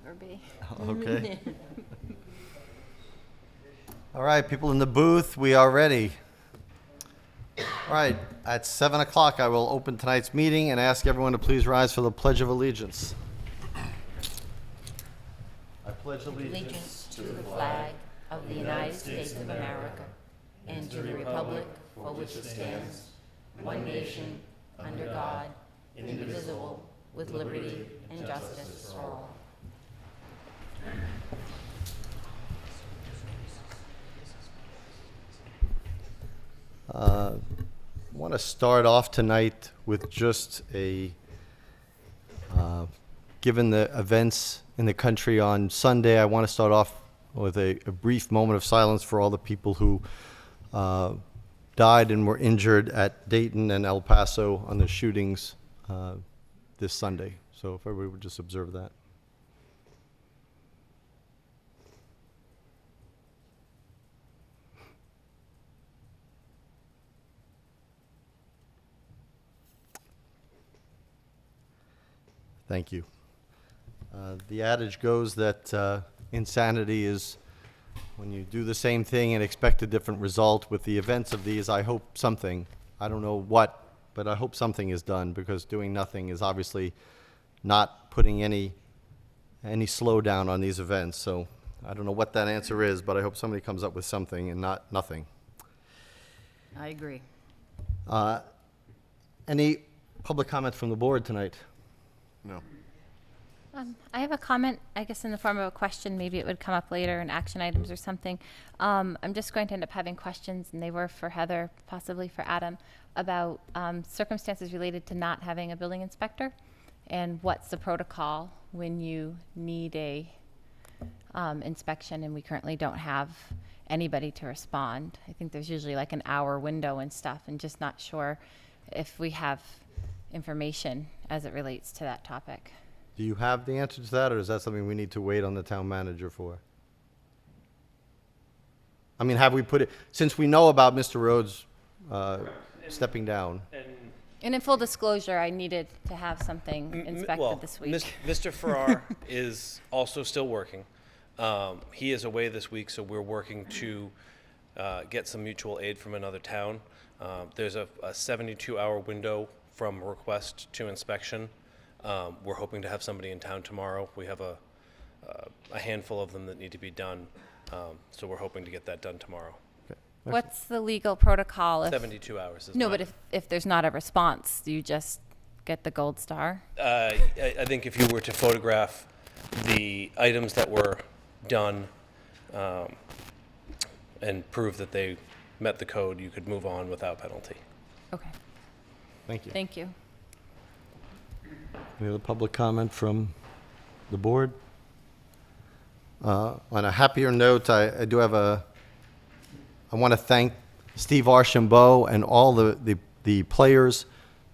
never be. Okay. All right, people in the booth, we are ready. All right, at 7 o'clock, I will open tonight's meeting and ask everyone to please rise for the Pledge of Allegiance. I pledge Allegiance to the flag of the United States of America and to the republic for which it stands, one nation, under God, indivisible, with liberty and justice for all. I want to start off tonight with just given the events in the country on Sunday, I want to start off with a brief moment of silence for all the people who died and were injured at Dayton and El Paso on the shootings this Sunday. So if everybody would just observe that. Thank you. The adage goes that insanity is when you do the same thing and expect a different result. With the events of these, I hope something, I don't know what, but I hope something is done, because doing nothing is obviously not putting any slowdown on these events. So I don't know what that answer is, but I hope somebody comes up with something and not nothing. I agree. Any public comment from the board tonight? No. I have a comment, I guess in the form of a question. Maybe it would come up later in action items or something. I'm just going to end up having questions, and they were for Heather, possibly for Adam, about circumstances related to not having a building inspector, and what's the protocol when you need a inspection and we currently don't have anybody to respond. I think there's usually like an hour window and stuff, and just not sure if we have information as it relates to that topic. Do you have the answer to that, or is that something we need to wait on the town manager for? I mean, have we put it, since we know about Mr. Rhodes stepping down? And in full disclosure, I needed to have something inspected this week. Mr. Farrar is also still working. He is away this week, so we're working to get some mutual aid from another town. There's a 72-hour window from request to inspection. We're hoping to have somebody in town tomorrow. We have a handful of them that need to be done, so we're hoping to get that done tomorrow. Okay. What's the legal protocol? 72 hours is No, my- but if there's not a response, do you just get the gold star? I think if you were to photograph the items that were done and prove that they met the code, you could move on without penalty. Okay, Thank you. thank you. Any other public comment from the board? On a happier note, I do have I want to thank Steve Archambault and all the players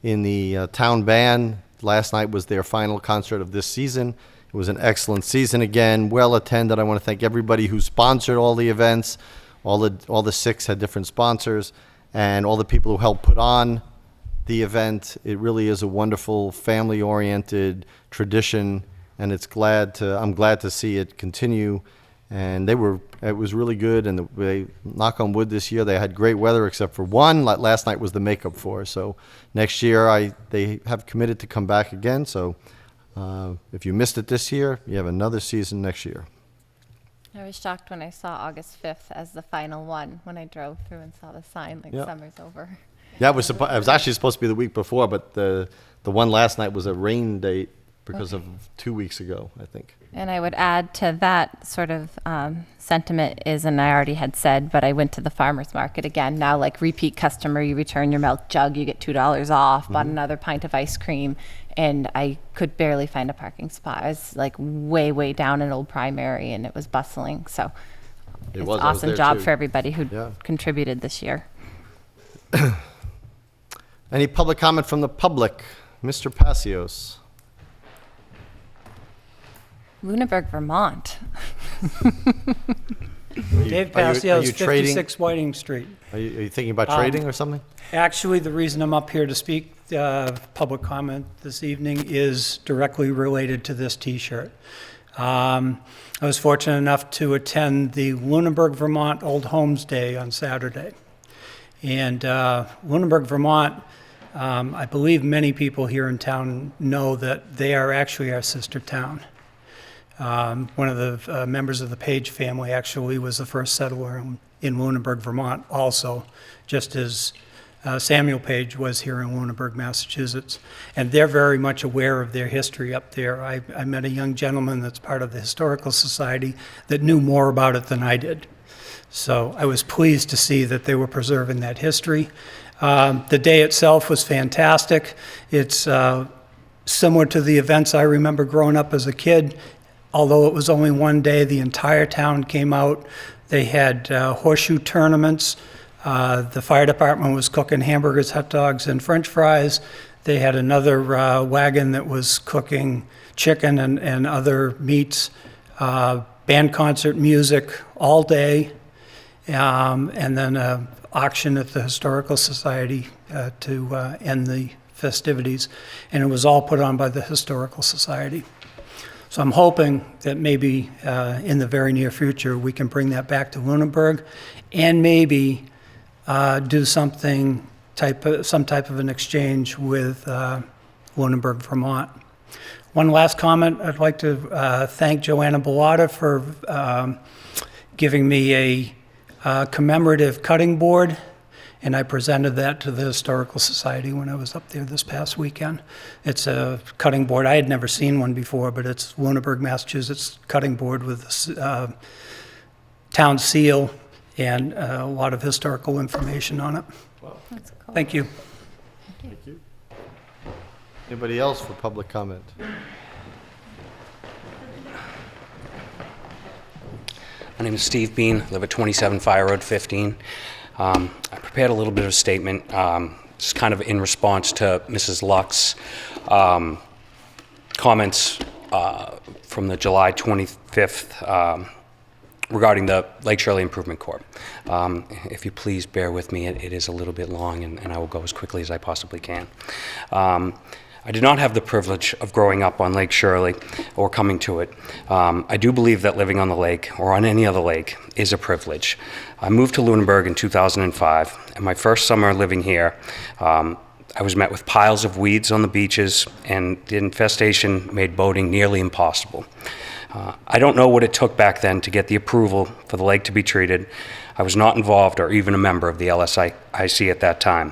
in the town band. Last night was their final concert of this season. It was an excellent season again, well attended. I want to thank everybody who sponsored all the events. All the six had different sponsors, and all the people who helped put on the event. It really is a wonderful family-oriented tradition, and I'm glad to see it continue. And it was really good, and they, knock on wood, this year they had great weather except for one. Last night was the makeup for. So next year they have committed to come back again. So if you missed it this year, you have another season next year. I was shocked when I saw August 5th as the final one, when I drove through and saw the sign like Yeah. summer's over. Yeah, it was actually supposed to be the week before, but the one last night was a rain date because of 2 weeks ago, I think. And I would add to that sort of sentiment is, and I already had said, but I went to the farmer's market again. Now, like repeat customer, you return your milk jug, you get $2 off, bought another pint of ice cream, and I could barely find a parking spot. I was like way, way down in Old Primary, and it was bustling. So it's was. an I was awesome there job too. for everybody who Yeah. contributed this year. Any public comment from the public? Mr. Passios. Lunenburg, Vermont. Dave Are you Passios, trading? 56 Whiting Street. Are you thinking about trading or something? Actually, the reason I'm up here to speak public comment this evening is directly related to this T-shirt. I was fortunate enough to attend the Lunenburg, Vermont Old Homes Day on Saturday. And Lunenburg, Vermont, I believe many people here in town know that they are actually our sister town. One of the members of the Page family actually was the first settler in Lunenburg, Vermont also, just as Samuel Page was here in Lunenburg, Massachusetts. And they're very much aware of their history up there. I met a young gentleman that's part of the Historical Society that knew more about it than I did. So I was pleased to see that they were preserving that history. The day itself was fantastic. It's similar to the events I remember growing up as a kid. Although it was only one day, the entire town came out. They had horseshoe tournaments. The fire department was cooking hamburgers, hot dogs, and French fries. They had another wagon that was cooking chicken and other meats. Band concert music all day. And then an auction at the Historical Society to end the festivities. And it was all put on by the Historical Society. So I'm hoping that maybe in the very near future, we can bring that back to Lunenburg and maybe do some type of an exchange with Lunenburg, Vermont. One last comment, I'd like to thank Joanna Bellata for giving me a commemorative cutting board, and I presented that to the Historical Society when I was up there this past weekend. It's a cutting board. I had never seen one before, but it's Lunenburg, Massachusetts cutting board with the town seal and a lot of historical information on it. That's cool. Thank you. Anybody else for public comment? My name is Steve Bean, live at 27 Fire Road 15. I prepared a little bit of a statement. It's kind of in response to Mrs. Luck's comments from the July 25th regarding the Lake Shirley Improvement Corp. If you please bear with me, it is a little bit long, and I will go as quickly as I possibly can. I did not have the privilege of growing up on Lake Shirley or coming to it. I do believe that living on the lake or on any other lake is a privilege. I moved to Lunenburg in 2005, and my first summer living here, I was met with piles of weeds on the beaches, and the infestation made boating nearly impossible. I don't know what it took back then to get the approval for the lake to be treated. I was not involved or even a member of the LSIC at that time.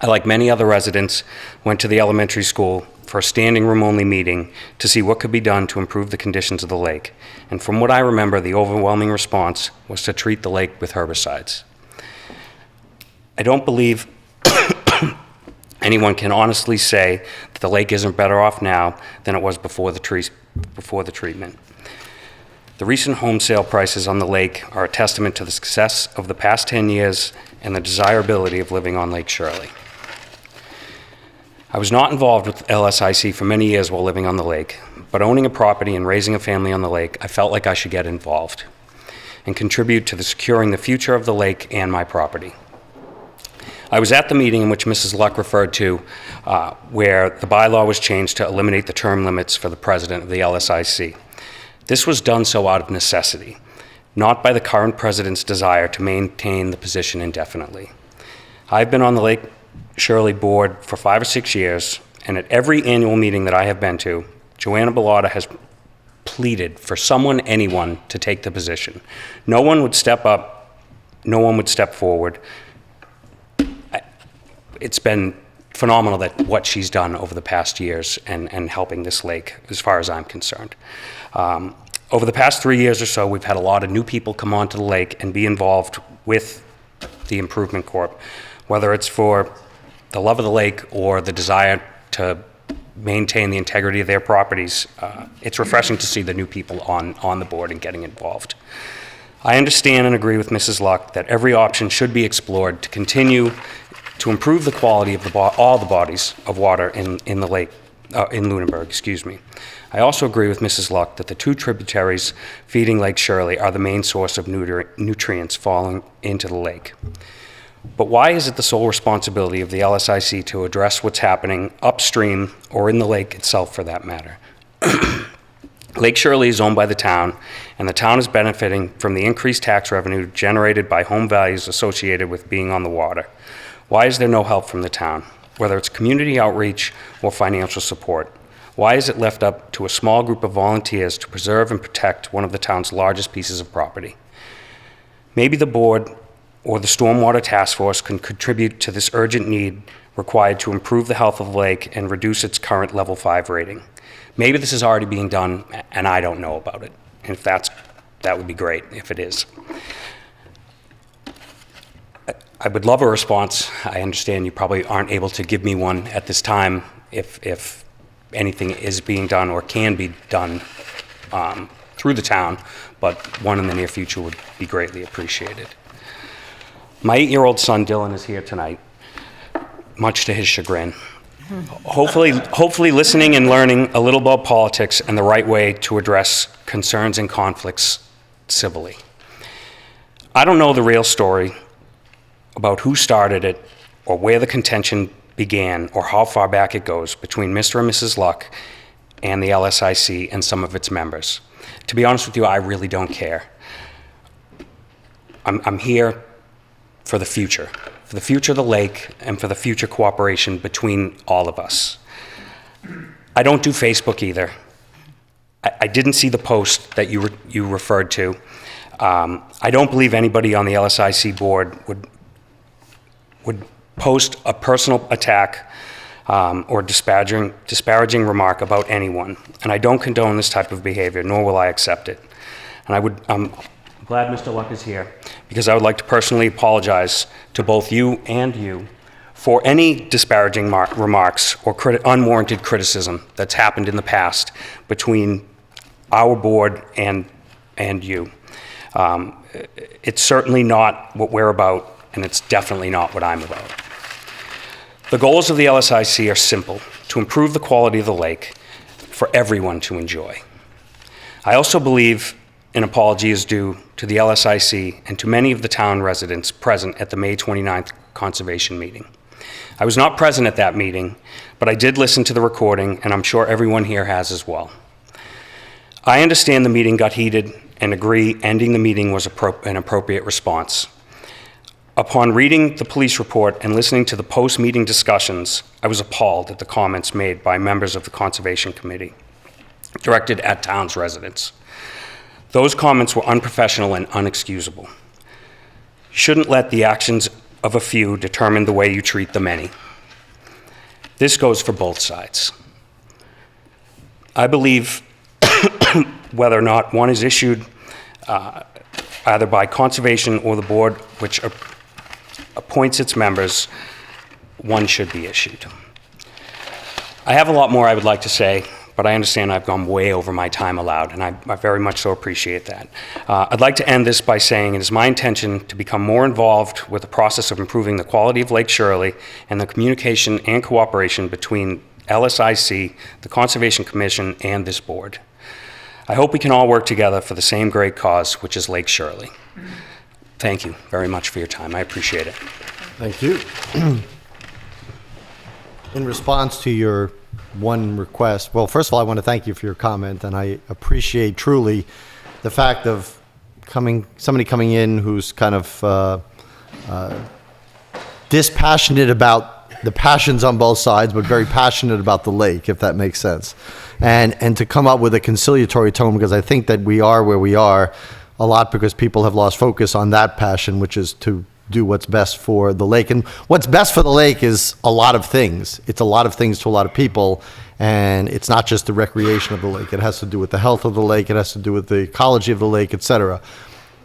I, like many other residents, went to the elementary school for a standing room only meeting to see what could be done to improve the conditions of the lake. And from what I remember, the overwhelming response was to treat the lake with herbicides. I don't believe anyone can honestly say that the lake isn't better off now than it was before the treatment. The recent home sale prices on the lake are a testament to the success of the past 10 years and the desirability of living on Lake Shirley. I was not involved with LSIC for many years while living on the lake, but owning a property and raising a family on the lake, I felt like I should get involved and contribute to securing the future of the lake and my property. I was at the meeting in which Mrs. Luck referred to, where the bylaw was changed to eliminate the term limits for the president of the LSIC. This was done so out of necessity, not by the current president's desire to maintain the position indefinitely. I've been on the Lake Shirley board for 5 or 6 years, and at every annual meeting that I have been to, Joanna Bellata has pleaded for anyone to take the position. No one would step up, no one would step forward. It's been phenomenal that what she's done over the past years and helping this lake, as far as I'm concerned. Over the past 3 years or so, we've had a lot of new people come onto the lake and be involved with the Improvement Corp, whether it's for the love of the lake or the desire to maintain the integrity of their properties. It's refreshing to see the new people on the board and getting involved. I understand and agree with Mrs. Luck that every option should be explored to continue to improve the quality of all the bodies of water in the lake, in Lunenburg, excuse me. I also agree with Mrs. Luck that the 2 tributaries feeding Lake Shirley are the main source of nutrients falling into the lake. But why is it the sole responsibility of the LSIC to address what's happening upstream or in the lake itself, for that matter? Lake Shirley is owned by the town, and the town is benefiting from the increased tax revenue generated by home values associated with being on the water. Why is there no help from the town, whether it's community outreach or financial support? Why is it left up to a small group of volunteers to preserve and protect one of the town's largest pieces of property? Maybe the board or the Stormwater Task Force can contribute to this urgent need required to improve the health of the lake and reduce its current level 5 rating. Maybe this is already being done and I don't know about it. And if that would be great if it is. I would love a response. I understand you probably aren't able to give me one at this time if anything is being done or can be done through the town, but one in the near future would be greatly appreciated. My 8-year-old son Dylan is here tonight, much to his chagrin. Hopefully listening and learning a little about politics and the right way to address concerns and conflicts civilly. I don't know the real story about who started it or where the contention began or how far back it goes between Mr. and Mrs. Luck and the LSIC and some of its members. To be honest with you, I really don't care. I'm here for the future of the lake and for the future cooperation between all of us. I don't do Facebook either. I didn't see the post that you referred to. I don't believe anybody on the LSIC board would post a personal attack or disparaging remark about anyone, and I don't condone this type of behavior, nor will I accept it. And I'm glad Mr. Luck is here, because I would like to personally apologize to both you and you for any disparaging remarks or unwarranted criticism that's happened in the past between our board and you. It's certainly not what we're about, and it's definitely not what I'm about. The goals of the LSIC are simple: to improve the quality of the lake for everyone to enjoy. I also believe an apology is due to the LSIC and to many of the town residents present at the May 29th conservation meeting. I was not present at that meeting, but I did listen to the recording, and I'm sure everyone here has as well. I understand the meeting got heated and agree ending the meeting was an appropriate response. Upon reading the police report and listening to the post-meeting discussions, I was appalled at the comments made by members of the Conservation Committee directed at town's residents. Those comments were unprofessional and unexcusable. You shouldn't let the actions of a few determine the way you treat the many. This goes for both sides. I believe whether or not one is issued either by conservation or the board which appoints its members, one should be issued. I have a lot more I would like to say, but I understand I've gone way over my time allowed, and I very much so appreciate that. I'd like to end this by saying it is my intention to become more involved with the process of improving the quality of Lake Shirley and the communication and cooperation between LSIC, the Conservation Commission, and this board. I hope we can all work together for the same great cause, which is Lake Shirley. Thank you very much for your time. I appreciate it. Thank you. In response to your one request, well, first of all, I want to thank you for your comment, and I appreciate truly the fact of somebody coming in who's kind of dispassionate about the passions on both sides, but very passionate about the lake, if that makes sense. And to come up with a conciliatory tone, because I think that we are where we are a lot because people have lost focus on that passion, which is to do what's best for the lake. And what's best for the lake is a lot of things. It's a lot of things to a lot of people, and it's not just the recreation of the lake. It has to do with the health of the lake. It has to do with the ecology of the lake, et cetera.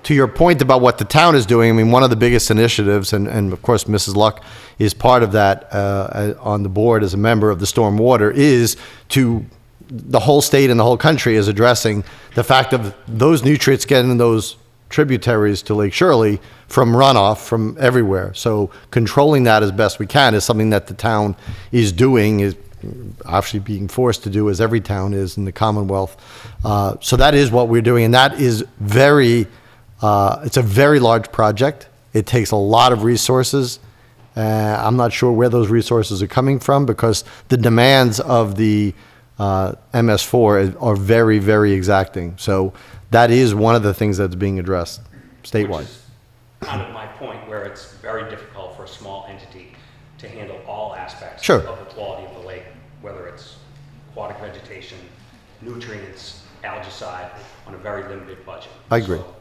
To your point about what the town is doing, I mean, one of the biggest initiatives, and of course Mrs. Luck is part of that on the board as a member of the Stormwater, is to the whole state and the whole country is addressing the fact of those nutrients getting in those tributaries to Lake Shirley from runoff from everywhere. So controlling that as best we can is something that the town is doing, is actually being forced to do, as every town is in the Commonwealth. So that is what we're doing, and that is it's a very large project. It takes a lot of resources. I'm not sure where those resources are coming from, because the demands of the MS4 are very, very exacting. So that is one of the things that's being addressed statewide. Which is kind of my point, where it's very difficult for a small entity to handle all aspects Sure. of the quality of the lake, whether it's aquatic vegetation, nutrients, algicide, on a very limited budget. I agree. So,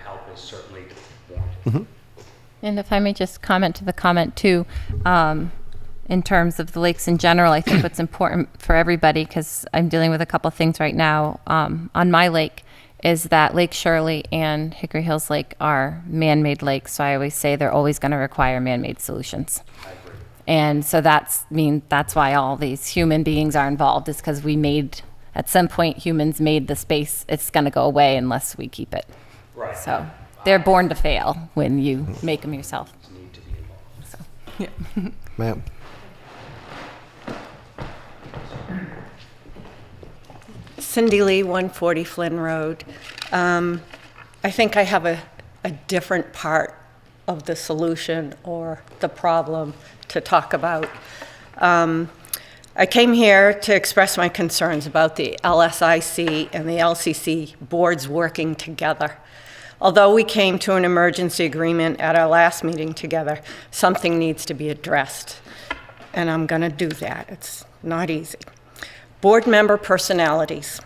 help is certainly warranted. And if I may just comment to the comment too, in terms of the lakes in general, I think what's important for everybody, because I'm dealing with a couple things right now on my lake, is that Lake Shirley and Hickory Hills Lake are man-made lakes. So I always say they're always going to require man-made solutions. I agree. And so that's why all these human beings are involved, is because at some point humans made the space. It's going to go away unless we keep it. Right. So they're born to fail when you make them yourself. Need to be involved. So. Ma'am? Cindy Lee, 140 Flynn Road. I think I have a different part of the solution or the problem to talk about. I came here to express my concerns about the LSIC and the LCC boards working together. Although we came to an emergency agreement at our last meeting together, something needs to be addressed, and I'm going to do that. It's not easy. Board member personalities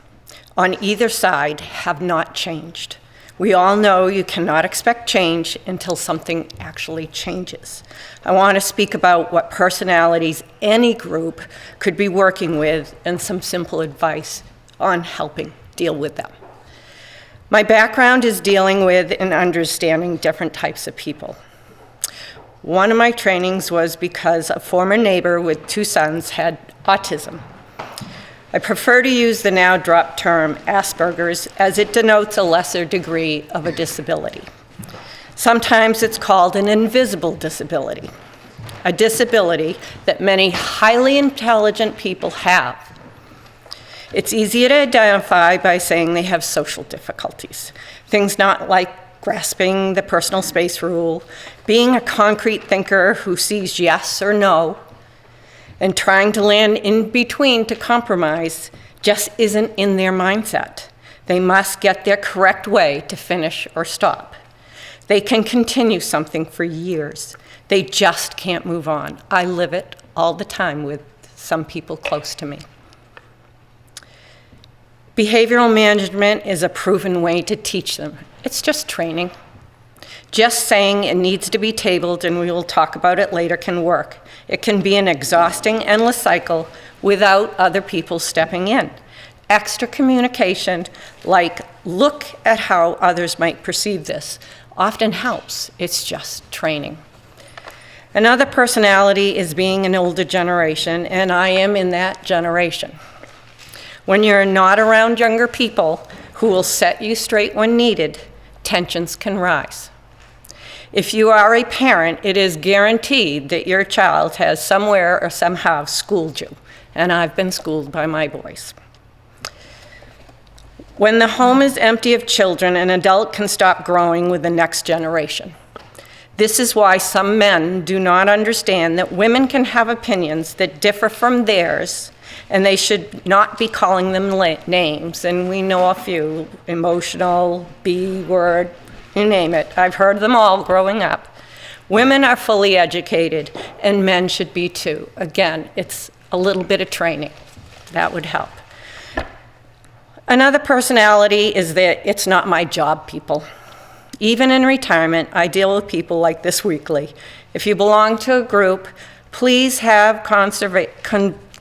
on either side have not changed. We all know you cannot expect change until something actually changes. I want to speak about what personalities any group could be working with and some simple advice on helping deal with them. My background is dealing with and understanding different types of people. One of my trainings was because a former neighbor with 2 sons had autism. I prefer to use the now dropped term Asperger's, as it denotes a lesser degree of a disability. Sometimes it's called an invisible disability, a disability that many highly intelligent people have. It's easy to identify by saying they have social difficulties, things not like grasping the personal space rule, being a concrete thinker who sees yes or no, and trying to land in between to compromise just isn't in their mindset. They must get their correct way to finish or stop. They can continue something for years. They just can't move on. I live it all the time with some people close to me. Behavioral management is a proven way to teach them. It's just training. Just saying it needs to be tabled and we will talk about it later can work. It can be an exhausting, endless cycle without other people stepping in. Extra communication, like look at how others might perceive this, often helps. It's just training. Another personality is being an older generation, and I am in that generation. When you're not around younger people who will set you straight when needed, tensions can rise. If you are a parent, it is guaranteed that your child has somewhere or somehow schooled you, and I've been schooled by my boys. When the home is empty of children, an adult can stop growing with the next generation. This is why some men do not understand that women can have opinions that differ from theirs, and they should not be calling them names. And we know a few: emotional, B word, you name it. I've heard them all growing up. Women are fully educated, and men should be too. Again, it's a little bit of training. That would help. Another personality is that it's not my job people. Even in retirement, I deal with people like this weekly. If you belong to a group, please have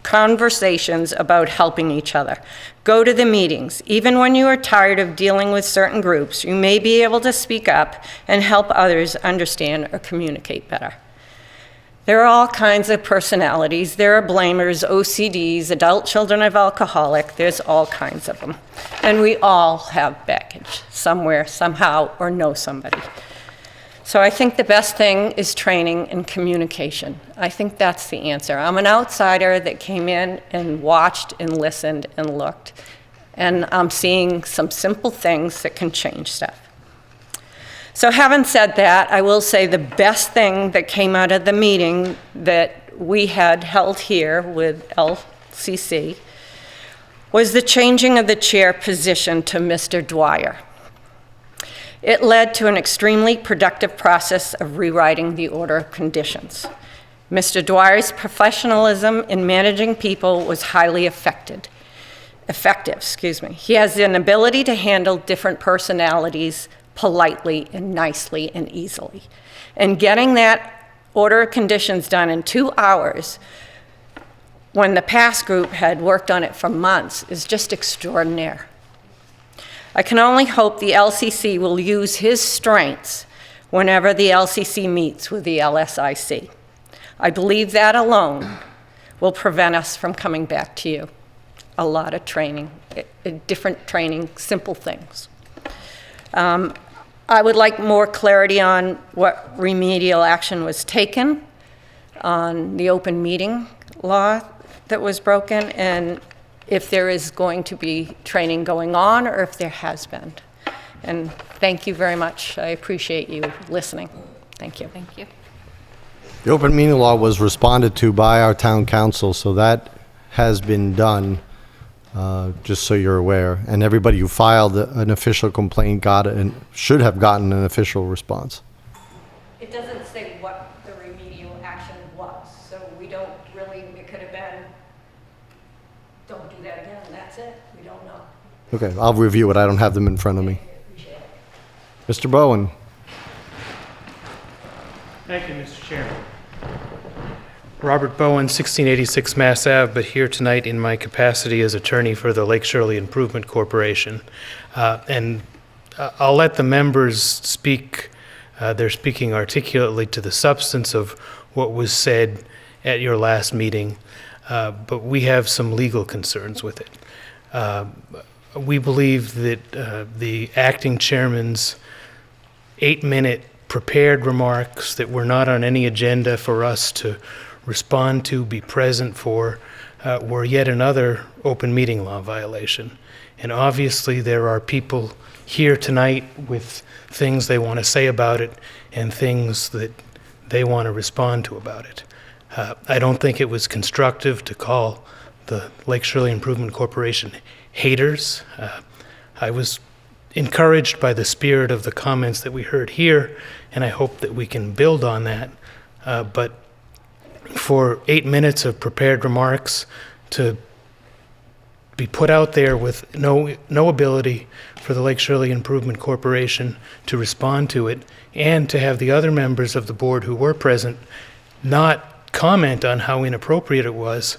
conversations about helping each other. Go to the meetings. Even when you are tired of dealing with certain groups, you may be able to speak up and help others understand or communicate better. There are all kinds of personalities. There are blamers, OCDs, adult children of alcoholic. There's all kinds of them. And we all have baggage somewhere, somehow, or know somebody. So I think the best thing is training and communication. I think that's the answer. I'm an outsider that came in and watched and listened and looked. And I'm seeing some simple things that can change stuff. So having said that, I will say the best thing that came out of the meeting that we had held here with LCC was the changing of the chair position to Mr. Dwyer. It led to an extremely productive process of rewriting the order of conditions. Mr. Dwyer's professionalism in managing people was highly effective. He has an ability to handle different personalities politely and nicely and easily. And getting that order of conditions done in 2 hours when the past group had worked on it for months is just extraordinary. I can only hope the LCC will use his strengths whenever the LCC meets with the LSIC. I believe that alone will prevent us from coming back to you. A lot of training, different training, simple things. I would like more clarity on what remedial action was taken on the open meeting law that was broken, and if there is going to be training going on or if there has been. And thank you very much. I appreciate you listening. Thank you. Thank you. The open meeting law was responded to by our town council, so that has been done, just so you're aware. And everybody who filed an official complaint got it and should have gotten an official response. It doesn't say what the remedial action was, so we don't really, it could have been, don't do that again, and that's it. We don't know. Okay, I'll review it. I don't have them in front of me. Mr. Bowen. Thank you, Mr. Chairman. Robert Bowen, 1686 Mass Ave, but here tonight in my capacity as attorney for the Lake Shirley Improvement Corporation. I'll let the members speak. They're speaking articulately to the substance of what was said at your last meeting, but we have some legal concerns with it. We believe that the acting chairman's 8-minute prepared remarks that were not on any agenda for us to respond to, be present for, were yet another open meeting law violation. And obviously there are people here tonight with things they want to say about it and things that they want to respond to about it. I don't think it was constructive to call the Lake Shirley Improvement Corporation haters. I was encouraged by the spirit of the comments that we heard here, and I hope that we can build on that. But for 8 minutes of prepared remarks to be put out there with no ability for the Lake Shirley Improvement Corporation to respond to it, and to have the other members of the board who were present not comment on how inappropriate it was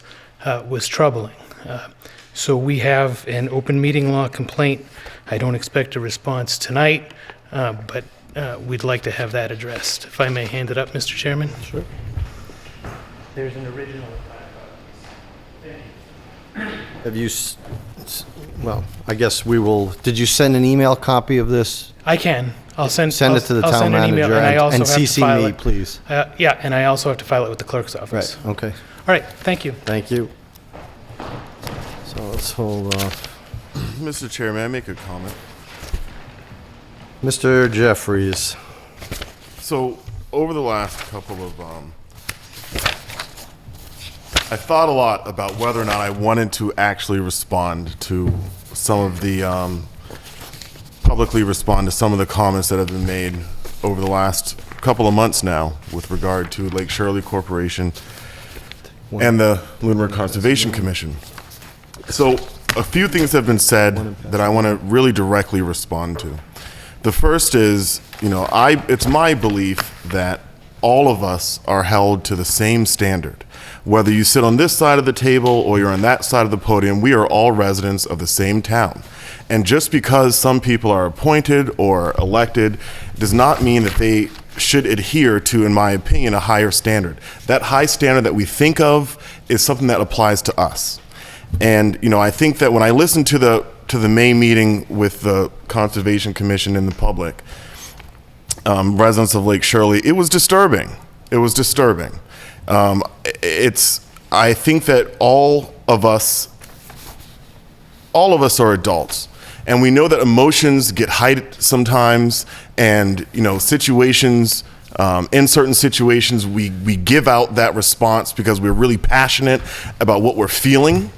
troubling. So we have an open meeting law complaint. I don't expect a response tonight, but we'd like to have that addressed. If I may hand it up, Mr. Chairman? Sure. There's an original. Have you, well, I guess we will, did you send an email copy of this? I can. I'll send Send it to the I'll town send an email, manager and I also and have to CC file me, it. please. Yeah, and I also have to file it with the clerk's office. Right, okay. All right, thank you. Thank you. So let's hold off. Mr. Chair, may I make a comment? Mr. Jeffries. So, over the last couple of, I thought a lot about whether or not I wanted to actually respond to some of the, publicly respond to some of the comments that have been made over the last couple of months now with regard to Lake Shirley Corporation and the Lunenburg Conservation Commission. So, a few things have been said that I want to really directly respond to. The first is, it's my belief that all of us are held to the same standard. Whether you sit on this side of the table or you're on that side of the podium, we are all residents of the same town. And just because some people are appointed or elected does not mean that they should adhere to, in my opinion, a higher standard. That high standard that we think of is something that applies to us. And, I think that when I listened to the May meeting with the Conservation Commission and the public, residents of Lake Shirley, it was disturbing. It was disturbing. I think that all of us are adults, and we know that emotions get heightened sometimes, and situations, in certain situations, we give out that response because we're really passionate about what we're feeling.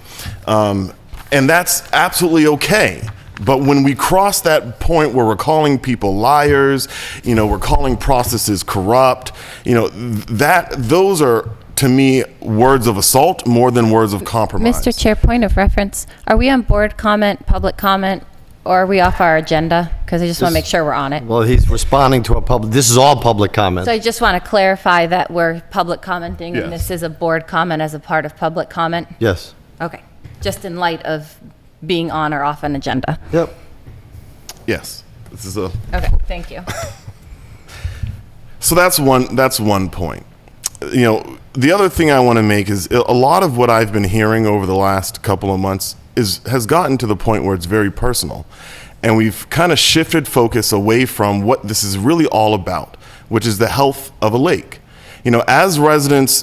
And that's absolutely okay. But when we cross that point where we're calling people liars, we're calling processes corrupt, those are, to me, words of assault more than words of compromise. Mr. Chair, point of reference, are we on board comment, public comment, or are we off our agenda? Because I just want to make sure we're on it. Well, he's responding to this is all public comment. So I just want to clarify that we're public commenting, Yes. and this is a board comment as a part of public comment? Yes. Okay, just in light of being on or off an agenda. Yep. Yes. This is a. Okay, thank you. So that's one point. The other thing I want to make is a lot of what I've been hearing over the last couple of months has gotten to the point where it's very personal. And we've kind of shifted focus away from what this is really all about, which is the health of a lake. As residents,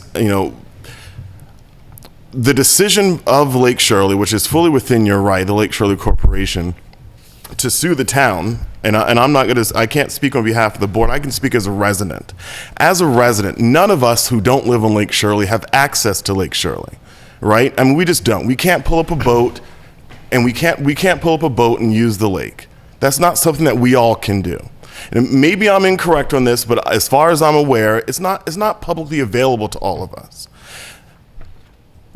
the decision of Lake Shirley, which is fully within your right, the Lake Shirley Corporation, to sue the town, and I can't speak on behalf of the board, I can speak as a resident. As a resident, none of us who don't live on Lake Shirley have access to Lake Shirley, right? I mean, we just don't. We can't pull up a boat, and we can't pull up a boat and use the lake. That's not something that we all can do. And maybe I'm incorrect on this, but as far as I'm aware, it's not publicly available to all of us.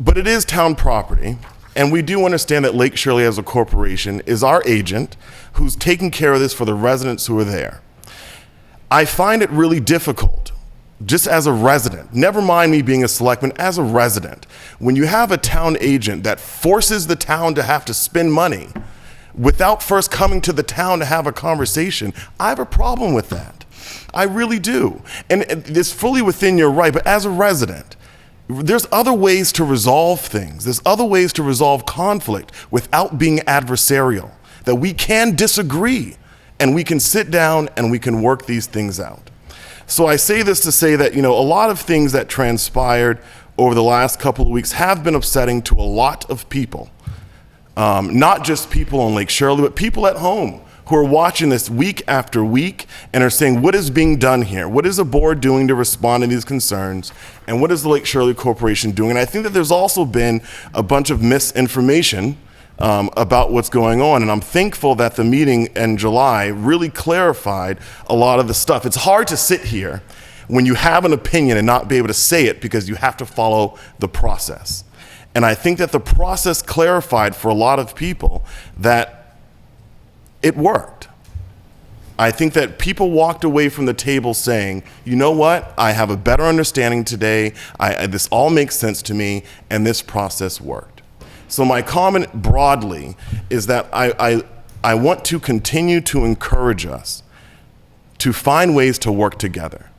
But it is town property, and we do understand that Lake Shirley as a corporation is our agent who's taking care of this for the residents who are there. I find it really difficult, just as a resident, never mind me being a selectman, as a resident, when you have a town agent that forces the town to have to spend money without first coming to the town to have a conversation, I have a problem with that. I really do. And it's fully within your right, but as a resident, there's other ways to resolve things. There's other ways to resolve conflict without being adversarial, that we can disagree and we can sit down and we can work these things out. So I say this to say that, a lot of things that transpired over the last couple of weeks have been upsetting to a lot of people. Not just people on Lake Shirley, but people at home who are watching this week after week and are saying, what is being done here? What is the board doing to respond to these concerns? And what is the Lake Shirley Corporation doing? And I think that there's also been a bunch of misinformation about what's going on. And I'm thankful that the meeting in July really clarified a lot of the stuff. It's hard to sit here when you have an opinion and not be able to say it because you have to follow the process. And I think that the process clarified for a lot of people that it worked. I think that people walked away from the table saying, you know what, I have a better understanding today, this all makes sense to me, and this process worked. So my comment broadly is that I want to continue to encourage us to find ways to work together.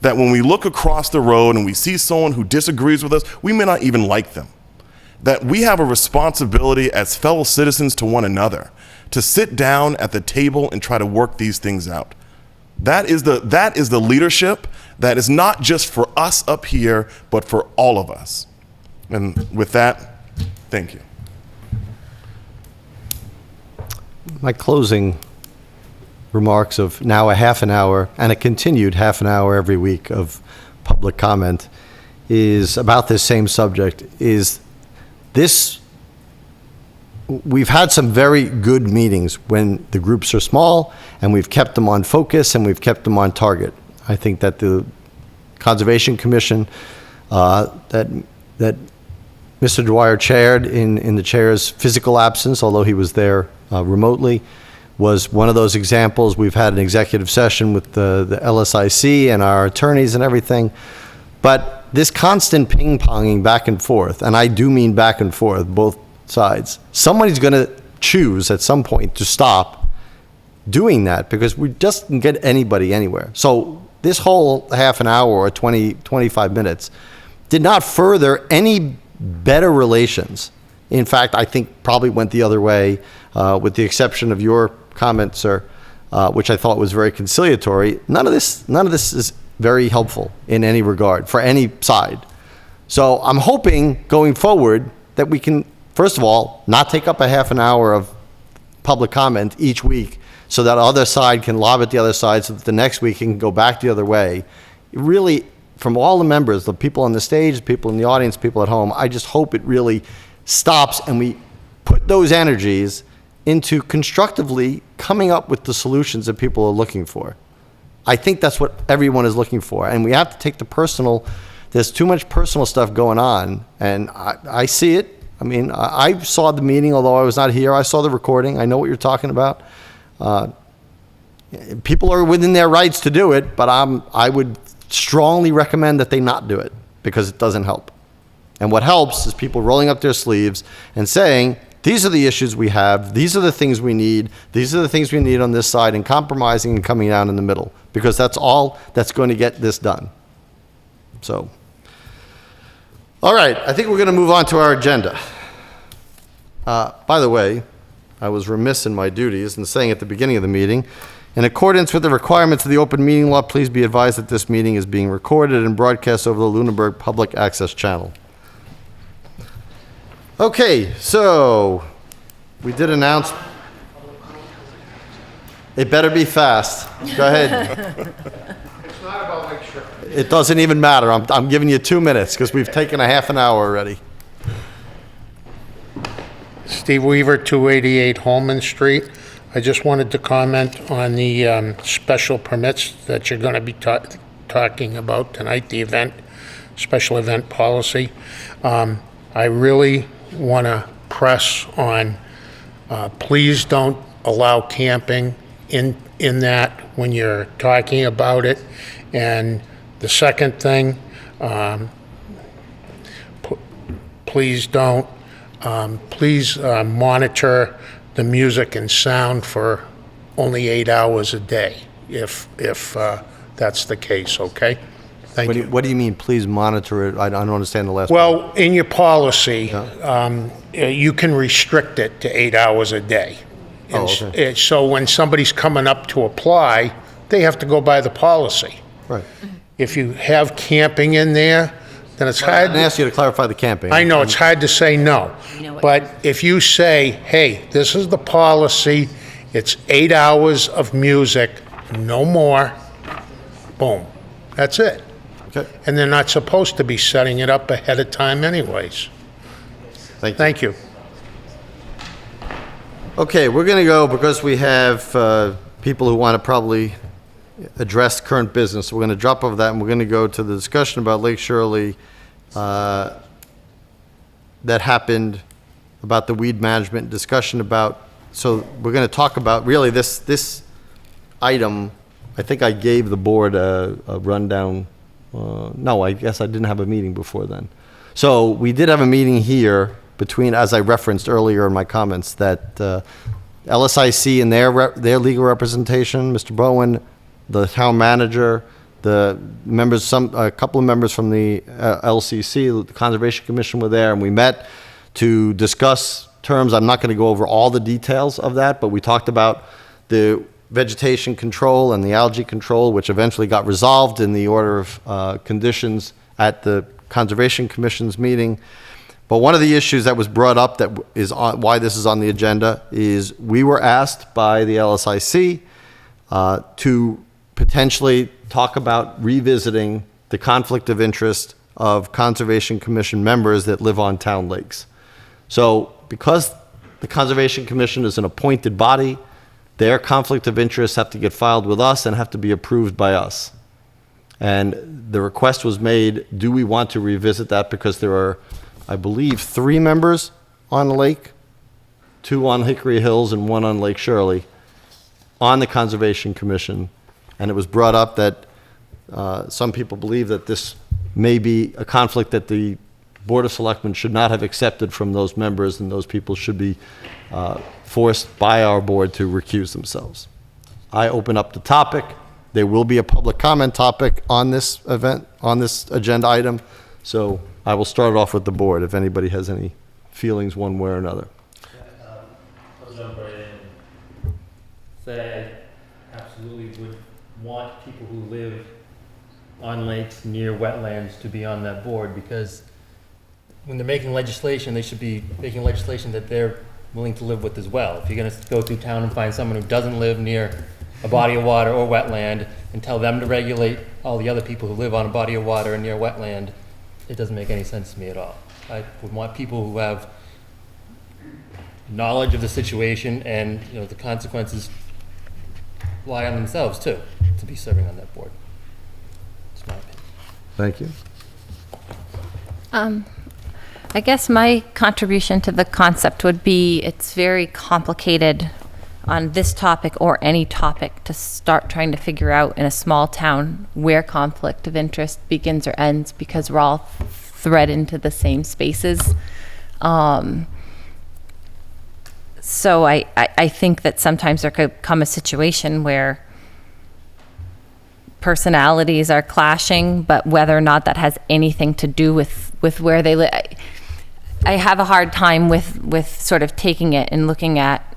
That when we look across the road and we see someone who disagrees with us, we may not even like them. That we have a responsibility as fellow citizens to one another to sit down at the table and try to work these things out. That is the leadership that is not just for us up here, but for all of us. And with that, thank you. My closing remarks of now a half an hour and a continued half an hour every week of public comment is about this same subject. We've had some very good meetings when the groups are small, and we've kept them on focus and we've kept them on target. I think that the Conservation Commission that Mr. Dwyer chaired in the chair's physical absence, although he was there remotely, was one of those examples. We've had an executive session with the LSIC and our attorneys and everything. But this constant ping-ponging back and forth, and I do mean back and forth, both sides, somebody's going to choose at some point to stop doing that because we just can get anybody anywhere. So this whole half an hour or 25 minutes did not further any better relations. In fact, I think probably went the other way, with the exception of your comment, sir, which I thought was very conciliatory. None of this is very helpful in any regard for any side. So I'm hoping going forward that we can, first of all, not take up a half an hour of public comment each week so that other side can lob at the other side so that the next week it can go back the other way. Really, from all the members, the people on the stage, the people in the audience, people at home, I just hope it really stops and we put those energies into constructively coming up with the solutions that people are looking for. I think that's what everyone is looking for. And we have to take the personal, there's too much personal stuff going on. And I see it. I mean, I saw the meeting, although I was not here. I saw the recording. I know what you're talking about. People are within their rights to do it, but I would strongly recommend that they not do it because it doesn't help. And what helps is people rolling up their sleeves and saying, these are the issues we have, these are the things we need, these are the things we need on this side, and compromising and coming down in the middle, because that's all that's going to get this done. So, all right, I think we're going to move on to our agenda. By the way, I was remiss in my duties in saying at the beginning of the meeting, in accordance with the requirements of the open meeting law, please be advised that this meeting is being recorded and broadcast over the Lunenburg Public Access Channel. Okay, so we did announce. It better be fast. Go ahead. It's not about Lake Shore. It doesn't even matter. I'm giving you 2 minutes because we've taken a half an hour already. Steve Weaver, 288 Holman Street. I just wanted to comment on the special permits that you're going to be talking about tonight, the event, special event policy. I really want to press on, please don't allow camping in that when you're talking about it. And the second thing, please don't, please monitor the music and sound for only 8 hours a day, if that's the case, okay? Thank you. What do you mean, please monitor it? I don't understand the last part. Well, in your policy, you can restrict it to 8 hours a day. Oh, okay. So when somebody's coming up to apply, they have to go by the policy. Right. If you have camping in there, then it's I hard. didn't ask you to clarify the camping. I know, it's hard to say no. But if you say, hey, this is the policy, it's 8 hours of music, no more, boom, that's it. Okay, And they're not supposed to be setting it up ahead of time anyways. thank you. Thank you. Okay, we're going to go, because we have people who want to probably address current business. We're going to drop over that, and we're going to go to the discussion about Lake Shirley that happened, about the weed management, discussion about, so we're going to talk about, really, this item. I think I gave the board a rundown. No, I guess I didn't have a meeting before then. So we did have a meeting here between, as I referenced earlier in my comments, that LSIC and their legal representation, Mr. Bowen, the town manager, the members, a couple of members from the LCC, the Conservation Commission, were there, and we met to discuss terms. I'm not going to go over all the details of that, but we talked about the vegetation control and the algae control, which eventually got resolved in the order of conditions at the Conservation Commission's meeting. But one of the issues that was brought up, that is why this is on the agenda, is we were asked by the LSIC to potentially talk about revisiting the conflict of interest of Conservation Commission members that live on town lakes. So because the Conservation Commission is an appointed body, their conflict of interests have to get filed with us and have to be approved by us. And the request was made, do we want to revisit that? Because there are, I believe, 3 members on the lake, 2 on Hickory Hills and 1 on Lake Shirley, on the Conservation Commission. And it was brought up that some people believe that this may be a conflict that the Board of Selectmen should not have accepted from those members, and those people should be forced by our board to recuse themselves. I open up the topic. There will be a public comment topic on this event, on this agenda item. So I will start off with the board, if anybody has any feelings one way or another. I'll jump right in. Say I absolutely would want people who live on lakes near wetlands to be on that board, because when they're making legislation, they should be making legislation that they're willing to live with as well. If you're going to go through town and find someone who doesn't live near a body of water or wetland and tell them to regulate all the other people who live on a body of water and near wetland, it doesn't make any sense to me at all. I would want people who have knowledge of the situation, and, you know, the consequences lie on themselves too, to be serving on that board. That's my opinion. Thank you. I guess my contribution to the concept would be it's very complicated on this topic or any topic to start trying to figure out in a small town where conflict of interest begins or ends, because we're all thread into the same spaces. So I think that sometimes there could come a situation where personalities are clashing, but whether or not that has anything to do with where they live. I have a hard time with sort of taking it and looking at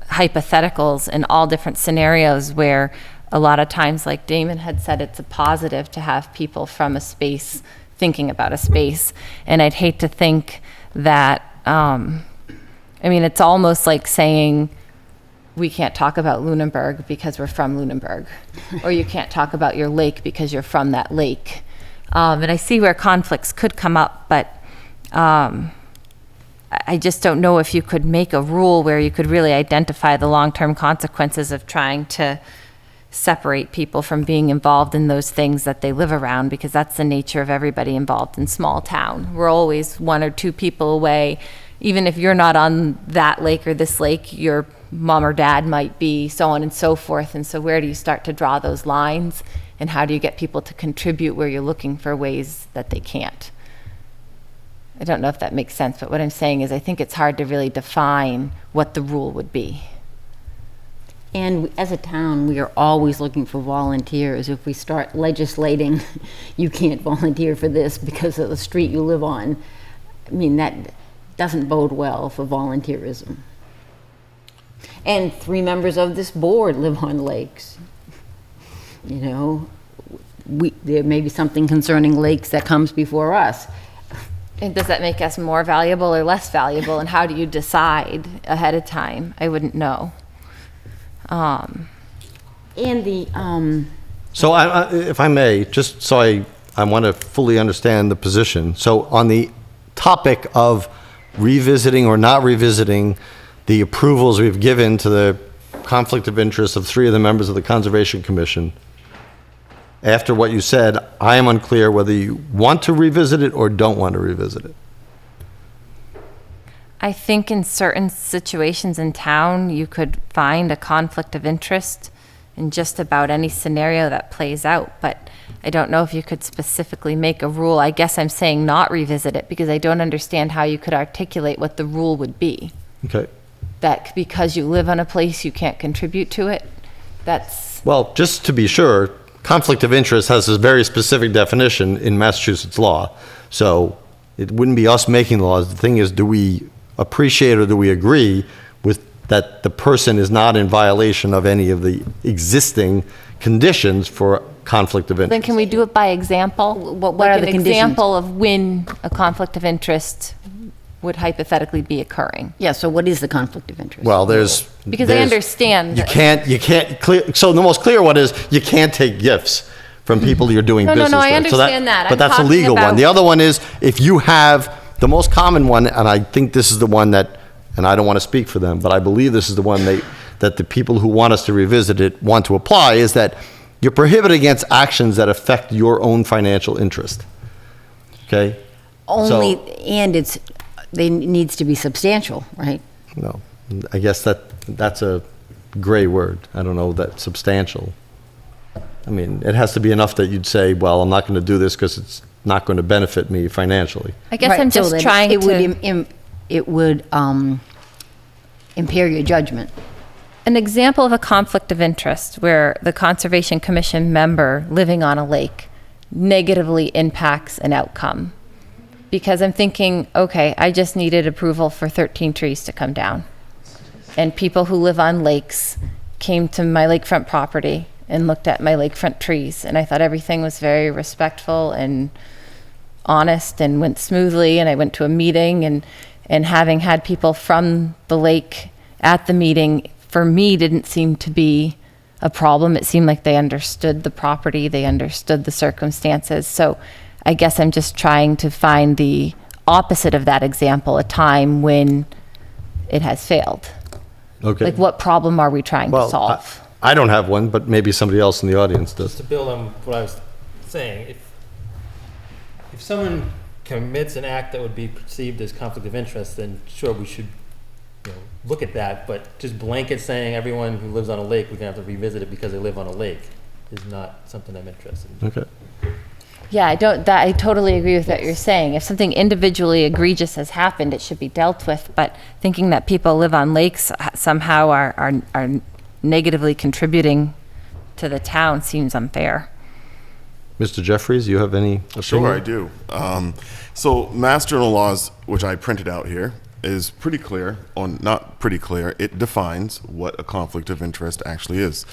hypotheticals in all different scenarios where a lot of times, like Damon had said, it's a positive to have people from a space thinking about a space. And I'd hate to think that, it's almost like saying we can't talk about Lunenburg because we're from Lunenburg, or you can't talk about your lake because you're from that lake. And I see where conflicts could come up, but I just don't know if you could make a rule where you could really identify the long-term consequences of trying to separate people from being involved in those things that they live around, because that's the nature of everybody involved in small town. We're always one or two people away. Even if you're not on that lake or this lake, your mom or dad might be, so on and so forth. And so where do you start to draw those lines? And how do you get people to contribute where you're looking for ways that they can't? I don't know if that makes sense, but what I'm saying is I think it's hard to really define what the rule would be. And as a town, we are always looking for volunteers. If we start legislating, you can't volunteer for this because of the street you live on, that doesn't bode well for volunteerism. And 3 members of this board live on lakes. There may be something concerning lakes that comes before us. And does that make us more valuable or less valuable? And how do you decide ahead of time? I wouldn't know. And the So if I may, just so I want to fully understand the position. So on the topic of revisiting or not revisiting the approvals we've given to the conflict of interest of 3 of the members of the Conservation Commission, after what you said, I am unclear whether you want to revisit it or don't want to revisit it. I think in certain situations in town, you could find a conflict of interest in just about any scenario that plays out, but I don't know if you could specifically make a rule. I guess I'm saying not revisit it because I don't understand how you could articulate what the rule would be. Okay. That because you live on a place, you can't contribute to it? That's... Well, just to be sure, conflict of interest has a very specific definition in Massachusetts law. So it wouldn't be us making laws. The thing is, do we appreciate or do we agree with that the person is not in violation of any of the existing conditions for conflict of interest? Then can we do it by example? What Like are the an conditions? example of when a conflict of interest would hypothetically be occurring? Yeah, so what is the conflict of interest? Well, there's... Because I understand. You can't clear, so the most clear one is you can't take gifts from people you're doing No, no, business no, with. I understand that. But I'm that's a talking legal one. about- The other one is if you have, the most common one, and I think this is the one that, and I don't want to speak for them, but I believe this is the one that the people who want us to revisit it want to apply, is that you're prohibited against actions that affect your own financial interest. Okay? Only, So- and they needs to be substantial, right? No, I guess that's a gray word. I don't know that substantial. It has to be enough that you'd say, well, I'm not going to do this because it's not going to benefit me financially. I guess Right, I'm so just then trying it to... would it would impair your judgment. An example of a conflict of interest where the Conservation Commission member living on a lake negatively impacts an outcome. Because I'm thinking, okay, I just needed approval for 13 trees to come down. And people who live on lakes came to my lakefront property and looked at my lakefront trees. And I thought everything was very respectful and honest and went smoothly. And I went to a meeting, and having had people from the lake at the meeting, for me, didn't seem to be a problem. It seemed like they understood the property, they understood the circumstances. So I guess I'm just trying to find the opposite of that example, a time when it has failed? Okay. Like, what problem are we trying to Well, solve? I don't have one, but maybe somebody else in the audience does. To build on what I was saying, if someone commits an act that would be perceived as conflict of interest, then sure, we should, look at that, but just blanket saying everyone who lives on a lake, we're gonna have to revisit it because they live on a lake is not something I'm interested in. Okay. Yeah, I totally agree with what you're saying. If something individually egregious has happened, it should be dealt with, but thinking that people live on lakes somehow are negatively contributing to the town seems unfair. Mr. Jeffries, you have any opinion? Sure, I do. So Mass General Laws, which I printed out here, is pretty clear, not pretty clear, it defines what a conflict of interest actually is.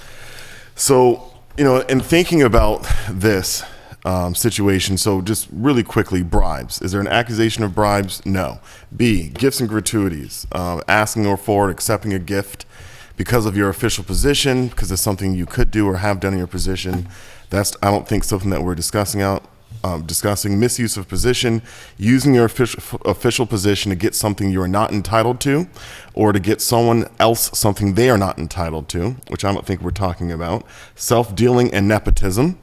So, in thinking about this situation, so just really quickly, bribes. Is there an accusation of bribes? No. B, gifts and gratuities, asking or for accepting a gift because of your official position, because it's something you could do or have done in your position. That's, I don't think, something that we're discussing. Misuse of position, using your official position to get something you are not entitled to, or to get someone else something they are not entitled to, which I don't think we're talking about. Self-dealing and nepotism,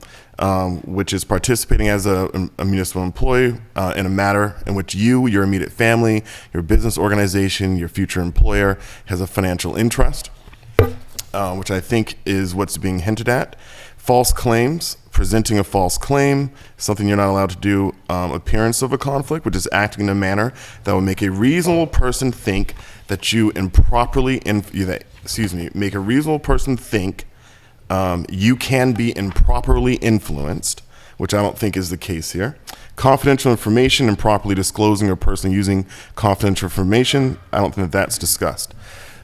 which is participating as a municipal employee in a matter in which you, your immediate family, your business organization, your future employer has a financial interest, which I think is what's being hinted at. False claims, presenting a false claim, something you're not allowed to do. Appearance of a conflict, which is acting in a manner that will make a reasonable person think that you improperly, make a reasonable person think you can be improperly influenced, which I don't think is the case here. Confidential information, improperly disclosing or personally using confidential information, I don't think that's discussed.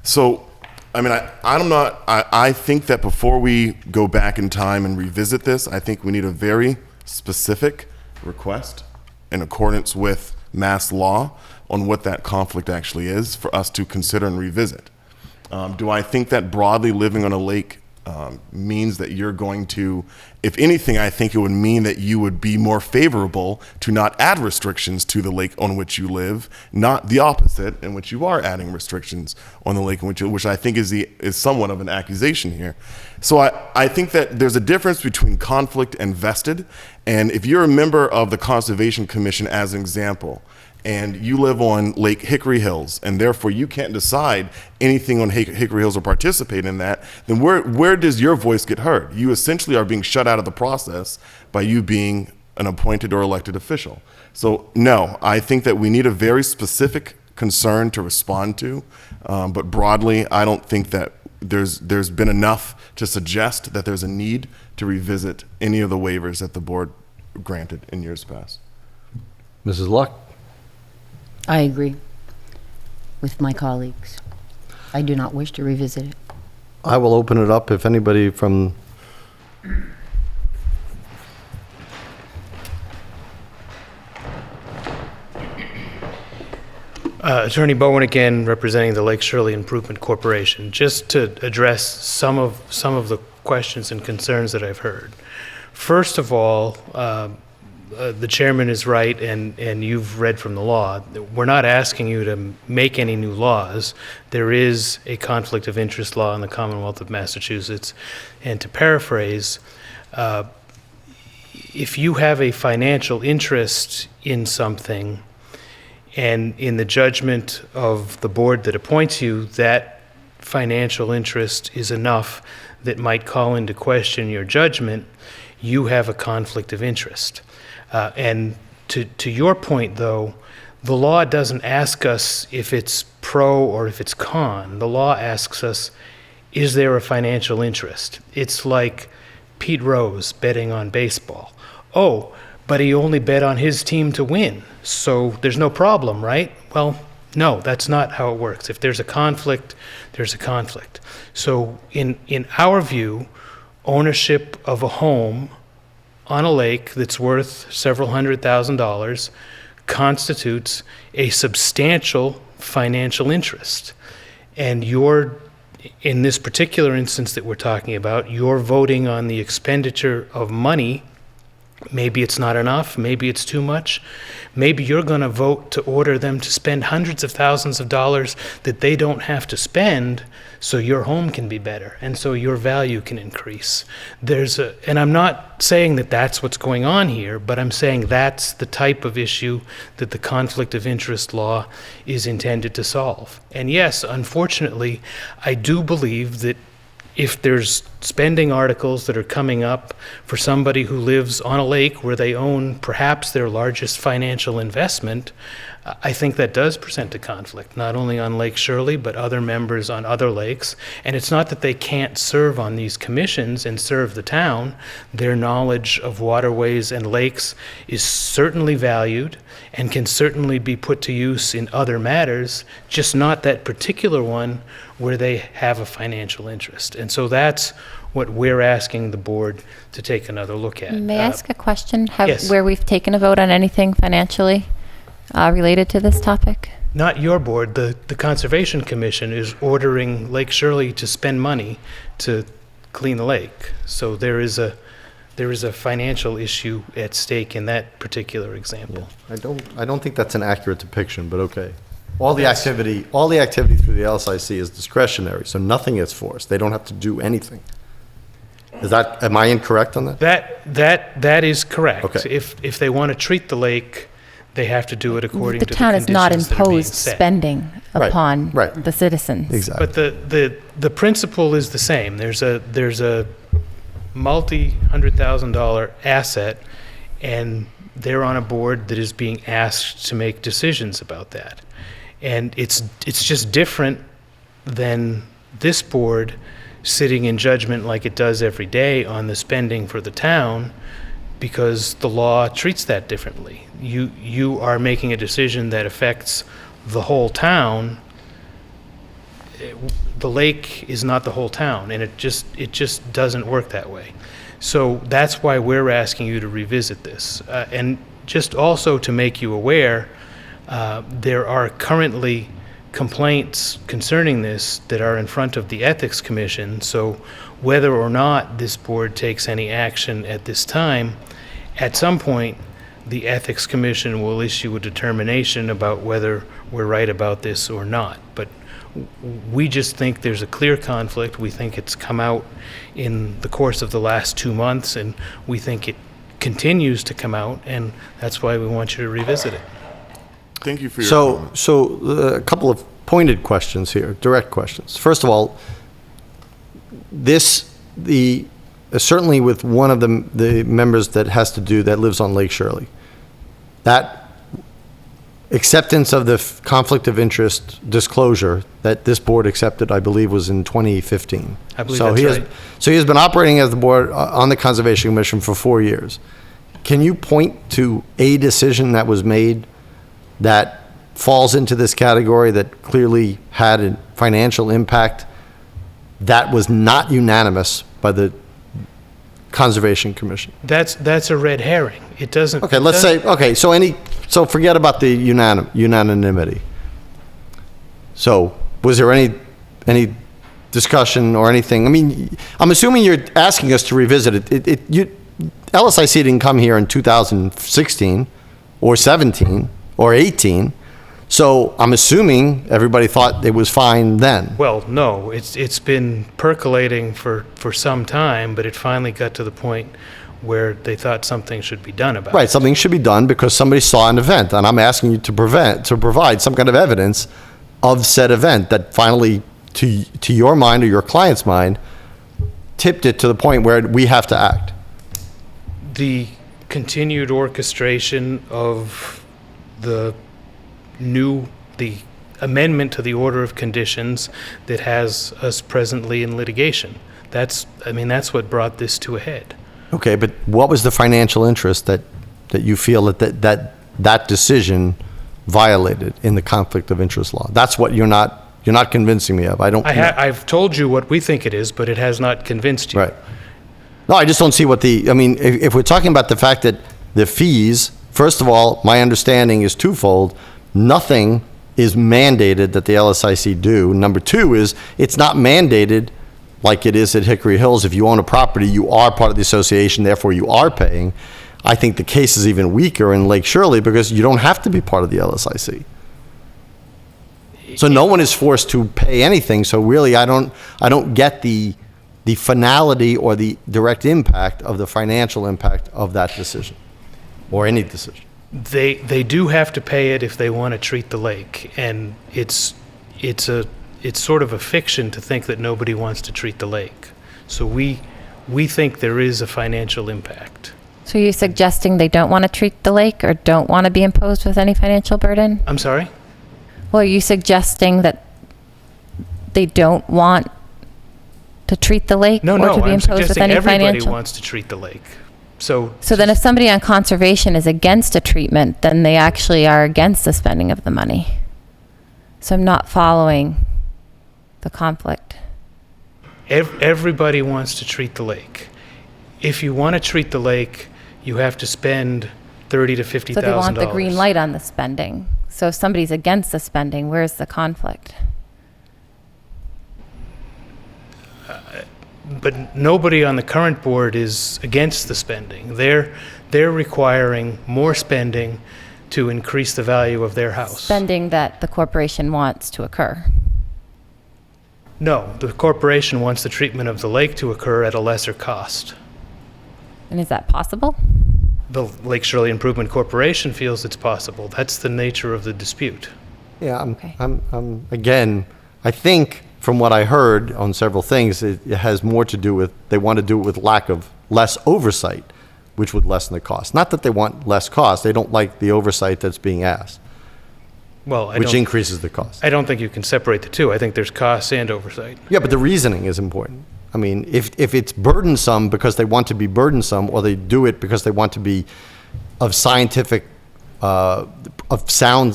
So, I think that before we go back in time and revisit this, I think we need a very specific request in accordance with mass law on what that conflict actually is for us to consider and revisit. Do I think that broadly living on a lake means that you're going to, if anything, I think it would mean that you would be more favorable to not add restrictions to the lake on which you live, not the opposite, in which you are adding restrictions on the lake in which you live, which I think is somewhat of an accusation here. So I think that there's a difference between conflict and vested, and if you're a member of the Conservation Commission, as an example, and you live on Lake Hickory Hills, and therefore you can't decide anything on Hickory Hills or participate in that, then where does your voice get heard? You essentially are being shut out of the process by you being an appointed or elected official. So no, I think that we need a very specific concern to respond to, but broadly, I don't think that there's been enough to suggest that there's a need to revisit any of the waivers that the board granted in years past. Mrs. Luck? I agree with my colleagues. I do not wish to revisit it. I will open it up if anybody from... Attorney Bowen again, representing the Lake Shirley Improvement Corporation. Just to address some of the questions and concerns that I've heard. First of all, the chairman is right, and you've read from the law. We're not asking you to make any new laws. There is a conflict of interest law in the Commonwealth of Massachusetts. And to paraphrase, if you have a financial interest in something, and in the judgment of the board that appoints you, that financial interest is enough that might call into question your judgment, you have a conflict of interest. And to your point, though, the law doesn't ask us if it's pro or if it's con. The law asks us, is there a financial interest? It's like Pete Rose betting on baseball. Oh, but he only bet on his team to win, so there's no problem, right? Well, no, that's not how it works. If there's a conflict, there's a conflict. So in our view, ownership of a home on a lake that's worth several $100,000 constitutes a substantial financial interest. And in this particular instance that we're talking about, you're voting on the expenditure of money Maybe it's not enough, maybe it's too much. Maybe you're going to vote to order them to spend hundreds of thousands of dollars that they don't have to spend so your home can be better and so your value can increase. And I'm not saying that that's what's going on here, but I'm saying that's the type of issue that the conflict of interest law is intended to solve. And yes, unfortunately, I do believe that if there's spending articles that are coming up for somebody who lives on a lake where they own perhaps their largest financial investment, I think that does present a conflict, not only on Lake Shirley, but other members on other lakes. And it's not that they can't serve on these commissions and serve the town. Their knowledge of waterways and lakes is certainly valued and can certainly be put to use in other matters, just not that particular one where they have a financial interest. And so that's what we're asking the board to take another look at. May I ask a question? Yes. Where we've taken a vote on anything financially related to this topic? Not your board, the Conservation Commission is ordering Lake Shirley to spend money to clean the lake. So there is a financial issue at stake in that particular example. I don't think that's an accurate depiction, but okay. All the activity through the LSIC is discretionary, so nothing is forced. They don't have to do anything. Am I incorrect on that? That is correct. Okay. If they want to treat the lake, they have to do it according The to the town conditions has not that are being imposed set. spending Right, upon right. the citizens. Exactly. But the principle is the same. There's a multi-$100,000 asset, and they're on a board that is being asked to make decisions about that. And it's just different than this board sitting in judgment like it does every day on the spending for the town, because the law treats that differently. You are making a decision that affects the whole town. The lake is not the whole town, and it just doesn't work that way. So that's why we're asking you to revisit this. And just also to make you aware, there are currently complaints concerning this that are in front of the Ethics Commission. So whether or not this board takes any action at this time, at some point, the Ethics Commission will issue a determination about whether we're right about this or not. But we just think there's a clear conflict. We think it's come out in the course of the last 2 months, and we think it continues to come out, and that's why we want you to revisit it. Thank you for your comment. So a couple of pointed questions here, direct questions. First of all, certainly with one of the members that lives on Lake Shirley, that acceptance of the conflict of interest disclosure that this board accepted, I believe, was in 2015. I believe that's right. So he has been operating as the board on the Conservation Commission for 4 years. Can you point to a decision that was made that falls into this category that clearly had a financial impact that was not unanimous by the Conservation Commission? That's a red herring. It doesn't. Okay, let's say, okay, so forget about the unanimity. So was there any discussion or anything? I mean, I'm assuming you're asking us to revisit it. LSIC didn't come here in 2016 or 17 or 18. So I'm assuming everybody thought it was fine then. Well, no, it's been percolating for some time, but it finally got to the point where they thought something should be done about it. Right, something should be done because somebody saw an event, and I'm asking you to provide some kind of evidence of said event that finally, to your mind or your client's mind, tipped it to the point where we have to act. The continued orchestration of the amendment to the order of conditions that has us presently in litigation. That's what brought this to a head. Okay, but what was the financial interest that you feel that decision violated in the conflict of interest law? That's what you're not convincing me of. I've told you what we think it is, but it has not convinced you. Right. No, I just don't see if we're talking about the fact that the fees, first of all, my understanding is twofold. Nothing is mandated that the LSIC do. Number two is it's not mandated like it is at Hickory Hills. If you own a property, you are part of the association, therefore you are paying. I think the case is even weaker in Lake Shirley because you don't have to be part of the LSIC. So no one is forced to pay anything. So really, I don't get the finality or the direct impact of the financial impact of that decision, or any decision. They do have to pay it if they want to treat the lake, and it's sort of a fiction to think that nobody wants to treat the lake. So we think there is a financial impact. So are you suggesting they don't want to treat the lake or don't want to be imposed with any financial burden? I'm sorry? Well, are you suggesting that they don't want to treat the lake No, or no, to be I'm imposed with suggesting any everybody financial? wants to treat the lake. So Then if somebody on conservation is against a treatment, then they actually are against the spending of the money. So I'm not following the conflict. everybody wants to treat the lake. If you want to treat the lake, you have to spend $30,000 to $50,000. So they want the green light on the spending. So if somebody's against the spending, where's the conflict? But nobody on the current board is against the spending. They're requiring more spending to increase the value of their house. Spending that the corporation wants to occur. No, the corporation wants the treatment of the lake to occur at a lesser cost. And is that possible? The Lake Shirley Improvement Corporation feels it's possible. That's the nature of the dispute. Yeah, Okay. Again, I think from what I heard on several things, it has more to do with, they want to do it with less oversight, which would lessen the cost. Not that they want less cost, they don't like the oversight that's being asked, Well, which increases the cost. I don't think you can separate the two. I think there's costs and oversight. Yeah, but the reasoning is important. I mean, if it's burdensome because they want to be burdensome, or they do it because they want to be of sound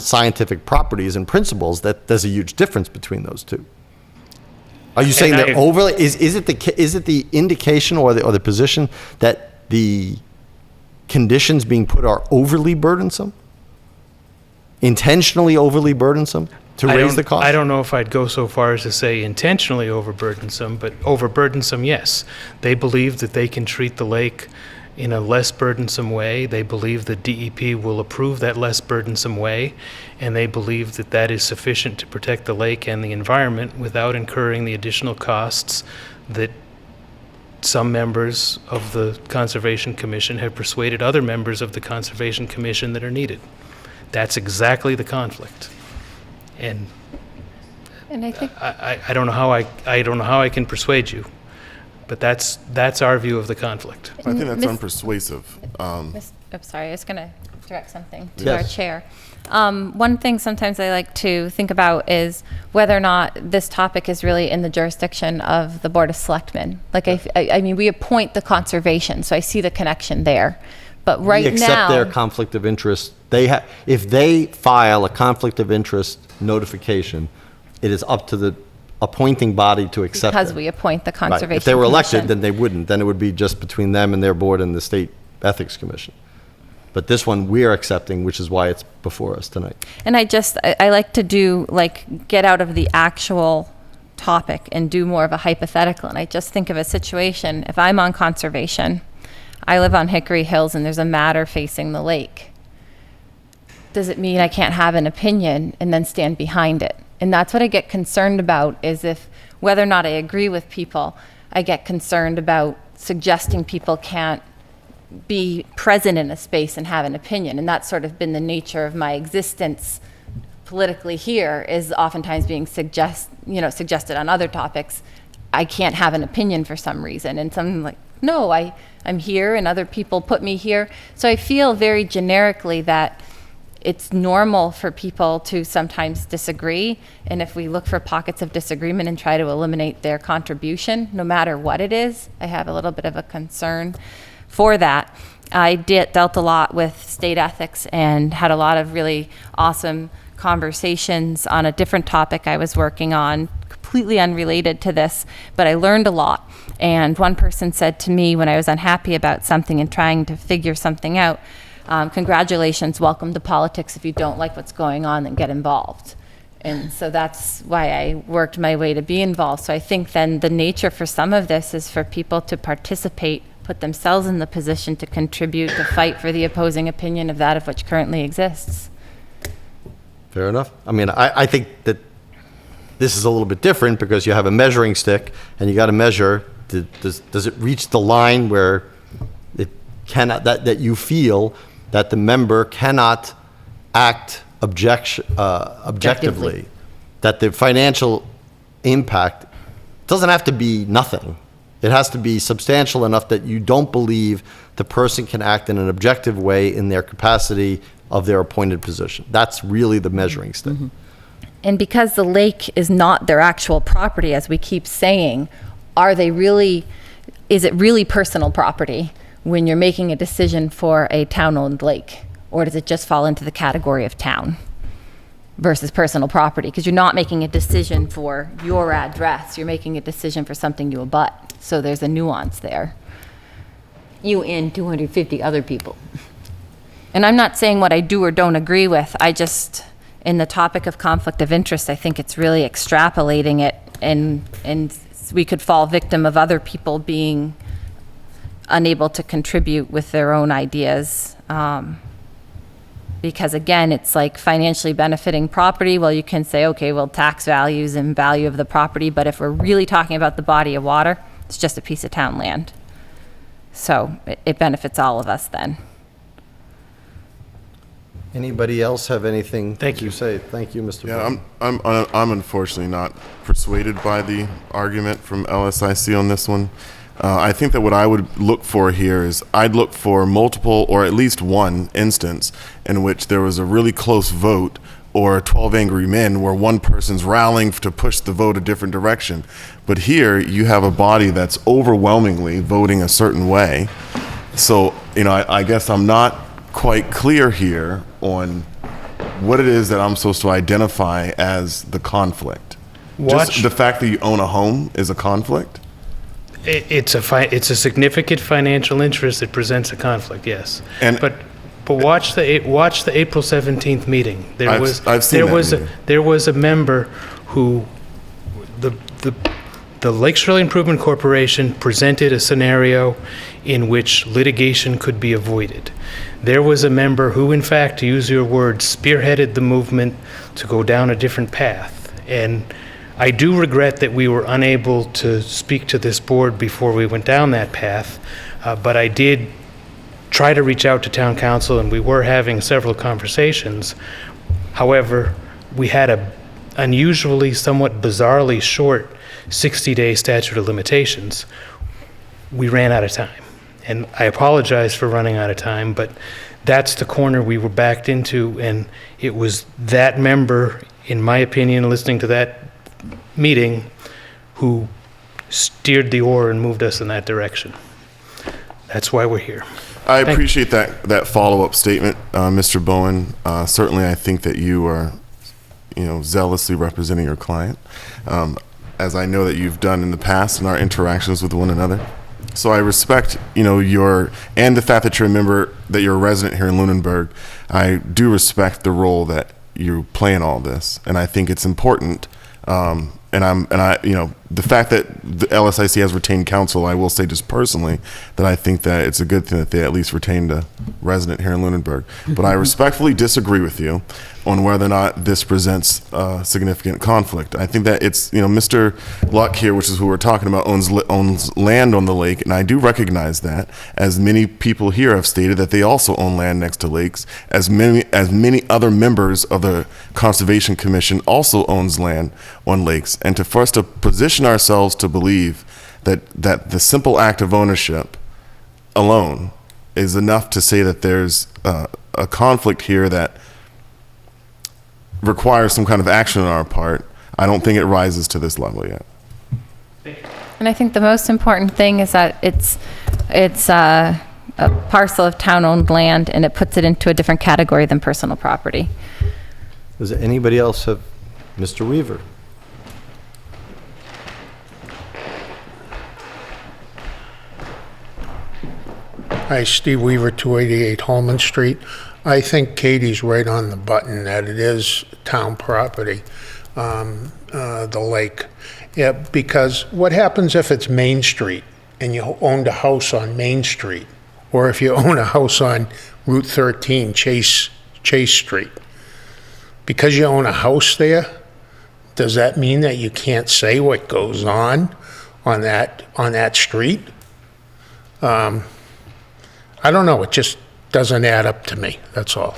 scientific properties and principles, that there's a huge difference between those two. Are you saying And they're overly? Is it the indication or the position that the conditions being put are overly burdensome, intentionally overly burdensome to raise the cost? I don't know if I'd go so far as to say intentionally overburdensome, but overburdensome, yes. They believe that they can treat the lake in a less burdensome way. They believe that DEP will approve that less burdensome way, and they believe that that is sufficient to protect the lake and the environment without incurring the additional costs that some members of the Conservation Commission have persuaded other members of the Conservation Commission that are needed. That's exactly the conflict. And And I think I don't know how I can persuade you, but that's our view of the conflict. I think that's Miss- unpersuasive. I'm sorry, I was going to direct something to Yes. our chair. One thing sometimes I like to think about is whether or not this topic is really in the jurisdiction of the Board of Selectmen. Like, I mean, we appoint the conservation, so I see the connection there. But right We accept their now, conflict of interest. If they file a conflict of interest notification, it is up to the appointing body to accept because it. we appoint the Right. conservation If they were elected, commission. then they wouldn't. Then it would be just between them and their board and the State Ethics Commission. But this one, we are accepting, which is why it's before us tonight. And I like to get out of the actual topic and do more of a hypothetical. And I just think of a situation, if I'm on conservation, I live on Hickory Hills and there's a matter facing the lake. Does it mean I can't have an opinion and then stand behind it? And that's what I get concerned about, is if, whether or not I agree with people, I get concerned about suggesting people can't be present in a space and have an opinion. And that's sort of been the nature of my existence politically here, is oftentimes being suggested on other topics. I can't have an opinion for some reason. And some like, no, I'm here and other people put me here. So I feel very generically that it's normal for people to sometimes disagree. And if we look for pockets of disagreement and try to eliminate their contribution, no matter what it is, I have a little bit of a concern for that. I dealt a lot with state ethics and had a lot of really awesome conversations on a different topic I was working on, completely unrelated to this, but I learned a lot. And one person said to me when I was unhappy about something and trying to figure something out, congratulations, welcome to politics. If you don't like what's going on, then get involved. And so that's why I worked my way to be involved. So I think then the nature for some of this is for people to participate put themselves in the position to contribute, to fight for the opposing opinion of that of which currently exists. Fair enough. I mean, I think that this is a little bit different because you have a measuring stick and you got to measure, does it reach the line where it cannot, that you feel that the member cannot act objectively, that the financial impact doesn't have to be nothing. It has to be substantial enough that you don't believe the person can act in an objective way in their capacity of their appointed position. That's really the measuring stick. And because the lake is not their actual property, as we keep saying, is it really personal property when you're making a decision for a town-owned lake? Or does it just fall into the category of town versus personal property? Because you're not making a decision for your address, you're making a decision for something you abut. So there's a nuance there. You and 250 other people. And I'm not saying what I do or don't agree with. I just, in the topic of conflict of interest, I think it's really extrapolating it, and we could fall victim of other people being unable to contribute with their own ideas. Because again, it's like financially benefiting property. Well, you can say, okay, well, tax values and value of the property, but if we're really talking about the body of water, it's just a piece of town land. So it benefits all of us then. Anybody else have anything Thank to you. say? Thank you, Mr. Yeah, Bowman. I'm unfortunately not persuaded by the argument from LSIC on this one. I think that what I would look for here is I'd look for multiple or at least one instance in which there was a really close vote or 12 angry men where one person's rallying to push the vote a different direction. But here you have a body that's overwhelmingly voting a certain way. So, I guess I'm not quite clear here on what it is that I'm supposed to identify as the conflict. Just the fact that you own a home is a conflict? It's a significant financial interest that presents a conflict, yes. But watch the April 17th meeting. I've seen that meeting. There was a member who the Lake Shirley Improvement Corporation presented a scenario in which litigation could be avoided. There was a member who, in fact, to use your words, spearheaded the movement to go down a different path. And I do regret that we were unable to speak to this board before we went down that path, but I did try to reach out to town council, and we were having several conversations. However, we had a unusually, somewhat bizarrely short 60-day statute of limitations. We ran out of time, and I apologize for running out of time, but that's the corner we were backed into, and it was that member, in my opinion, listening to that meeting, who steered the oar and moved us in that direction. That's why we're here. I appreciate that follow-up statement, Mr. Bowen. Certainly, I think that you are, zealously representing your client, as I know that you've done in the past in our interactions with one another. So I respect, and the fact that you're a member, that you're a resident here in Lunenburg. I do respect the role that you play in all this, and I think it's important. The fact that the LSIC has retained counsel, I will say just personally that I think that it's a good thing that they at least retained a resident here in Lunenburg. But I respectfully disagree with you on whether or not this presents a significant conflict. I think that it's, Mr. Luck here, which is who we're talking about, owns land on the lake, and I do recognize that, as many people here have stated that they also own land next to lakes, as many other members of the Conservation Commission also owns land on lakes. And for us to position ourselves to believe that the simple act of ownership alone is enough to say that there's a conflict here that requires some kind of action on our part, I don't think it rises to this level yet. And I think the most important thing is that it's a parcel of town-owned land, and it puts it into a different category than personal property. Does anybody else have, Mr. Weaver? Hi, Steve Weaver, 288 Holman Street. I think Katie's right on the button that it is town property, the lake. Yeah, because what happens if it's Main Street and you owned a house on Main Street, or if you own a house on Route 13, Chase Street, because you own a house there, does that mean that you can't say what goes on that street? I don't know, it just doesn't add up to me, that's all.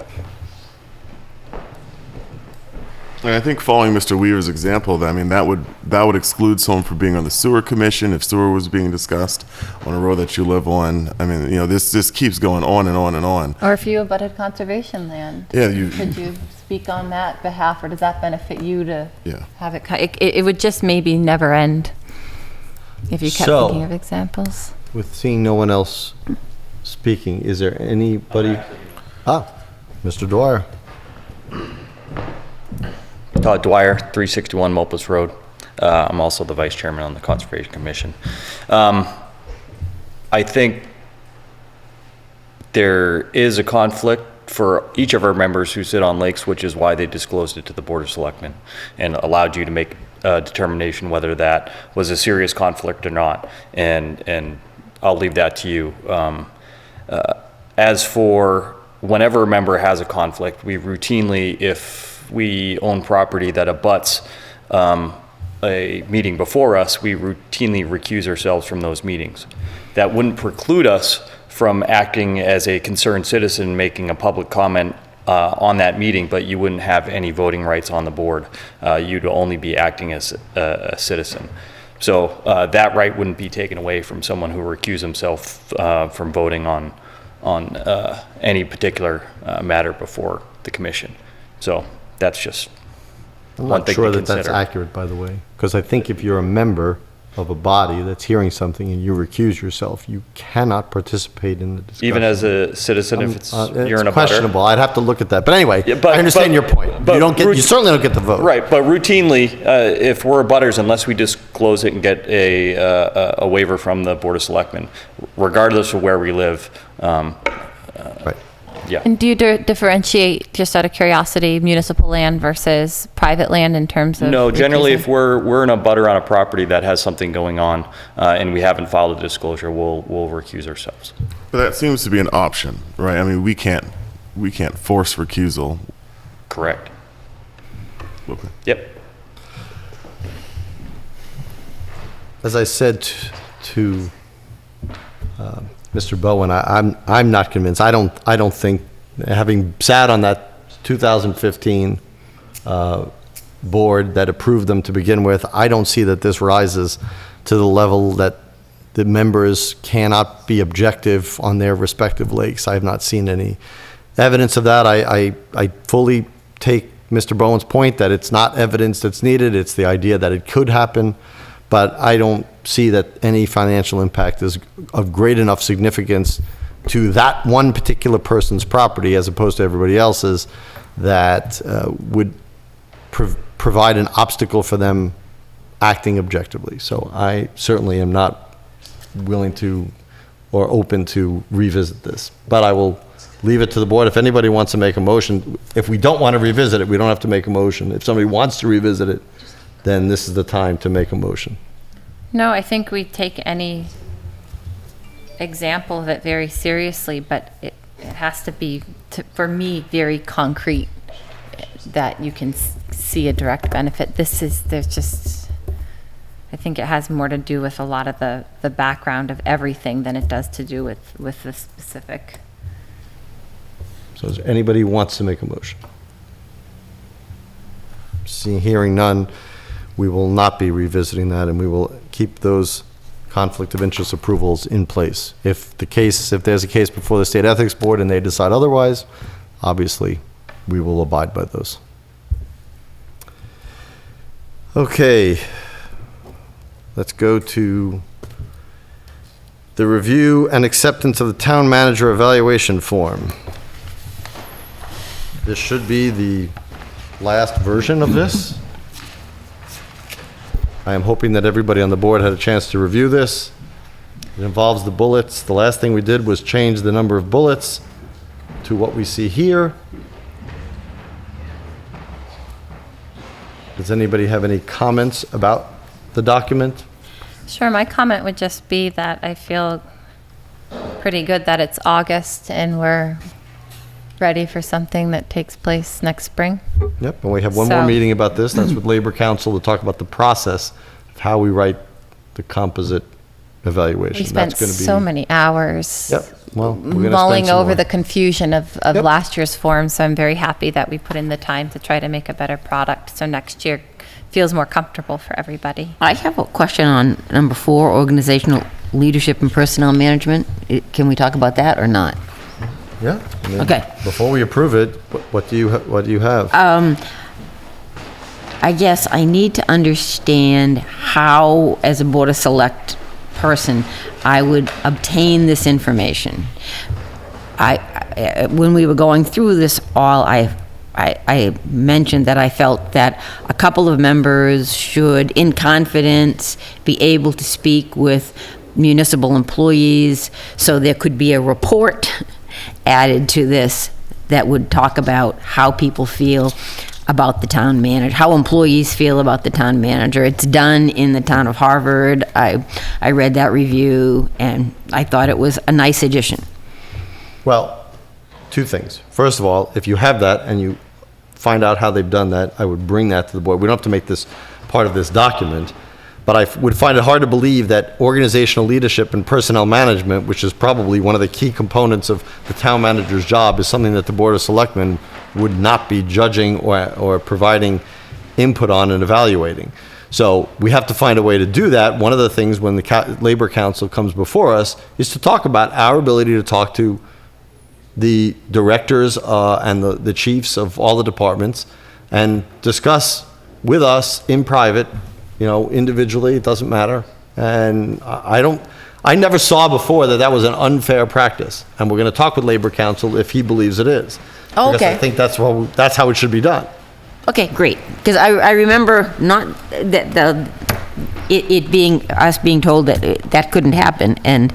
And I think following Mr. Weaver's example, I mean, that would exclude someone from being on the sewer commission if sewer was being discussed on a road that you live on. I mean, you know, this keeps going on and on and on. Or if you abutted conservation land. Yeah, Could you speak on that behalf, or does that benefit you to Yeah. have it, it would just maybe never end if you kept So- thinking of examples. With seeing no one else speaking, is there anybody? Mr. Dwyer. Todd Dwyer, 361 Mopus Road. I'm also the vice chairman on the Conservation Commission. I think there is a conflict for each of our members who sit on lakes, which is why they disclosed it to the Board of Selectmen and allowed you to make a determination whether that was a serious conflict or not. And I'll leave that to you. As for whenever a member has a conflict, we routinely, if we own property that abuts a meeting before us, we routinely recuse ourselves from those meetings. That wouldn't preclude us from acting as a concerned citizen, making a public comment on that meeting, but you wouldn't have any voting rights on the board. You'd only be acting as a citizen. So that right wouldn't be taken away from someone who recused himself from voting on any particular matter before the commission. So that's just I'm one not thing sure to that that's consider. accurate, by the way, because I think if you're a member of a body that's hearing something and you recuse yourself, you cannot participate in the discussion. Even as a citizen, if it's you're in a butter. questionable. I'd have to look at that. But anyway, Yeah, but- I understand but- your point. but You certainly don't get the vote. Right, but routinely, if we're abutters, unless we disclose it and get a waiver from the Board of Selectmen, regardless of where we live, Right. yeah. And do you differentiate, just out of curiosity, municipal land versus private land in terms of? No, generally, recusing? if we're in a butter on a property that has something going on, and we haven't filed a disclosure, we'll recuse ourselves. But that seems to be an option, right? I mean, we can't force recusal. Correct. Okay. Yep. As I said to Mr. Bowen, I'm not convinced. I don't think, having sat on that 2015 board that approved them to begin with, I don't see that this rises to the level that the members cannot be objective on their respective lakes. I have not seen any evidence of that. I fully take Mr. Bowen's point that it's not evidence that's needed. It's the idea that it could happen. But I don't see that any financial impact is of great enough significance to that one particular person's property as opposed to everybody else's that would provide an obstacle for them acting objectively. So I certainly am not willing to or open to revisit this. But I will leave it to the board. If anybody wants to make a motion, if we don't want to revisit it, we don't have to make a motion. If somebody wants to revisit it, then this is the time to make a motion. No, I think we take any example of it very seriously, but it has to be, for me, very concrete, that you can see a direct benefit. I think it has more to do with a lot of the background of everything than it does to do with the specific. So is there anybody who wants to make a motion? Hearing none, we will not be revisiting that, and we will keep those conflict of interest approvals in place. If there's a case before the State Ethics Board and they decide otherwise, obviously, we will abide by those. Okay, let's go to the review and acceptance of the town manager evaluation form. This should be the last version of this. I am hoping that everybody on the board had a chance to review this. It involves the bullets. The last thing we did was change the number of bullets to what we see here. Does anybody have any comments about the document? Sure, my comment would just be that I feel pretty good that it's August and we're ready for something that takes place next spring. Yep, and we have one more So- meeting about this. That's with Labor Council to talk about the process of how we write the composite evaluation. We spent That's gonna be- so many hours Yep, well, we're gonna spend mulling some over more. the confusion of Yep. last year's form, so I'm very happy that we put in the time to try to make a better product, so next year feels more comfortable for everybody. I have a question on number 4, organizational leadership and personnel management. Can we talk about that or not? Yeah. I mean, Okay. Before we approve it, what do you have? I guess I need to understand how, as a Board of Select person, I would obtain this information. When we were going through this all, I mentioned that I felt that a couple of members should, in confidence, be able to speak with municipal employees, so there could be a report added to this that would talk about how people feel about the town manager, how employees feel about the town manager. It's done in the town of Harvard. I read that review, and I thought it was a nice addition. Well, two things. First of all, if you have that and you find out how they've done that, I would bring that to the board. We don't have to make this part of this document, but I would find it hard to believe that organizational leadership and personnel management, which is probably one of the key components of the town manager's job, is something that the Board of Selectmen would not be judging or providing input on and evaluating. So we have to find a way to do that. One of the things when the Labor Council comes before us is to talk about our ability to talk to the directors and the chiefs of all the departments and discuss with us in private, individually, it doesn't matter. And I never saw before that was an unfair practice. And we're going to talk with Labor Council if he believes it is. Oh, Because I okay. think that's how it should be done. Okay, great. Because I remember not that it being us being told that that couldn't happen, and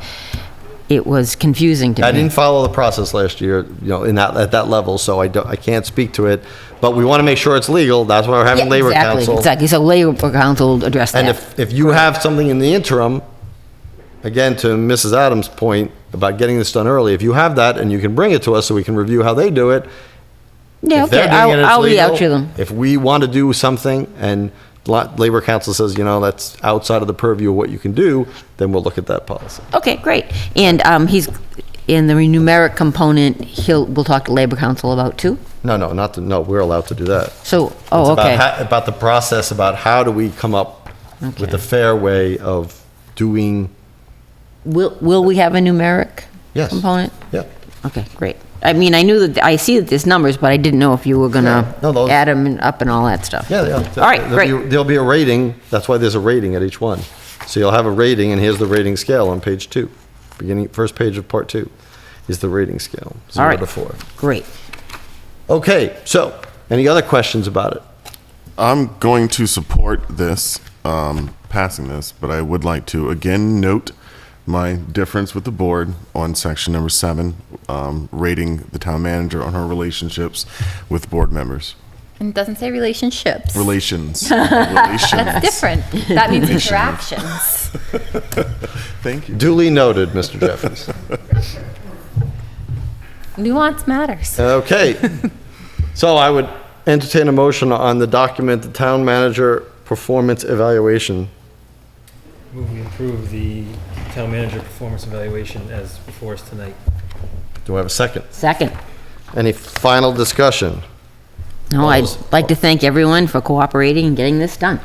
it was confusing to me. I didn't follow the process last year, at that level, so I can't speak to it. But we want to make sure it's legal. That's why we're having Yeah, Labor exactly, Council. Exactly. So Labor Council addressed that. And if you have something in the interim, again, to Mrs. Adams' point about getting this done early, if you have that and you can bring it to us so we can review how they do it. Yeah, If they're okay, doing it, it's I'll read out legal. to them. If we want to do something and Labor Council says, that's outside of the purview of what you can do, then we'll look at that policy. Okay, great. And he's, in the numeric component, we'll talk to Labor Council about too? No, we're allowed to do that. So, It's okay. about the process, about how do we come up with a fair way of doing, Will we have a numeric Yes. component? yeah. Okay, great. I mean, I see that there's numbers, but I didn't know if you were gonna No, those- add them up and all that stuff. Yeah. All right, great. There'll be a rating, that's why there's a rating at each one. So you'll have a rating, and here's the rating scale on page 2. First page of part 2 is the rating scale, All 0 right. to 4. Great. Okay, so, any other questions about it? I'm going to support this, passing this, but I would like to again note my difference with the board on section number 7, rating the town manager on her relationships with board members. And it doesn't say relationships. Relations. That's different. That means interactions. Thank you. Duly noted, Mr. Jeffries. Nuance matters. Okay, so I would entertain a motion on the document, the town manager performance evaluation. Move we approve the town manager performance evaluation as before us tonight. Do I have a second? Second. Any final discussion? No, I'd like to thank everyone for cooperating and getting this done.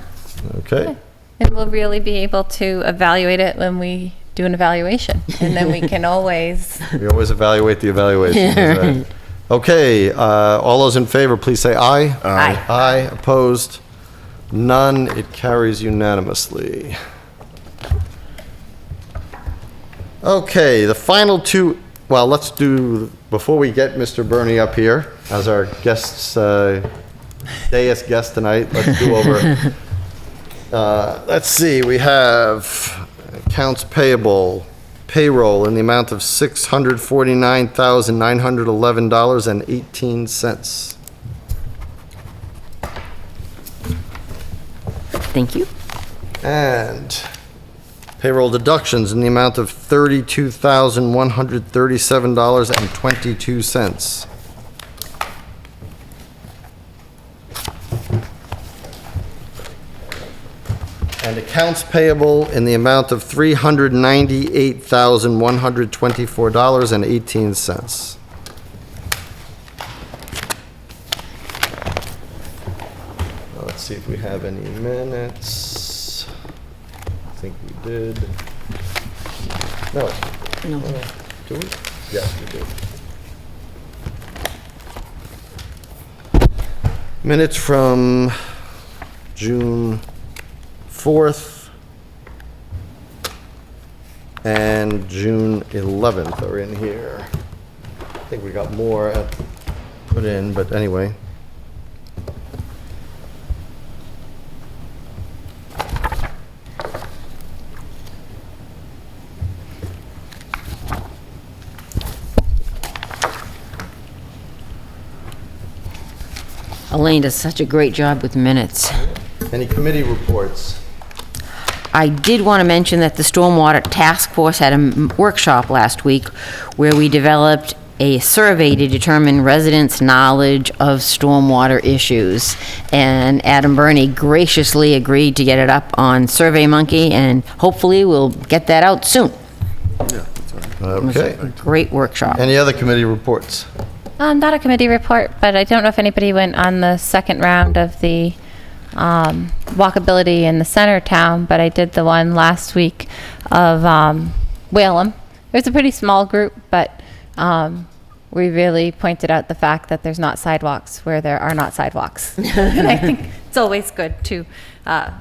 Okay. And we'll really be able to evaluate it when we do an evaluation. And then we can always, We always evaluate the evaluation. is that- Okay, all those in favor, please say aye. Aye. Aye, opposed? None, it carries unanimously. Okay, the final two, well, let's do, before we get Mr. Bernie up here as our guests, dais guest tonight, let's do over. Let's see, we have accounts payable, payroll in the amount of $649,911.18. Thank you. And Payroll deductions in the amount of $32,137.22. And accounts payable in the amount of $398,124.18. Let's see if we have any minutes. I think we did. No. No. Do we? Yes, we did. Minutes from June 4th and June 11th are in here. I think we got more put in, but anyway. Elaine does such a great job with minutes. Any committee reports? I did want to mention that the Stormwater Task Force had a workshop last week where we developed a survey to determine residents' knowledge of stormwater issues. And Adam Burney graciously agreed to get it up on SurveyMonkey, and hopefully we'll get that out soon. It was Okay. a great workshop. Any other committee reports? Not a committee report, but I don't know if anybody went on the second round of the walkability in the center town, but I did the one last week of Whalum. It was a pretty small group, but we really pointed out the fact that there's not sidewalks where there are not sidewalks. And I think it's always good to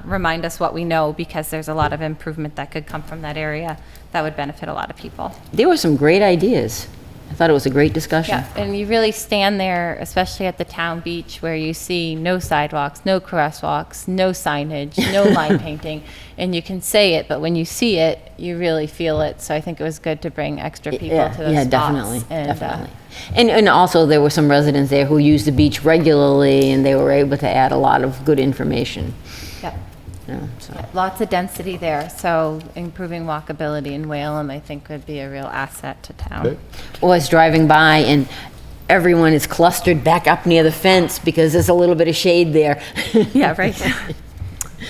remind us what we know, because there's a lot of improvement that could come from that area that would benefit a lot of people. There were some great ideas. I thought it was a great discussion. Yeah, and you really stand there, especially at the town beach, where you see no sidewalks, no crosswalks, no signage, no line painting, and you can say it, but when you see it, you really feel it. So I think it was good to bring extra people to those yeah, spots. definitely, And, definitely. And also there were some residents there who use the beach regularly, and they were able to add a lot of good information. Yep. Yeah, so. Lots of density there, so improving walkability in Whalum, I think, would be a real asset to town. Okay. Was driving by and everyone is clustered back up near the fence because there's a little bit of shade there. Yeah, right.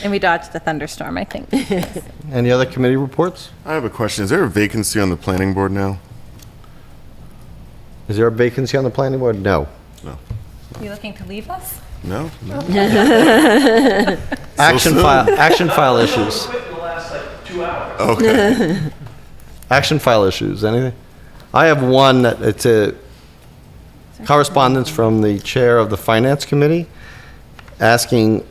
And we dodged the thunderstorm, I think. Any other committee reports? I have a question. Is there a vacancy on the planning board now? Is there a vacancy on the planning board? No. No. You looking to leave us? No? No? Action file issues. Okay. Action file issues, anything? I have one that it's a correspondence from the chair of the finance committee asking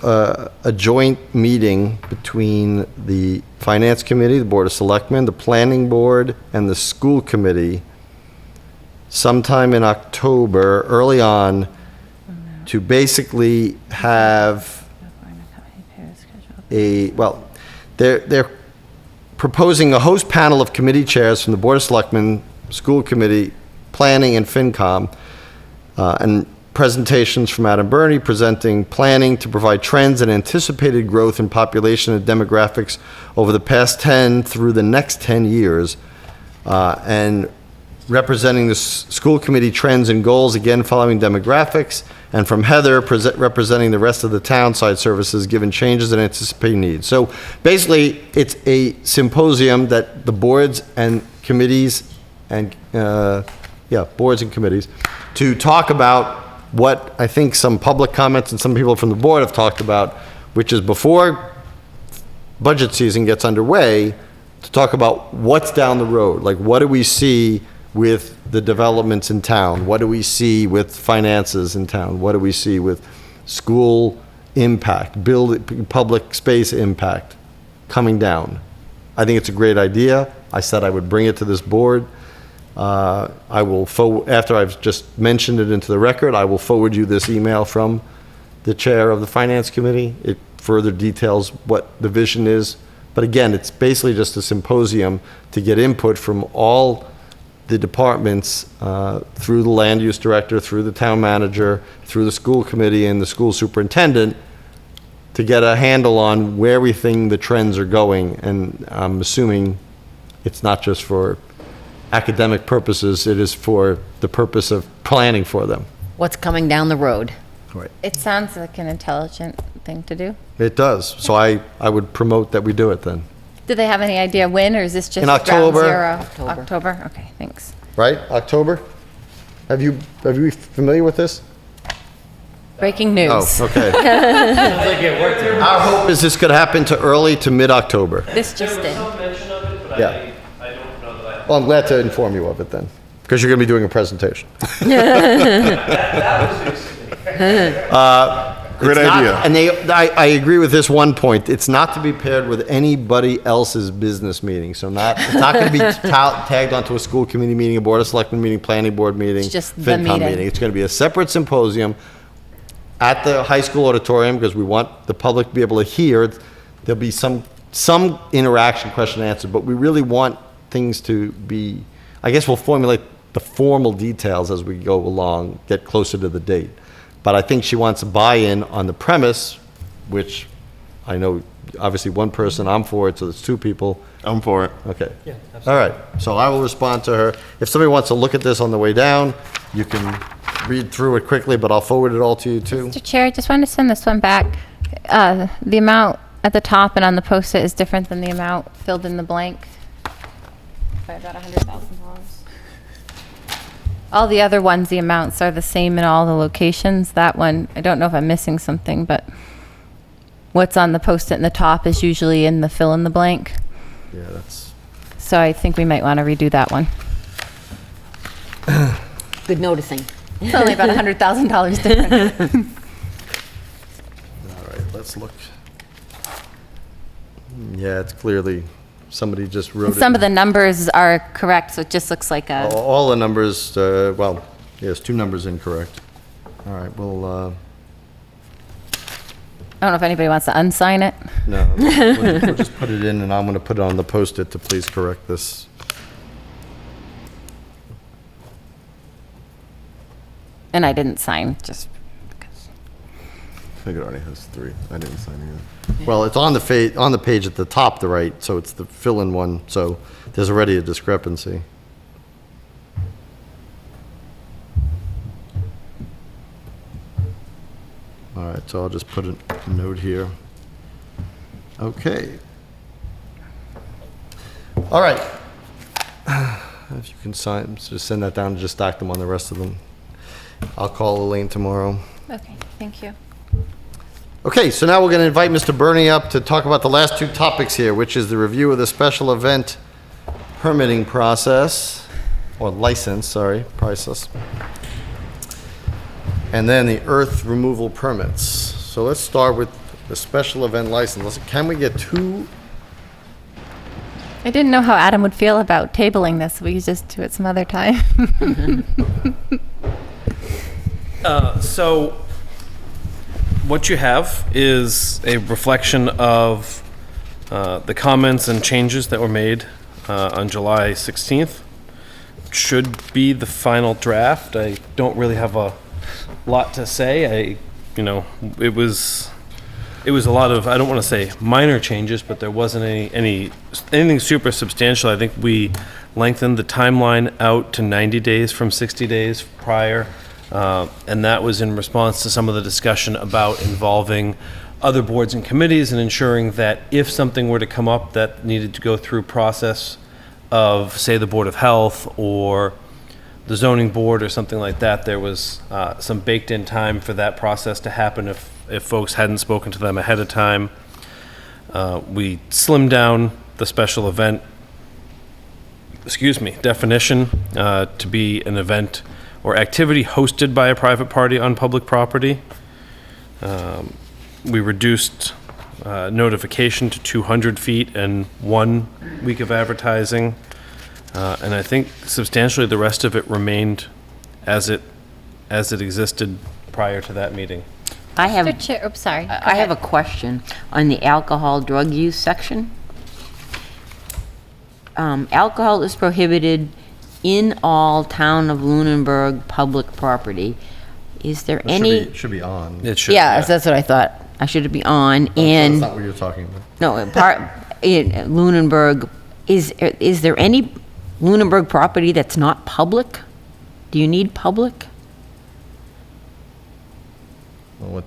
a joint meeting between the finance committee, the board of selectmen, the planning board, and the school committee sometime in October, early on, to basically have they're proposing a host panel of committee chairs from the Board of Selectmen, School Committee, Planning, and FinCom, and presentations from Adam Burney presenting planning to provide trends and anticipated growth in population and demographics over the past 10 through the next 10 years, and representing the school committee trends and goals, again following demographics, and from Heather representing the rest of the town side services given changes and anticipated needs. So basically, it's a symposium that the boards and committees and boards and committees to talk about what I think some public comments and some people from the board have talked about, which is before budget season gets underway, to talk about what's down the road. Like, what do we see with the developments in town? What do we see with finances in town? What do we see with school impact, public space impact coming down? I think it's a great idea. I said I would bring it to this board. I will after I've just mentioned it into the record, I will forward you this email from the chair of the finance committee. It further details what the vision is. But again, it's basically just a symposium to get input from all the departments, through the land use director, through the town manager, through the school committee and the school superintendent, to get a handle on where we think the trends are going. And I'm assuming it's not just for academic purposes, it is for the purpose of planning for them. What's coming down the road? Right. It sounds like an intelligent thing to do. It does. So I would promote that we do it then. Do they have any idea when, or is this just In ground October. zero? October? Okay, thanks. Right? October? Are you familiar with this? Breaking news. Oh, okay. Sounds like it worked. Our hope is this could happen to early to mid-October. This just in. mention of it, but Yeah. I don't know that I. Well, I'm glad to inform you of it then, because you're going to be doing a presentation. Great It's not- idea. And I agree with this one point. It's not to be paired with anybody else's business meeting. So it's not going to be tagged onto a school committee meeting, a board of selectmen meeting, planning board meeting, It's just the FinCom meeting. It's going to be a separate symposium at the high school auditorium, because we want the public to be able to hear. There'll be some interaction, question and answer, but we really want things to be, I guess we'll formulate the formal details as we go along, get closer to the date. But I think she wants a buy-in on the premise, which I know, obviously, one person, I'm for it, so there's two people. I'm for it. Okay. All right, so I will respond to her. If somebody wants to look at this on the way down, you can read through it quickly, but I'll forward it all to you, too. Mr. Chair, I just wanted to send this one back. The amount at the top and on the post-it is different than the amount filled in the blank by about $100,000. All the other ones, the amounts are the same in all the locations. That one, I don't know if I'm missing something, but what's on the post-it in the top is usually in the fill in the blank. Yeah, that's, So I think we might want to redo that one. Good noticing. It's only about $100,000 different. all right, let's look. Yeah, it's clearly, somebody just wrote it. Some of the numbers are correct, so it just looks like a, All the numbers, well, yes, two numbers incorrect. All right, well, I don't know if anybody wants to unsign it. no, we'll just put it in, and I'm going to put it on the Post-it to please correct this. And I didn't sign, just because. I think it already has 3. I didn't sign it. Well, it's on the page at the top, the right, so it's the fill-in one, so there's already a discrepancy. All right, so I'll just put a note here. Okay. All right. If you can sign, just send that down and just stack them on the rest of them. I'll call Elaine tomorrow. Okay, thank you. Okay, so now we're going to invite Mr. Bernie up to talk about the last two topics here, which is the review of the special event permitting process, or license, sorry, process, and then the earth removal permits. So let's start with the special event license. Can we get two? I didn't know how Adam would feel about tabling this. We could just do it some other time. So what you have is a reflection of the comments and changes that were made on July 16th. Should be the final draft. I don't really have a lot to say. It was a lot of, I don't want to say minor changes, but there wasn't anything super substantial. I think we lengthened the timeline out to 90 days from 60 days prior. And that was in response to some of the discussion about involving other boards and committees and ensuring that if something were to come up that needed to go through process of, say, the Board of Health or the zoning board or something like that, there was some baked-in time for that process to happen if folks hadn't spoken to them ahead of time. We slimmed down the special event, definition to be an event or activity hosted by a private party on public property. We reduced notification to 200 feet and 1 week of advertising. And I think substantially the rest of it remained as it existed prior to that meeting. I have, Mr. Chair, oops, sorry. Go I have a ahead. question on the alcohol drug use section. Alcohol is prohibited in all town of Lunenburg public property. Is there any? Should be on. It should. Yeah, that's what I thought. should it be on, That's and, not what you're talking about. no, in Lunenburg, is there any Lunenburg property that's not public? Do you need public? Well, what,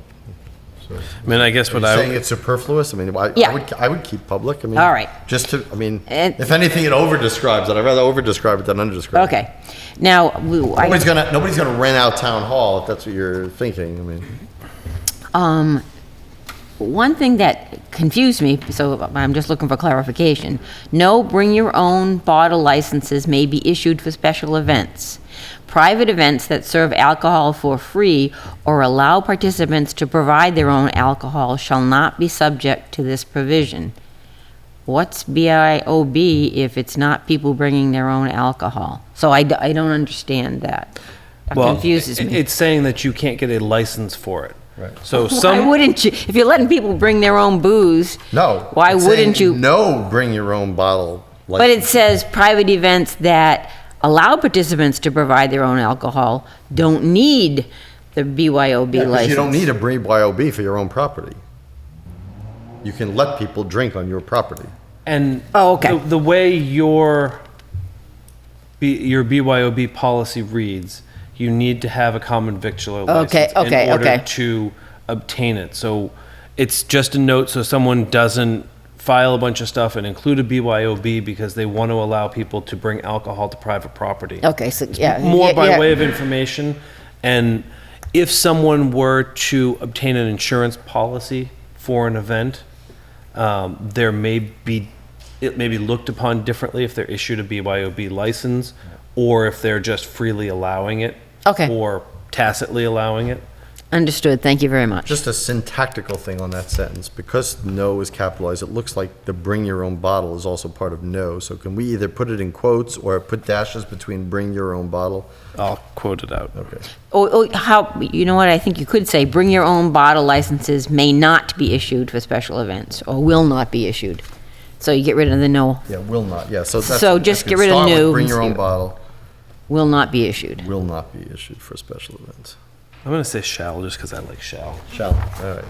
so, I mean, I guess are what you I saying it's superfluous? I mean, Yeah. I would keep public. I mean, All right. Just to, I mean, And- if anything, it over-describes it. I'd rather over-describe it than under-describe it. Okay. Now, Nobody's gonna rent out town hall if that's what you're thinking. I mean, one thing that confused me, so I'm just looking for clarification. No bring your own bottle licenses may be issued for special events. Private events that serve alcohol for free or allow participants to provide their own alcohol shall not be subject to this provision. What's BIOB if it's not people bringing their own alcohol? So I don't understand that. That confuses me. It's saying that you can't get a license for it. Right. So Why wouldn't you? If you're letting people bring their own booze, no. why it's wouldn't saying you? No, bring your own bottle. But it says private events that allow participants to provide their own alcohol don't need the BYOB license. You don't need a BYOB for your own property. You can let people drink on your property. And Oh, okay. the way your BYOB policy reads, you need to have a common victular license in order to obtain it. So it's just a note so someone doesn't file a bunch of stuff and include a BYOB because they want to allow people to bring alcohol to private property. Okay, so, yeah. More by yeah. way of information. And if someone were to obtain an insurance policy for an event, it may be looked upon differently if they're issued a BYOB license or if they're just freely allowing it. Okay. Or tacitly allowing it. Understood, thank you very much. Just a syntactical thing on that sentence. Because no is capitalized, it looks like the bring your own bottle is also part of no. So can we either put it in quotes or put dashes between bring your own bottle? I'll quote it out. Okay. You know what, I think you could say, bring your own bottle licenses may not be issued for special events, or will not be issued. So you get rid of the no, Yeah, will not, yeah. So that's. So just if get you rid of start with new Bring and your see own what- bottle, will not be issued. will not be issued for special events. I'm going to say shall just because I like shall. Shall, all right.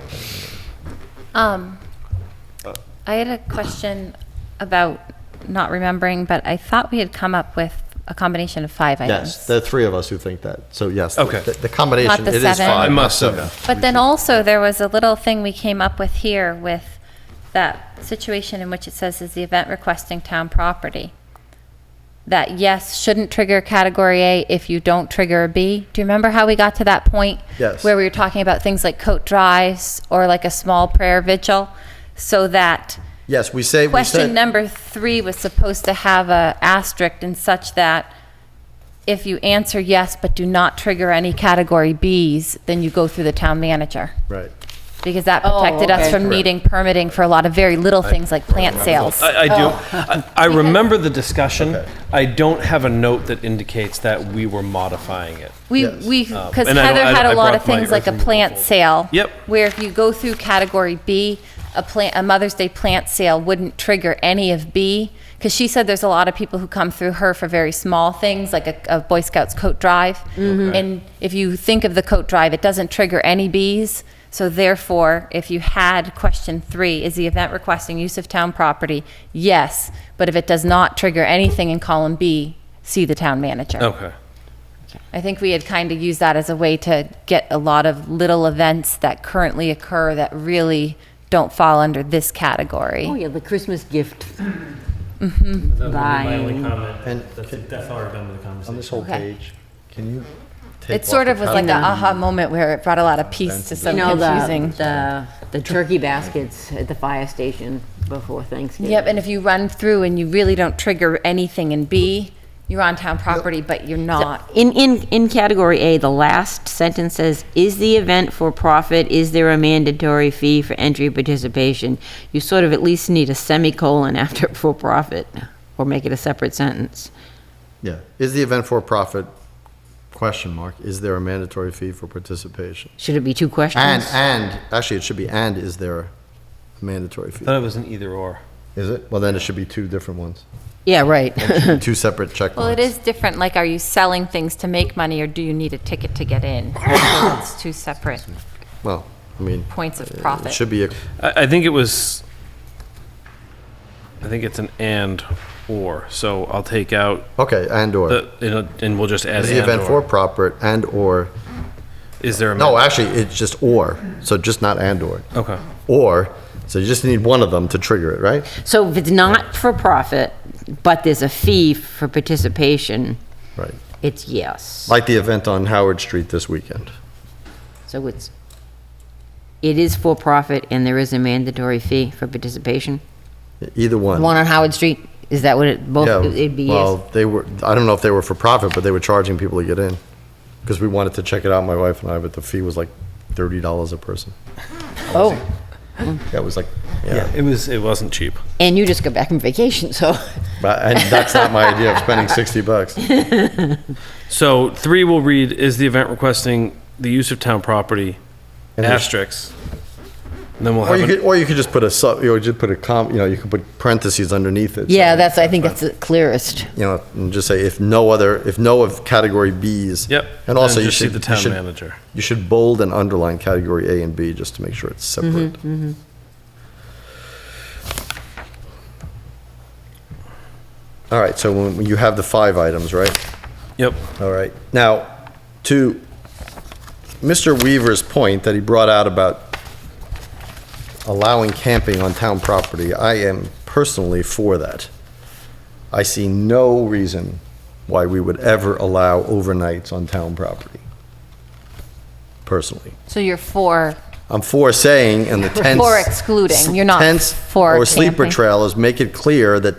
I had a question about not remembering, but I thought we had come up with a combination of 5 items. Yes, there are 3 of us who think that. So yes, Okay. the combination, Not the it is 7. 5. I must not have. 7. But then also, there was a little thing we came up with here with that situation in which it says is the event requesting town property. That yes, shouldn't trigger category A if you don't trigger a B. Do you remember how we got to that point? Yes. Where we were talking about things like coat drives or like a small prayer vigil? So that Yes, we say, we question said, number 3 was supposed to have a asterisk and such that if you answer yes but do not trigger any category Bs, then you go through the town manager. right. Because that Oh, protected us okay. from needing permitting for a lot of very little things like plant sales. I do. I remember the discussion. Okay. I don't have a note that indicates that we were modifying it. Yes. Because and I know- Heather had I a lot of brought my things like a earth plant removal. sale. Yep. Where if you go through category B, a Mother's Day plant sale wouldn't trigger any of B. Because she said there's a lot of people who come through her for very small things, like a Boy Scouts coat drive. And if you think of the coat drive, it doesn't trigger any Bs. So therefore, if you had question 3, is the event requesting use of town property? Yes, but if it does not trigger anything in column B, see the town manager. Okay. I think we had kind of used that as a way to get a lot of little events that currently occur that really don't fall under this category. Oh, yeah, the Christmas gift. That would be my Bye. only comment. And That's how we're done with the conversation. On this whole Okay. page, can you take It sort off of the was like an category? aha moment where it brought a lot of peace to You some know, confusing. the turkey baskets at the fire station before Thanksgiving. Yep, and if you run through and you really don't trigger anything in B, you're on town property, but you're not. In category A, the last sentence says, is the event for profit? Is there a mandatory fee for entry participation? You sort of at least need a semicolon after for profit, or make it a separate sentence. Yeah. Is the event for profit? Question mark. Is there a mandatory fee for participation? Should it be 2 questions? And, actually, it should be, and is there a mandatory fee? I thought it was an either or. Is it? Well, then it should be 2 different ones. Yeah, right. 2 separate check Well, it marks. is different, like, are you selling things to make money, or do you need a ticket to get in? So it's 2 separate. Well, I mean, points of it profit. should be a, I think it's an and or, so I'll take out okay, and/or. and we'll just add Is the event and/or. for-profit and/or, Is there a? no, actually, it's just or, so just not and/or. Okay. Or, so you just need one of them to trigger it, right? So if it's not for profit, but there's a fee for participation, Right. it's yes. Like the event on Howard Street this weekend. So it is for profit and there is a mandatory fee for participation? Either one. One on Howard Street, is that what it, both, Yeah, it'd be yes? well, they were, I don't know if they were for profit, but they were charging people to get in. Because we wanted to check it out, my wife and I, but the fee was like $30 a person. Oh, That was like, Yeah, yeah. it wasn't cheap. and you just got back from vacation, so. And that's not my idea of spending $60. So 3 will read, is the event requesting the use of town property, And there's- asterisks. And then we'll Or have, you could just put just put you could put parentheses underneath it. Yeah, saying, I think that's the clearest. You know, and just say if no of category Bs. yep. And also then you just see should, the you town should, manager. you should bold and underline category A and B just to make sure it's separate. All right, so when you have the 5 items, right? Yep. All right. Now, to Mr. Weaver's point that he brought out about allowing camping on town property, I am personally for that. I see no reason why we would ever allow overnights on town property, personally. So you're for, I'm for saying in the tents. for excluding, you're not Tents for or sleeper camping. trailers, make it clear that,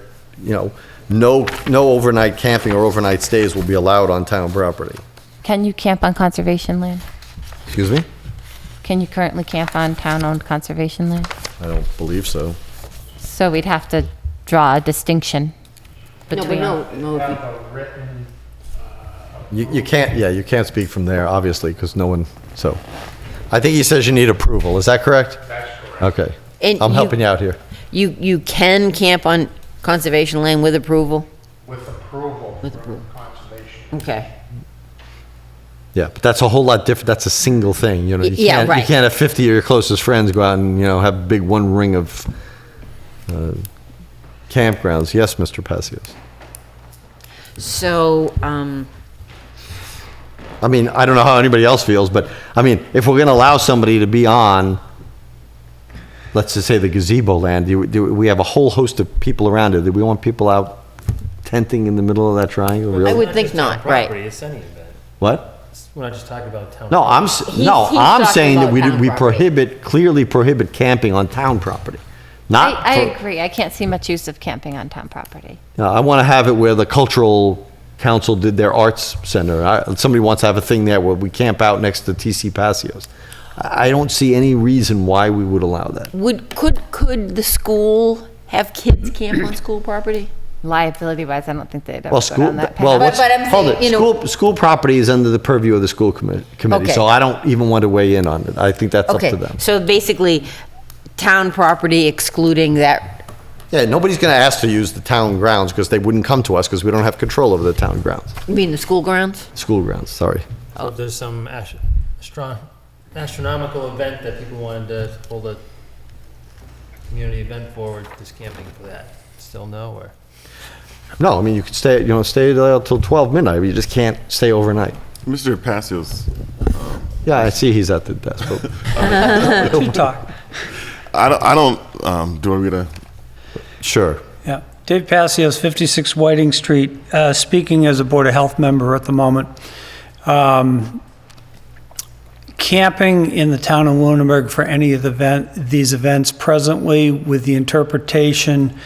no overnight camping or overnight stays will be allowed on town property. Can you camp on conservation land? Excuse me? Can you currently camp on town-owned conservation land? I don't believe so. So we'd have to draw a distinction No, but between. no, Have a written, You can't speak from there, obviously, because no one, so. I think he says you need approval, is that correct? that's correct. Okay. And I'm you- helping you out here. you can camp on conservation land with approval? With approval With from approval. conservation. Okay. Yeah, but that's a whole lot different, that's a single thing, you know. You Yeah, can't- right. You can't have 50 of your closest friends go out and, have a big one ring of campgrounds. Yes, Mr. Passios. So, I mean, I don't know how anybody else feels, but, I mean, if we're gonna allow somebody to be on, let's just say the gazebo land, we have a whole host of people around it. Do we want people out tenting in the middle of that triangle, I really? would think not, right. It's any event. What? We're not just talking about town. No, He's I'm talking saying that about we town property. clearly prohibit camping on town property. Not I for- agree. I can't see much use of camping on town property. I want to have it where the cultural council did their arts center. Somebody wants to have a thing there where we camp out next to TC Passios. I don't see any reason why we would allow that. Could the school have kids camp on school property? Liability-wise, I don't think they'd ever Well, go down that path. well, But I'm hold saying, it. you know- School property is under the purview of the school committee, Okay. so I don't even want to weigh in on it. I think that's up Okay, to them. so basically, town property excluding that, Yeah, nobody's going to ask to use the town grounds because they wouldn't come to us because we don't have control over the town grounds. you mean the school grounds? School grounds, sorry. So if there's some astronomical event that people wanted to hold a community event for, just camping for that, still no, or? No, I mean, you could stay there till 12 midnight, but you just can't stay overnight. Mr. Passios, Yeah, I see he's at the desk, but Keep talking. I don't, do I read a? sure. Yeah. Dave Passios, 56 Whiting Street, speaking as a Board of Health member at the moment. Camping in the town of Lunenburg for any of these events presently, with the interpretation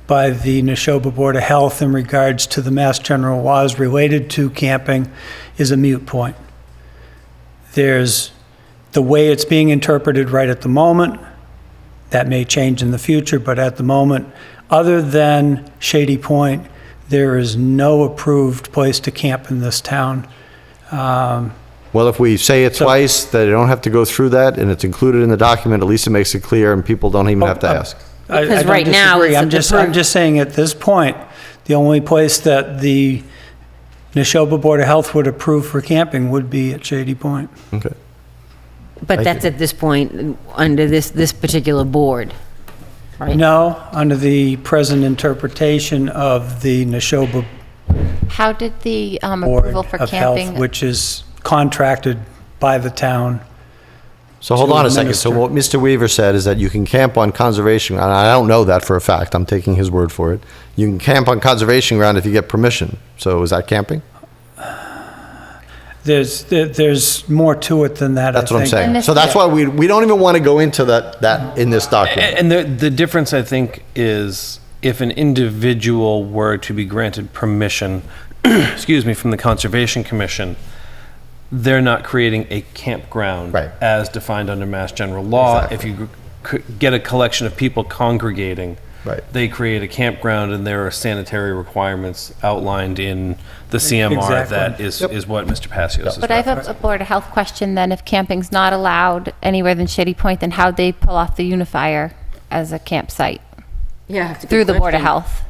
by the Neshoba Board of Health in regards to the Mass General laws related to camping, is a moot point. There's the way it's being interpreted right at the moment. That may change in the future, but at the moment, other than Shady Point, there is no approved place to camp in this town. Well, if we say it twice, that they don't have to go through that, and it's included in the document, at least it makes it clear, and people don't even have to ask. I Because don't right now, disagree. it's I'm approved. just saying at this point, the only place that the Neshoba Board of Health would approve for camping would be at Shady Point. Okay. But that's at this point, under this particular board, right? No, under the present interpretation of the Neshoba How did the Board approval for of Health, camping? which is contracted by the town. So hold to on a second. So administer. what Mr. Weaver said is that you can camp on conservation, and I don't know that for a fact, I'm taking his word for it. You can camp on conservation ground if you get permission. So is that camping? There's more to it than that, I That's what I'm think. saying. And So that's why we don't even want to go into that in this document. And the difference, I think, is if an individual were to be granted permission, excuse me, from the Conservation Commission, they're not creating a campground Right. as defined under Mass General Law. Exactly. If you get a collection of people congregating, Right. they create a campground, and there are sanitary requirements outlined in the CMR Exactly. that is what Mr. Passios is But I have a Board of Health question then. If camping's not allowed anywhere than Shady Point, then how'd they pull off the unifier as a campsite Yeah, it's a good through the Board of question. Health?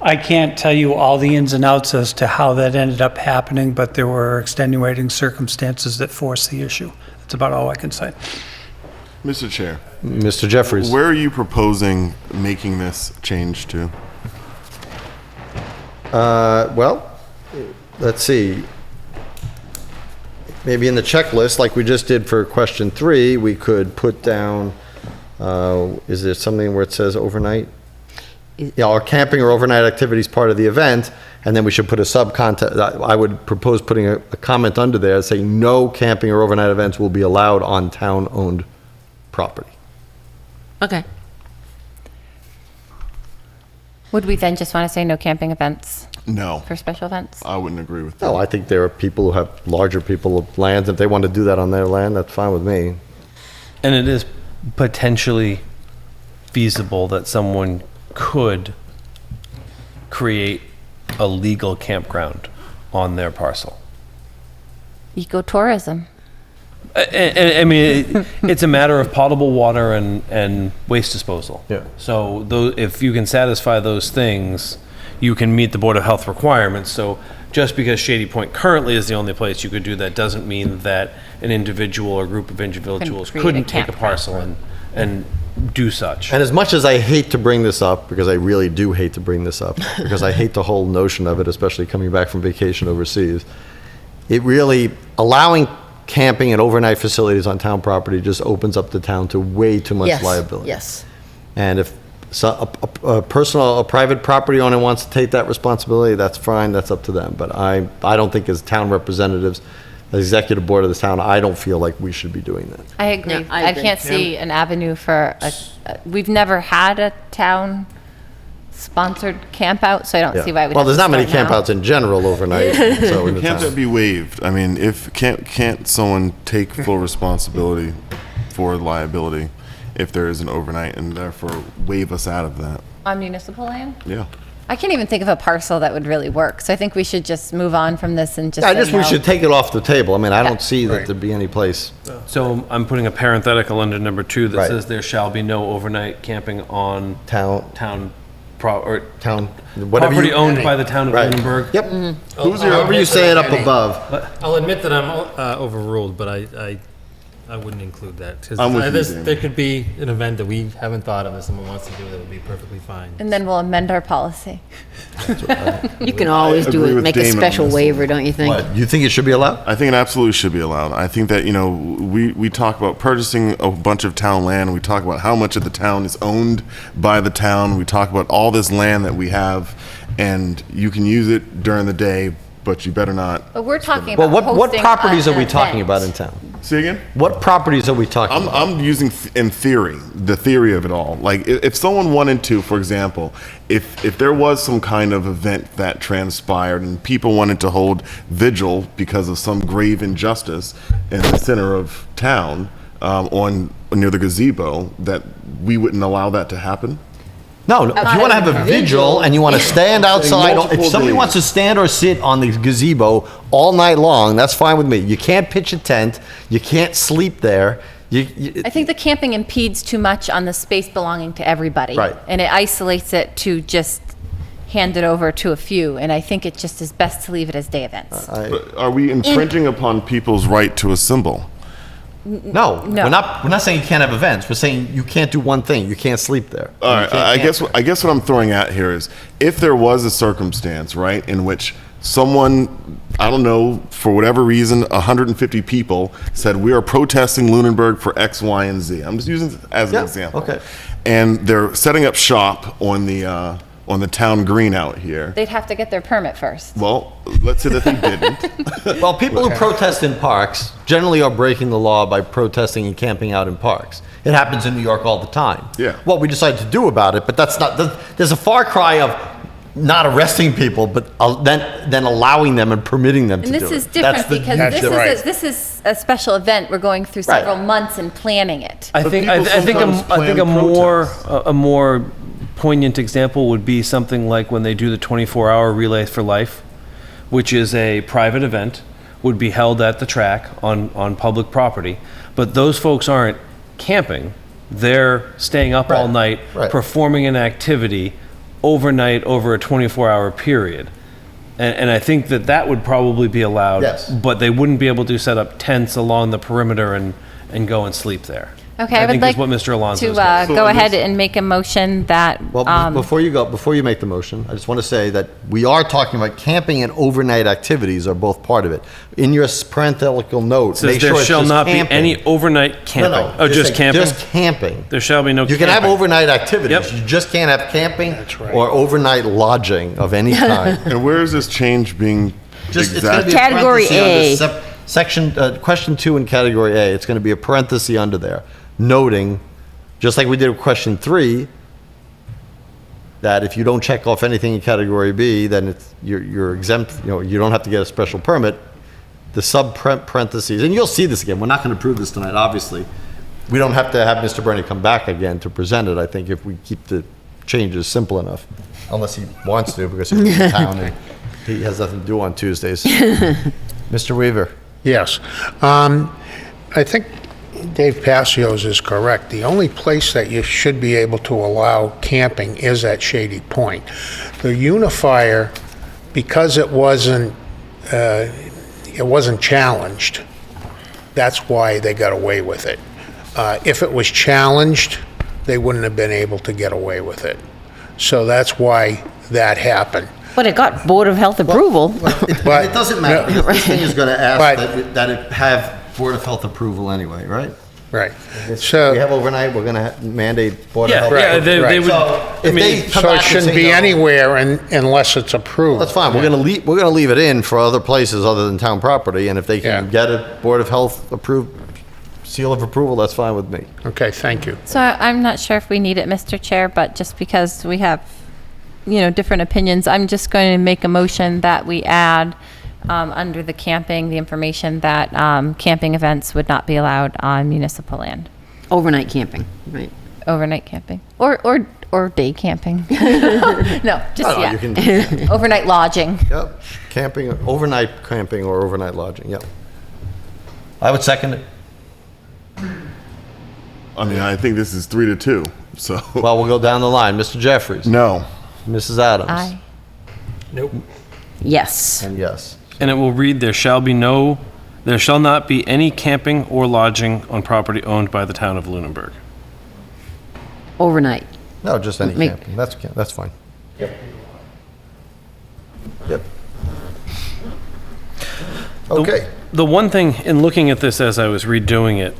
I can't tell you all the ins and outs as to how that ended up happening, but there were extenuating circumstances that forced the issue. That's about all I can say. Mr. Chair, Mr. Jeffries? where are you proposing making this change to? Well, let's see. Maybe in the checklist, like we just did for question 3, we could put down, is there something where it says overnight? Yeah, or camping or overnight activities part of the event, and then we should put a sub-content, I would propose putting a comment under there saying no camping or overnight events will be allowed on town-owned property. Okay. Would we then just want to say no camping events No, for special events? I wouldn't agree with that. No, I think there are people who have larger people of lands. If they want to do that on their land, that's fine with me. And it is potentially feasible that someone could create a legal campground on their parcel. Ecotourism. I mean, it's a matter of potable water and waste disposal. Yeah. So if you can satisfy those things, you can meet the Board of Health requirements. So just because Shady Point currently is the only place you could do that doesn't mean that an individual or group of individuals create a couldn't take a campground. parcel and do such. And as much as I hate to bring this up, because I really do hate to bring this up, because I hate the whole notion of it, especially coming back from vacation overseas, it really, allowing camping and overnight facilities on town property just opens up the town to way too much Yes, liability. yes. And if a private property owner wants to take that responsibility, that's fine, that's up to them. But I don't think as town representatives, the executive board of the town, I don't feel like we should be doing that. I agree. No, I I agree. can't see an avenue for we've never had a town sponsored camp out, so I don't Yeah. see why we. Well, there's not many campouts in general overnight, so in the Can't that town. be waived? I mean, can't someone take full responsibility for liability if there is an overnight and therefore waive us out of that? On municipal land? Yeah. I can't even think of a parcel that would really work, so I think we should just move on from this and just I say just, we no. should take it off the table. I mean, I don't see that there'd be any place. So I'm putting a parenthetical under number 2 that Right. says there shall be no overnight camping on Town, or town, whatever property you. owned by the town of Right. Lunenburg. Yep. Who's However you say it up above. I'll admit that I'm overruled, but I wouldn't include that. 'Cause I'm with you, Dan. there could be an event that we haven't thought of that someone wants to do that would be perfectly fine. And then we'll amend our policy. You can always do agree it, with make a Damon on special this waiver, don't you think? What, you think it should be allowed? I think it absolutely should be allowed. I think that, we talk about purchasing a bunch of town land. We talk about how much of the town is owned by the town. We talk about all this land that we have, and you can use it during the day, but you better not. But we're talking Well, about what hosting properties an are we talking about in event. town? Say again? What properties are we talking I'm, about? I'm using in theory, the theory of it all. Like if someone wanted to, for example, if there was some kind of event that transpired and people wanted to hold vigil because of some grave injustice in the center of town, near the gazebo, that we wouldn't allow that to happen. No, if you want to have a vigil and you want to stand outside, if multiple somebody days. wants to stand or sit on the gazebo all night long, that's fine with me. You can't pitch a tent, you can't sleep there. I think the camping impedes too much on the space belonging to everybody. Right. And it isolates it to just hand it over to a few, and I think it just is best to leave it as day events. But are we infringing upon people's right to assemble? No, No. we're not saying you can't have events. We're saying you can't do one thing. You can't sleep there. All You right, can't I guess camp. I guess what I'm throwing out here is if there was a circumstance, right, in which someone, I don't know, for whatever reason, 150 people said we are protesting Lunenburg for X, Y, and Z. I'm just using it as an example. okay. And they're setting up shop on the town green out here. They'd have to get their permit first. Well, let's say that they didn't. Well, people who protest in parks generally are breaking the law by protesting and camping out in parks. It happens in New York all the time. Yeah. What we decide to do about it, but that's not, there's a far cry of not arresting people, but then allowing them and permitting them to do And it. this is different because this is a special event. We're going through Right. several months and planning it. I But think people sometimes plan a more poignant example would be something like when they do the 24-hour Relay for Life, which is a private event, would be held at the track on public property. But those folks aren't camping. They're staying up all night, right. performing an activity overnight over a 24-hour period. And I think that would probably be allowed. Yes. But they wouldn't be able to set up tents along the perimeter and go and sleep there. Okay, I would think like is what Mr. Alonso to is getting. So go on ahead this- and make a motion that, Well, before you make the motion, I just want to say that we are talking about camping and overnight activities are both part of it. In your parenthetical note, Says make sure there it's shall just not camping. be any overnight camping. No, Oh, just say camping? Just camping. There shall be no You camping. can have overnight activities. Yep. You just can't have camping right. or overnight lodging of any kind. And where is this change being Just, it's going to be a Category parenthesis A. under section, question 2 in category A. It's going to be a parenthesis under there, noting, just like we did with question 3, that if you don't check off anything in category B, then you're exempt, you don't have to get a special permit. The sub parentheses, and you'll see this again, we're not going to prove this tonight, obviously. We don't have to have Mr. Bernie come back again to present it, I think, if we keep the changes simple enough. Unless he wants to, because he's in town and he has nothing to do on Tuesdays. Mr. Weaver? Yes. I think Dave Passios is correct. The only place that you should be able to allow camping is at Shady Point. The unifier, because it wasn't challenged, that's why they got away with it. If it was challenged, they wouldn't have been able to get away with it. So that's why that happened. But it got Board of Health approval. It But- doesn't matter, because this thing is going to ask But- that it have Board of Health approval anyway, right? Right. We So, have overnight, we're going to mandate Board of Yeah, Health. yeah, they right. would. So if they come so it back and shouldn't say be no, anywhere unless it's approved. that's fine, we're going to leave it in for other places other than town property, and if they can Yeah. get a Board of Health approved seal of approval, that's fine with me. Okay, thank you. so I'm not sure if we need it, Mr. Chair, but just because we have, different opinions, I'm just going to make a motion that we add under the camping, the information that camping events would not be allowed on municipal land. Overnight camping, right? Overnight camping or day camping. No, just No, yeah. you can, Overnight lodging. yep, camping, overnight camping or overnight lodging, yep. I would second it. I mean, I think this is 3-2, so. Well, we'll go down the line. Mr. Jeffries? No. Mrs. Adams? Aye. Yes. And yes. And it will read, there shall not be any camping or lodging on property owned by the town of Lunenburg. Overnight. No, just any Make- camping, that's fine. Yep. Okay. The one thing, in looking at this as I was redoing it,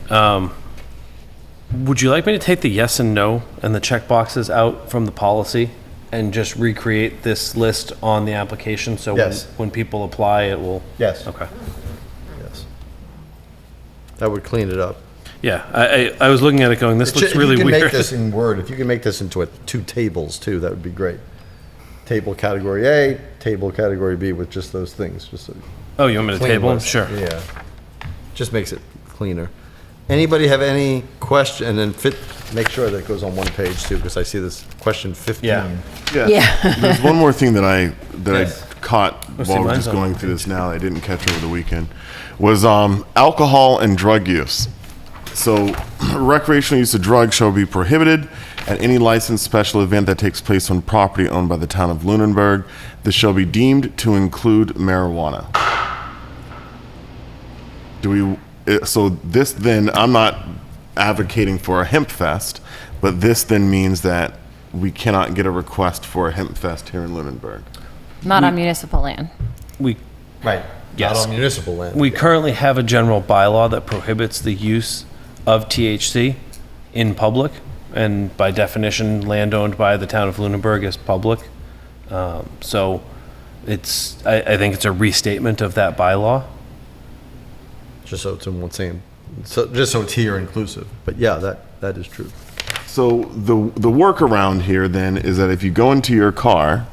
would you like me to take the yes and no and the check boxes out from the policy and just recreate this list on the application? So Yes. when people apply, it will? Yes. Okay. Yes. That would clean it up. Yeah, I was looking at it going, this looks really If you can weird. make this in Word, if you can make this into 2 tables too, that would be great. Table category A, table category B with just those things, just so. Oh, you want me to Clean table them? list. Sure. Yeah. Just makes it cleaner. Anybody have any question, and then make sure that it goes on one page too, because I see this question 15. Yeah. Yeah. There's one more thing that I Yes. caught Oh, see, while we're mine's just on going one through this now. I didn't catch over the weekend. Was alcohol and drug use. So recreational use of drugs shall be prohibited, at any licensed special event that takes place on property owned by the town of Lunenburg. This shall be deemed to include marijuana. So this then, I'm not advocating for a hemp fest, but this then means that we cannot get a request for a hemp fest here in Lunenburg. Not on municipal land. We Right. Yes. Not on municipal land. We currently have a general bylaw that prohibits the use of THC in public, and by definition, land owned by the town of Lunenburg is public. So I think it's a restatement of that bylaw. Just so it's in one same, just so it's here inclusive. But yeah, that is true. So the workaround here then is that if you go into your car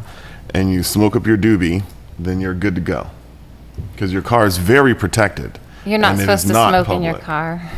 and you smoke up your doobie, then you're good to go. Because your car is very protected. You're not and it supposed is to not smoke in your public. car.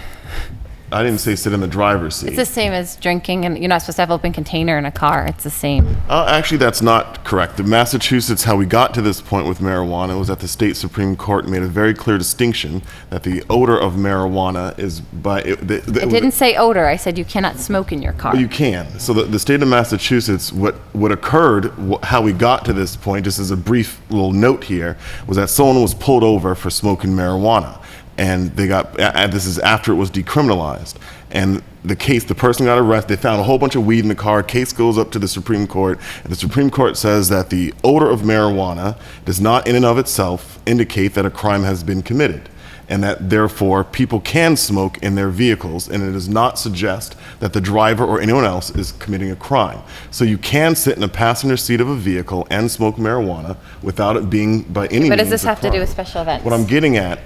I didn't say sit in the driver's seat. It's the same as drinking, and you're not supposed to have open container in a car. It's the same. Actually, that's not correct. In Massachusetts, how we got to this point with marijuana was that the state Supreme Court made a very clear distinction that the odor of marijuana is by... I didn't say odor. I said you cannot smoke in your car. You can. So the state of Massachusetts, what occurred, how we got to this point, just as a brief little note here, was that someone was pulled over for smoking marijuana. And they got, this is after it was decriminalized. And the person got arrested, they found a whole bunch of weed in the car, case goes up to the Supreme Court, and the Supreme Court says that the odor of marijuana does not in and of itself indicate that a crime has been committed. And that therefore people can smoke in their vehicles, and it does not suggest that the driver or anyone else is committing a crime. So you can sit in a passenger seat of a vehicle and smoke marijuana without it being by any means What does this a have to do crime. with special events? What I'm getting at,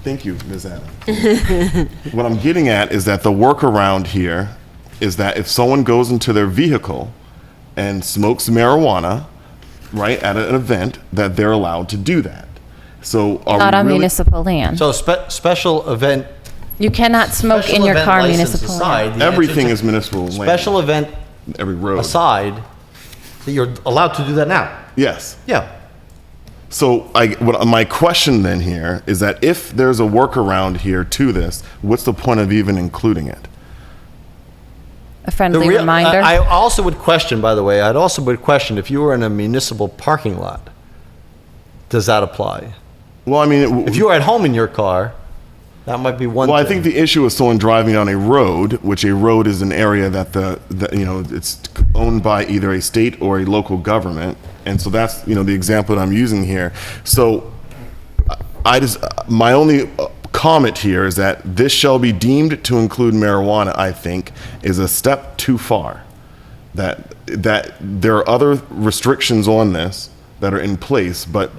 thank you, Ms. Adam. What I'm getting at is that the workaround here is that if someone goes into their vehicle and smokes marijuana, right, at an event, that they're allowed to do that. So are Not we on really, municipal land. So special event. You cannot smoke in special your event car license municipal aside, land. the answer everything to- is municipal land. Special event Every road. aside, that you're allowed to do that now. Yes. Yeah. So my question then here is that if there's a workaround here to this, what's the point of even including it? A friendly reminder. I also would question, by the way, I'd also would question if you were in a municipal parking lot, does that apply? Well, I mean, If you were at home in your car, that might be one well, thing. I think the issue is someone driving on a road, which a road is an area that it's owned by either a state or a local government, and so that's the example that I'm using here. So, my only comment here is that this shall be deemed to include marijuana. I think is a step too far. That there are other restrictions on this that are in place, but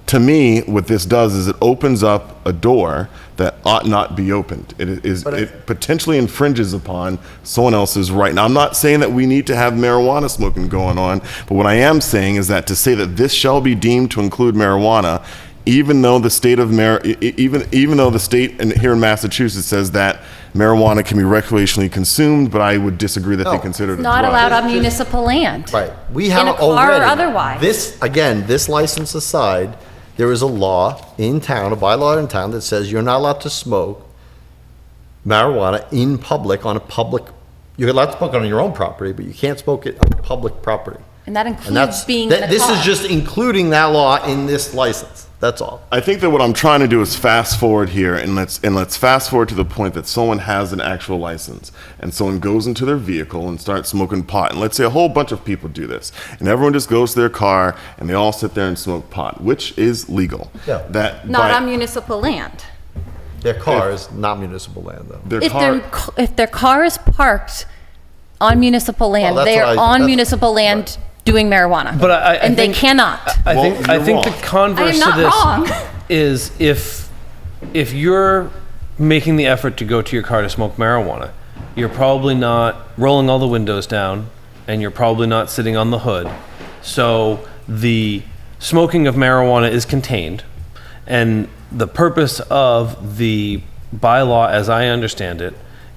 to me, what this does is it opens up a door that ought not be opened. It potentially infringes upon someone else's right. Now, I'm not saying that we need to have marijuana smoking going on, but what I am saying is that to say that this shall be deemed to include marijuana, even though the state even though the state here in Massachusetts says that marijuana can be recreationally consumed, but I would disagree that they consider it a Not drug. allowed on municipal land. Right. We have In a car already. or otherwise. This license aside, there is a law in town, a bylaw in town that says you're not allowed to smoke marijuana in public you're allowed to smoke it on your own property, but you can't smoke it on public property. And that And includes being in a car. this is just including that law in this license. That's all. I think that what I'm trying to do is fast forward here, and let's fast forward to the point that someone has an actual license, and someone goes into their vehicle and starts smoking pot. And let's say a whole bunch of people do this, and everyone just goes to their car and they all sit there and smoke pot, which is legal. Yeah. Not on municipal land. Their car is not municipal land, though. If their car is parked on municipal land, that's they what are I- on that's- municipal land doing marijuana. But I and they think- cannot. I Well, think you're the wrong. converse I am to this not wrong. is if you're making the effort to go to your car to smoke marijuana, you're probably not rolling all the windows down, and you're probably not sitting on the hood. So the smoking of marijuana is contained, and the purpose of the bylaw, as I understand it,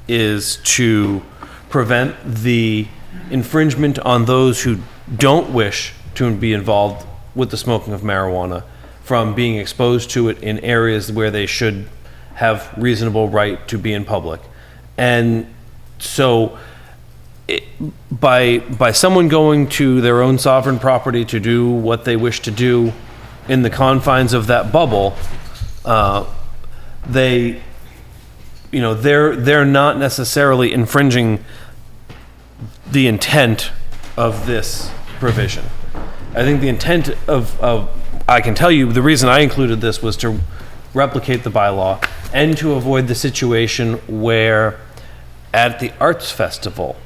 is to prevent the infringement on those who don't wish to be involved with the smoking of marijuana from being exposed to it in areas where they should have reasonable right to be in public. And so by someone going to their own sovereign property to do what they wish to do in the confines of that bubble, they're not necessarily infringing the intent of this provision. I think the intent of I can tell you the reason I included this was to replicate the bylaw and to avoid the situation where at the arts festival,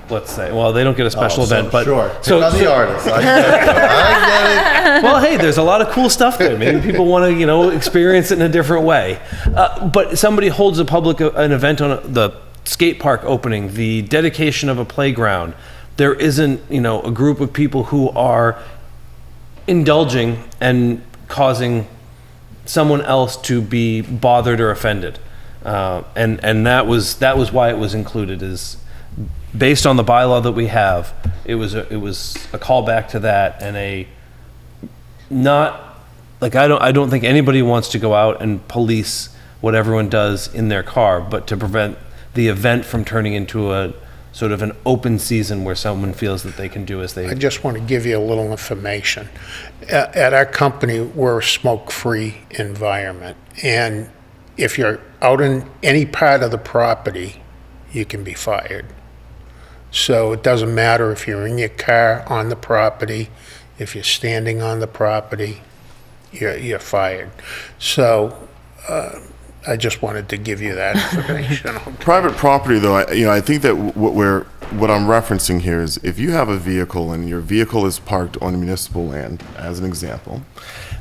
let's say, well, they don't get a special event, but sure. Pick on the artists. I get it. well, hey, there's a lot of cool stuff there. Maybe people want to, experience it in a different way. But somebody holds an event on the skate park opening, the dedication of a playground. There isn't, a group of people who are indulging and causing someone else to be bothered or offended. And that was why it was included, is based on the bylaw that we have. It was a callback to that, and I don't think anybody wants to go out and police what everyone does in their car, but to prevent the event from turning into a sort of an open season where someone feels that they can do as they. I just want to give you a little information. At our company, we're a smoke-free environment, and if you're out in any part of the property, you can be fired. So it doesn't matter if you're in your car on the property, if you're standing on the property, you're fired. So I just wanted to give you that information. Private property, though, I think that what I'm referencing here is if you have a vehicle and your vehicle is parked on municipal land, as an example,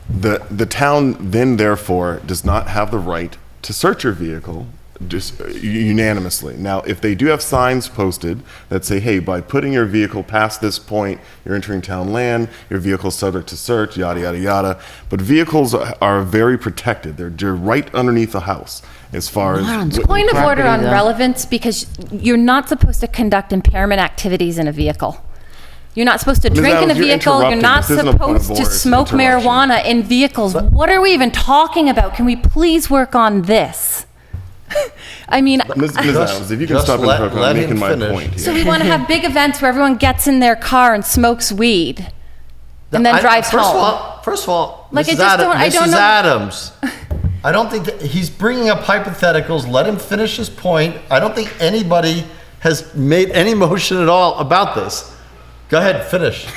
the town then therefore does not have the right to search your vehicle just unanimously. Now, if they do have signs posted that say, hey, by putting your vehicle past this point, you're entering town land, your vehicle is subject to search, yada, yada, yada. But vehicles are very protected. They're right underneath the house as far as... Point of order on relevance, because you're not supposed to conduct impairment activities in a vehicle. You're not supposed to drink in a vehicle. You're not supposed to smoke marijuana in vehicles. What are we even talking about? Can we please work on this? I mean, Ms. Adams, if you can stop interrupting, I'm making my point here. So we want to have big events where everyone gets in their car and smokes weed and then drives home. First of all, Like, Mrs. Adams, I don't think that he's bringing up hypotheticals. Let him finish his point. I don't think anybody has made any motion at all about this. Go ahead, finish.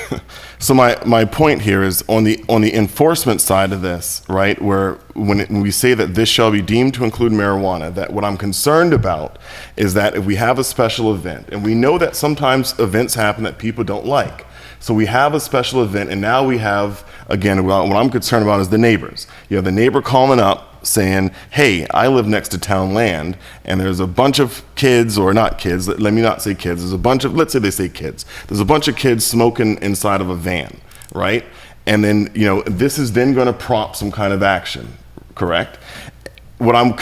So my point here is on the enforcement side of this, right, where when we say that this shall be deemed to include marijuana, that what I'm concerned about is that if we have a special event, and we know that sometimes events happen that people don't like, so we have a special event, and now we have, again, what I'm concerned about is the neighbors. You have the neighbor calling up saying, hey, I live next to town land, and there's a bunch of kids, or not kids, let me not say kids, there's a bunch of, let's say they say kids, there's a bunch of kids smoking inside of a van, right? And then, this is then going to prompt some kind of action, correct? What I'm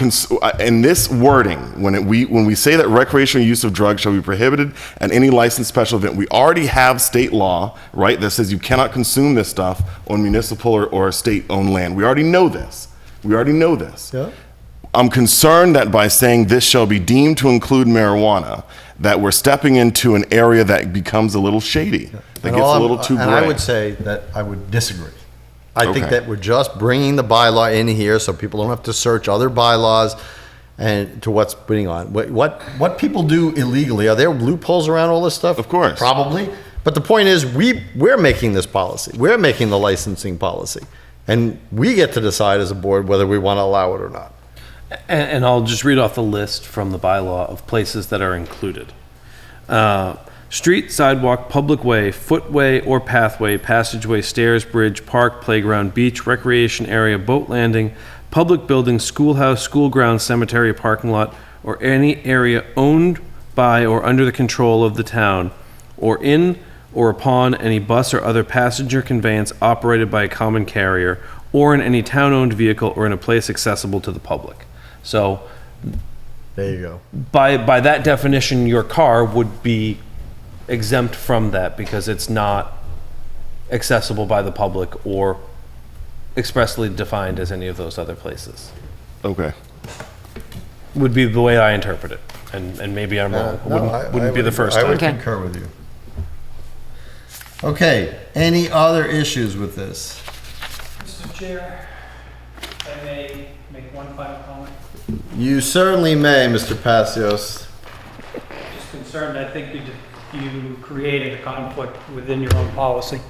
in this wording, when we say that recreational use of drugs shall be prohibited at any licensed special event, we already have state law, right, that says you cannot consume this stuff on municipal or state-owned land. We already know this. Yeah. I'm concerned that by saying this shall be deemed to include marijuana, that we're stepping into an area that becomes a little shady, that gets a little too gray. And I would say that I would disagree. I think Okay. that we're just bringing the bylaw in here so people don't have to search other bylaws and to what's putting on. What people do illegally, are there loopholes around all this stuff? Of course. Probably. But the point is, we're making this policy. We're making the licensing policy. And we get to decide as a board whether we want to allow it or not. And I'll just read off the list from the bylaw of places that are included. Street, sidewalk, public way, footway or pathway, passageway, stairs, bridge, park, playground, beach, recreation area, boat landing, public building, schoolhouse, school ground, cemetery, parking lot, or any area owned by or under the control of the town, or in or upon any bus or other passenger conveyance operated by a common carrier, or in any town-owned vehicle, or in a place accessible to the public. So, There you go. by that definition, your car would be exempt from that because it's not accessible by the public or expressly defined as any of those other places. Okay. Would be the way I interpret it. And maybe I'm wrong. No, Wouldn't be the first I time. would concur with you. Okay, any other issues with this? Mr. Chair, if I may make one final comment. You certainly may, Mr. Passios. Just concerned, I think you created a conflict within your own policy.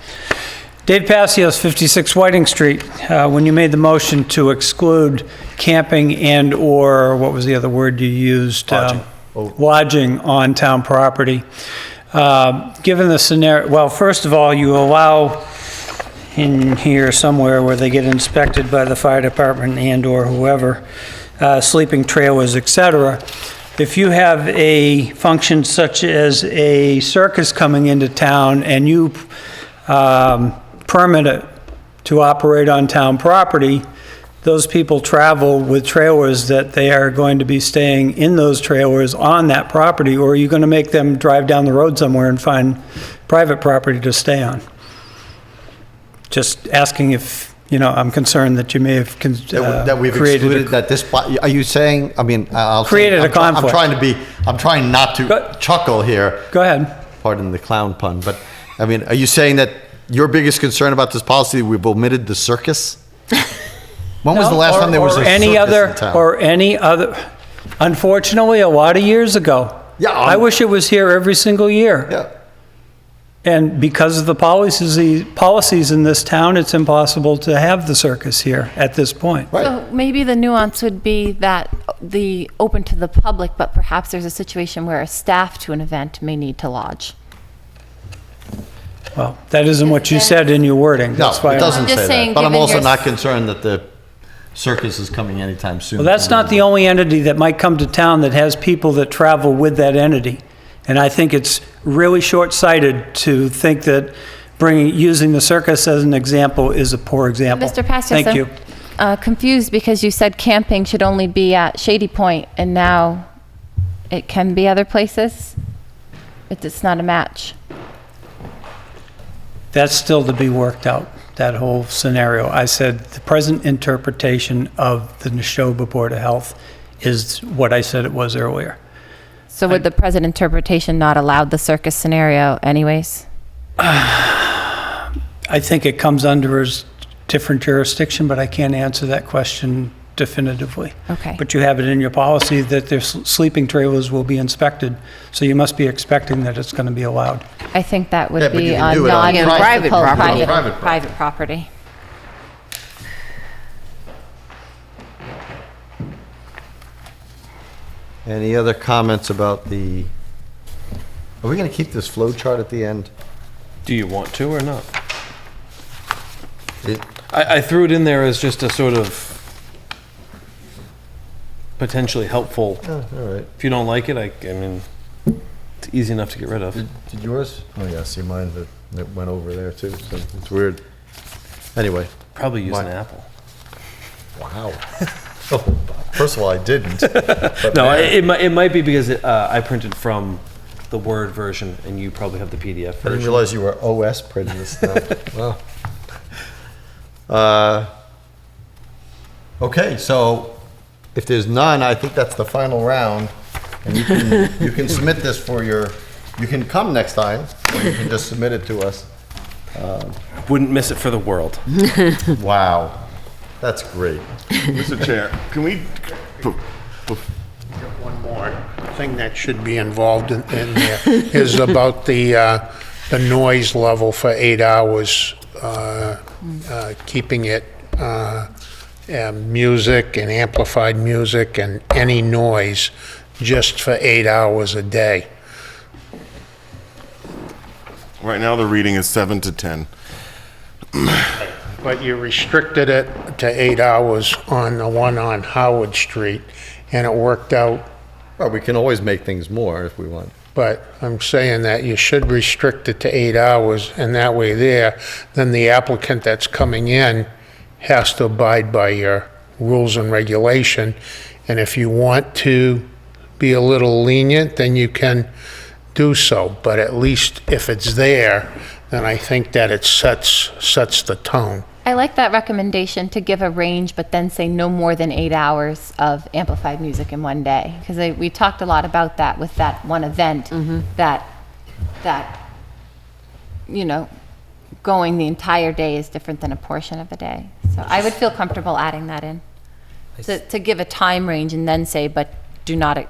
Dave Passios, 56 Whiting Street. When you made the motion to exclude camping and/or, what was the other word you used? Lodging. Lodging on town property. Given the scenario, well, first of all, you allow in here somewhere where they get inspected by the fire department and/or whoever, sleeping trailers, et cetera. If you have a function such as a circus coming into town and you permit it to operate on town property, those people travel with trailers that they are going to be staying in those trailers on that property, or are you going to make them drive down the road somewhere and find private property to stay on? Just asking if, I'm concerned that you may have That we've created excluded, that this, are you saying, I mean, I'll say- Created a conflict. I'm trying not to chuckle here. Go ahead. Pardon the clown pun, but, I mean, are you saying that your biggest concern about this policy, we've omitted the circus? When was the last time there was a circus in town? Or any other, unfortunately, a lot of years ago. Yeah, I wish it was here every single year. Yeah. And because of the policies in this town, it's impossible to have the circus here at this point. Right. So maybe the nuance would be that the open to the public, but perhaps there's a situation where a staff to an event may need to lodge. Well, that isn't what you said in your wording. No, That's why it doesn't I'm just say saying, that. But I'm given also your not concerned that the circus is coming anytime soon. Well, that's not the only entity that might come to town that has people that travel with that entity. And I think it's really short-sighted to think that using the circus as an example is a poor example. Mr. Passios, Thank you. I'm confused because you said camping should only be at Shady Point, and now it can be other places? It's not a match. That's still to be worked out, that whole scenario. I said the present interpretation of the Neshoba Board of Health is what I said it was earlier. So would the present interpretation not allow the circus scenario anyways? I think it comes under a different jurisdiction, but I can't answer that question definitively. Okay. But you have it in your policy that their sleeping trailers will be inspected, so you must be expecting that it's going to be allowed. I think that Yeah, would but you be can on do it on private property. private property. Any other comments about the, are we going to keep this flow chart at the end? Do you want to or not? It- I threw it in there as just a sort of potentially helpful. Oh, all right. If you don't like it, I mean, it's easy enough to get rid of. Did yours? Oh, yeah, see mine that went over there too, so it's weird. Anyway, Probably use an Mine- apple. wow. Oh, first of all, I didn't. but No, man, it might be because I printed from the Word version and you probably have the PDF I didn't version. realize you were OS printing this stuff. Wow. Okay, so if there's none, I think that's the final round. And you can submit this for you can come next time, or you can just submit it to us. Wouldn't miss it for the world. Wow, that's great. Mr. Chair, can we, one more thing that should be involved in there is about the noise level for 8 hours, keeping it music and amplified music and any noise just for 8 hours a day. Right now, the reading is 7 to 10. But you restricted it to 8 hours on the one on Howard Street, and it worked out. Well, we can always make things more if we want. But I'm saying that you should restrict it to 8 hours, and that way then the applicant that's coming in has to abide by your rules and regulation. And if you want to be a little lenient, then you can do so. But at least if it's there, then I think that it sets the tone. I like that recommendation to give a range, but then say no more than 8 hours of amplified music in one day. Because we talked a lot about that with that one event, that, you know, going the entire day is different than a portion of the day. So I would feel comfortable adding that in. To give a time range and then say, but do not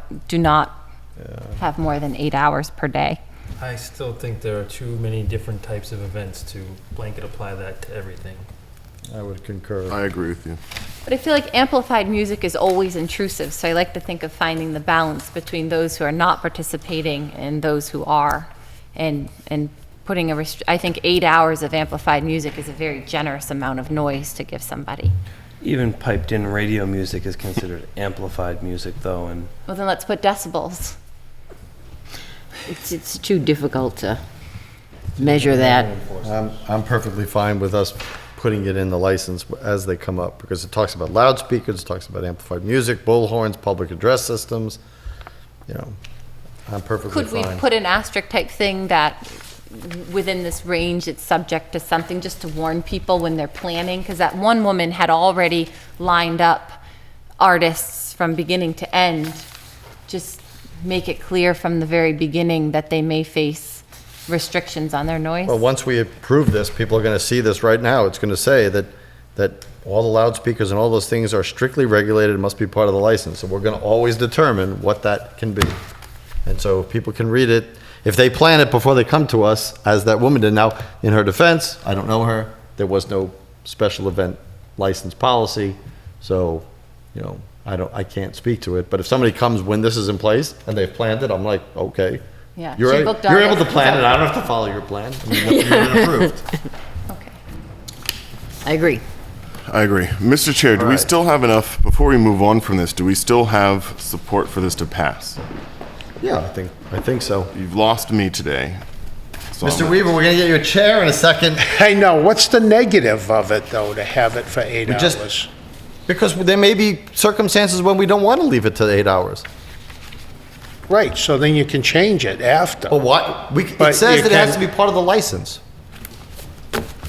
have more than 8 hours per day. I still think there are too many different types of events to blanket apply that to everything. I would concur. I agree with you. But I feel like amplified music is always intrusive, so I like to think of finding the balance between those who are not participating and those who are, and putting I think 8 hours of amplified music is a very generous amount of noise to give somebody. Even piped in radio music is considered amplified music though, and Well, then let's put decibels. It's too difficult to measure that. I'm perfectly fine with us putting it in the license as they come up, because it talks about loudspeakers, it talks about amplified music, bullhorns, public address systems, you know, I'm perfectly Could we fine. put an asterisk type thing that within this range, it's subject to something, just to warn people when they're planning? Because that one woman had already lined up artists from beginning to end. Just make it clear from the very beginning that they may face restrictions on their noise. Well, once we approve this, people are gonna see this right now, it's gonna say that all the loudspeakers and all those things are strictly regulated and must be part of the license, so we're gonna always determine what that can be. And so people can read it, if they plan it before they come to us, as that woman did. Now, in her defense, I don't know her, there was no special event license policy, so, you know, I can't speak to it, but if somebody comes when this is in place and they've planned it, I'm like, okay. Yeah, You're she right. booked You're able to artists. plan it, I don't have to follow your plan, I mean, you've been approved. Okay. I agree. I agree. Mr. Chair, do we right. still have enough, before we move on from this, do we still have support for this to pass? Yeah, I think so. You've lost me today. So Mr. I'm- Weaver, we're gonna get you a chair in a second, I know, what's the negative of it, though, to have it for 8 just- hours? because there may be circumstances when we don't want to leave it to 8 hours. Right, so then you can change it after. But what, it But says you that it has to can- be part of the license.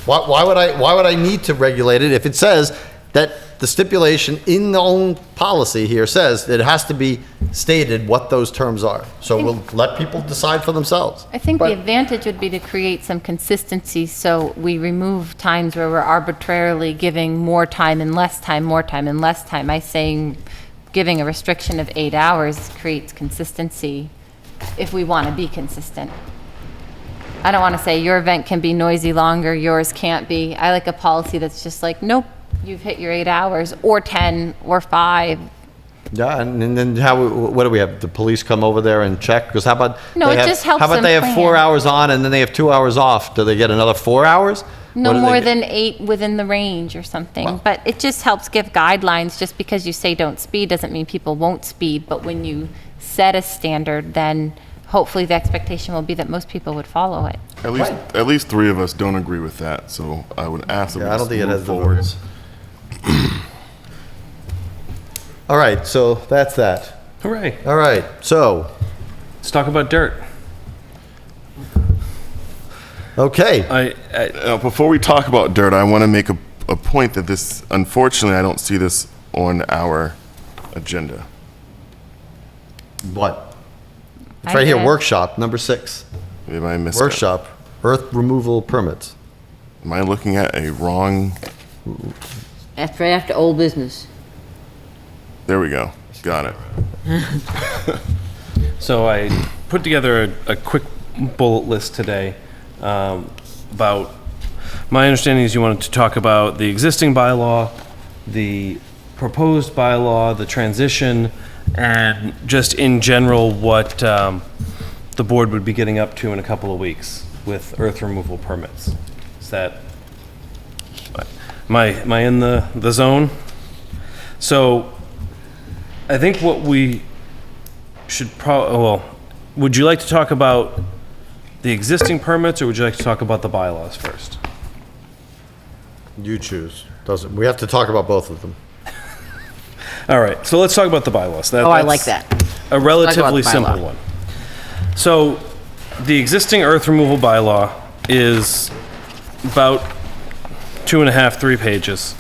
Why would I need to regulate it if it says that the stipulation in the own policy here says that it has to be stated what those terms are? So we'll let people decide for themselves. I think the But- advantage would be to create some consistency, so we remove times where we're arbitrarily giving more time and less time, more time and less time. I saying giving a restriction of 8 hours creates consistency if we want to be consistent. I don't want to say your event can be noisy longer, yours can't be. I like a policy that's just like, nope, you've hit your 8 hours, or 10, or 5. Yeah, and then what do we have? The police come over there and check? Because how about? No, they it have- just helps How about them they have 4 plan. hours on and then they have 2 hours off? Do they get another 4 hours? No What do they more get? than 8 within the range or something. But it just helps give guidelines. Just because you say don't speed doesn't mean people won't speed. But when you set a standard, then hopefully the expectation will be that most people would follow it. At least 3 of us don't agree with that, so I would ask that we Yeah, I don't just think it move has the forward. words. All right, so that's that. hooray. All right, so, Let's talk about dirt. okay. Before we talk about dirt, I want to make a point that this, unfortunately, I don't see this on our agenda. What? It's I right here, did. workshop, number 6. Maybe I missed it. Workshop, earth removal permits. Am I looking at a wrong? That's right after old business. There we go. Got it. So I put together a quick bullet list today about, my understanding is you wanted to talk about the existing bylaw, the proposed bylaw, the transition, and just in general what the board would be getting up to in a couple of weeks with earth removal permits. Is that, am I in the zone? So I think what we should would you like to talk about the existing permits, or would you like to talk about the bylaws first? You choose. Doesn't, we have to talk about both of them. All right, so let's talk about the bylaws. Oh, I like that. A relatively the bylaw. simple one. So, the existing earth removal bylaw is about 2.5, 3 pages.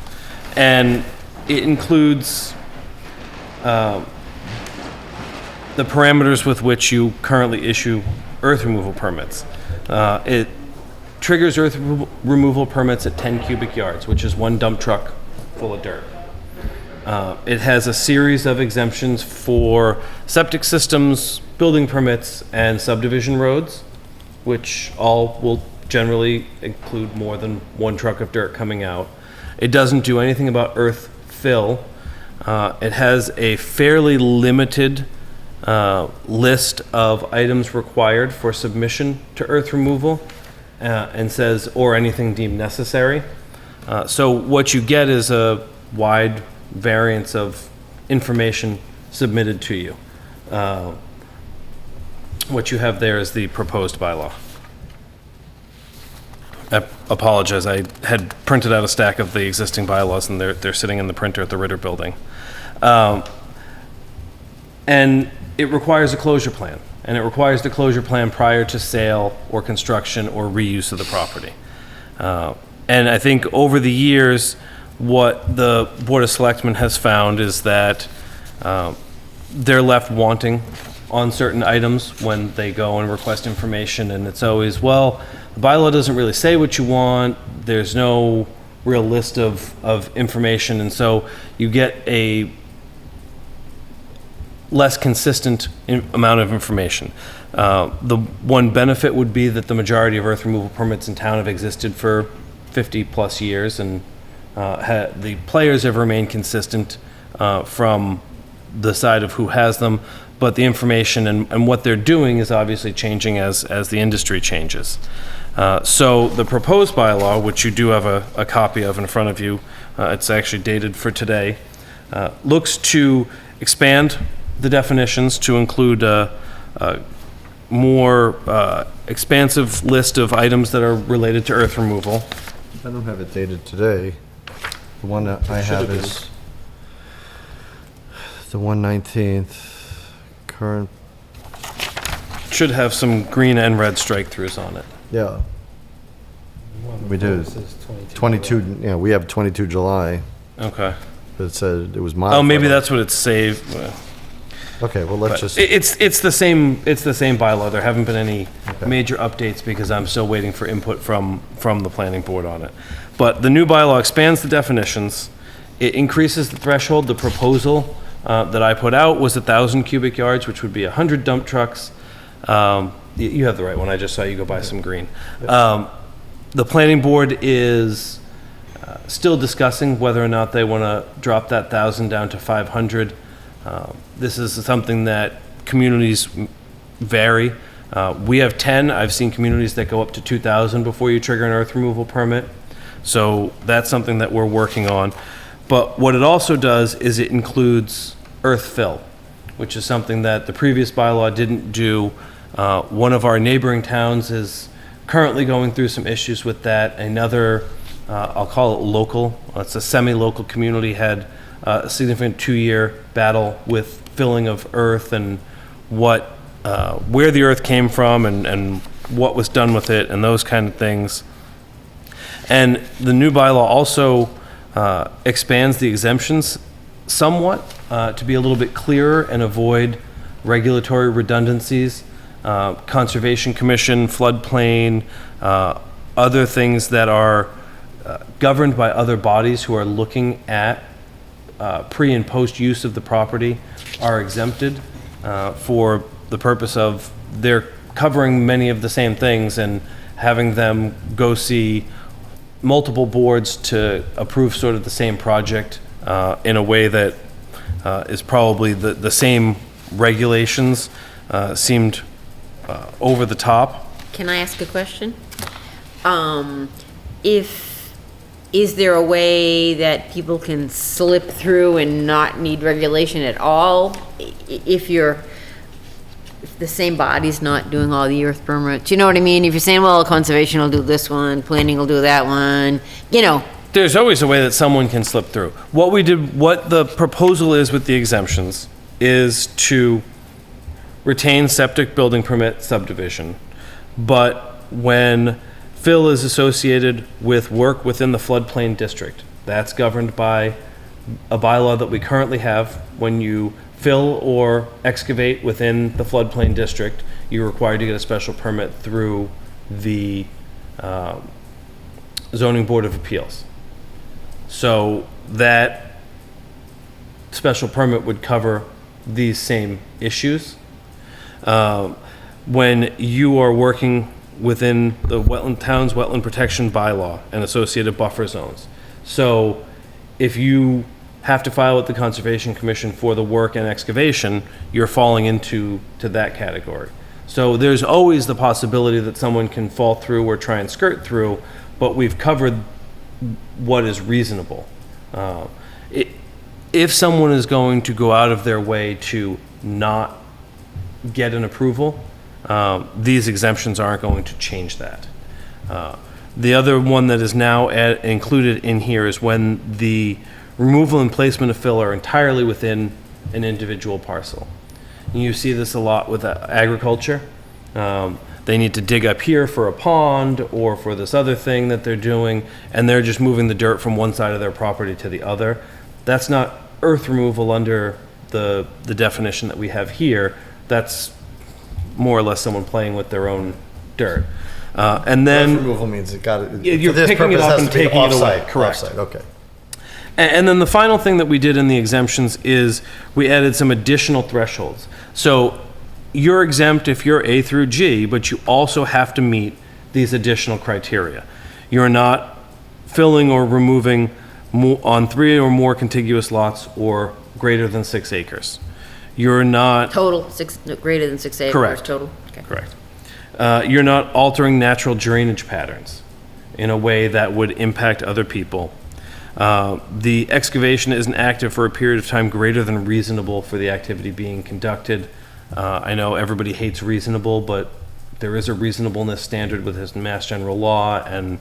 And it includes the parameters with which you currently issue earth removal permits. It triggers earth removal permits at 10 cubic yards, which is 1 dump truck full of dirt. It has a series of exemptions for septic systems, building permits, and subdivision roads, which all will generally include more than 1 truck of dirt coming out. It doesn't do anything about earth fill. It has a fairly limited list of items required for submission to earth removal, and says, or anything deemed necessary. So what you get is a wide variance of information submitted to you. What you have there is the proposed bylaw. I apologize, I had printed out a stack of the existing bylaws, and they're sitting in the printer at the Ritter Building. And it requires a closure plan, and it requires the closure plan prior to sale or construction or reuse of the property. And I think over the years, what the Board of Selectmen has found is that they're left wanting on certain items when they go and request information, and it's always, well, the bylaw doesn't really say what you want, there's no real list of information, and so you get a less consistent amount of information. The one benefit would be that the majority of earth removal permits in town have existed for 50 plus years, and the players have remained consistent from the side of who has them, but the information and what they're doing is obviously changing as the industry changes. So the proposed bylaw, which you do have a copy of in front of you, it's actually dated for today, looks to expand the definitions to include a more expansive list of items that are related to earth removal. I don't have it dated today. The one that I have is the 1/19th, current, Should have some green and red strike-throughs on it. yeah. We do. 22, yeah, we have 22 July, Okay. but it said it was modified. Oh, maybe that's what it's saved. Okay, well, let's just, It's the same bylaw. There haven't been any major updates because I'm still waiting for input from the planning board on it. But the new bylaw expands the definitions. It increases the threshold. The proposal that I put out was 1,000 cubic yards, which would be 100 dump trucks. You have the right one. I just saw you go buy some green. The planning board is still discussing whether or not they want to drop that 1,000 down to 500. This is something that communities vary. We have 10. I've seen communities that go up to 2,000 before you trigger an earth removal permit. So that's something that we're working on. But what it also does is it includes earth fill, which is something that the previous bylaw didn't do. One of our neighboring towns is currently going through some issues with that. Another, I'll call it local, it's a semi-local community, had a significant 2-year battle with filling of earth and where the earth came from and what was done with it and those kind of things. And the new bylaw also expands the exemptions somewhat to be a little bit clearer and avoid regulatory redundancies. Conservation Commission, floodplain, other things that are governed by other bodies who are looking at pre and post use of the property are exempted for the purpose of they're covering many of the same things and having them go see multiple boards to approve sort of the same project in a way that is probably the same regulations seemed over the top. Can I ask a question? Is there a way that people can slip through and not need regulation at all? If the same body's not doing all the earth permits, you know what I mean? If you're saying, well, conservation will do this one, planning will do that one, you know. There's always a way that someone can slip through. What the proposal is with the exemptions is to retain septic building permit subdivision. But when fill is associated with work within the floodplain district. That's governed by a bylaw that we currently have. When you fill or excavate within the floodplain district, you're required to get a special permit through the Zoning Board of Appeals. So that special permit would cover these same issues. When you are working within the town's wetland protection bylaw and associated buffer zones. So if you have to file with the Conservation Commission for the work and excavation, you're falling into that category. So there's always the possibility that someone can fall through or try and skirt through, but we've covered what is reasonable. If someone is going to go out of their way to not get an approval, these exemptions aren't going to change that. The other one that is now included in here is when the removal and placement of fill are entirely within an individual parcel. And you see this a lot with agriculture. They need to dig up here for a pond or for this other thing that they're doing, and they're just moving the dirt from one side of their property to the other. That's not earth removal under the definition that we have here. That's more or less someone playing with their own dirt. And then Earth removal means it got it. you're for this picking it purpose, up has and to be taking it away. offsite, Correct. offsite, okay. And then the final thing that we did in the exemptions is we added some additional thresholds. So you're exempt if you're A through G, but you also have to meet these additional criteria. You're not filling or removing on 3 or more contiguous lots or greater than 6 acres. You're not... Total, greater than 6 acres. Correct. Total? Okay. Correct. You're not altering natural drainage patterns in a way that would impact other people. The excavation isn't active for a period of time greater than reasonable for the activity being conducted. I know everybody hates reasonable, but there is a reasonableness standard with his Mass General Law, and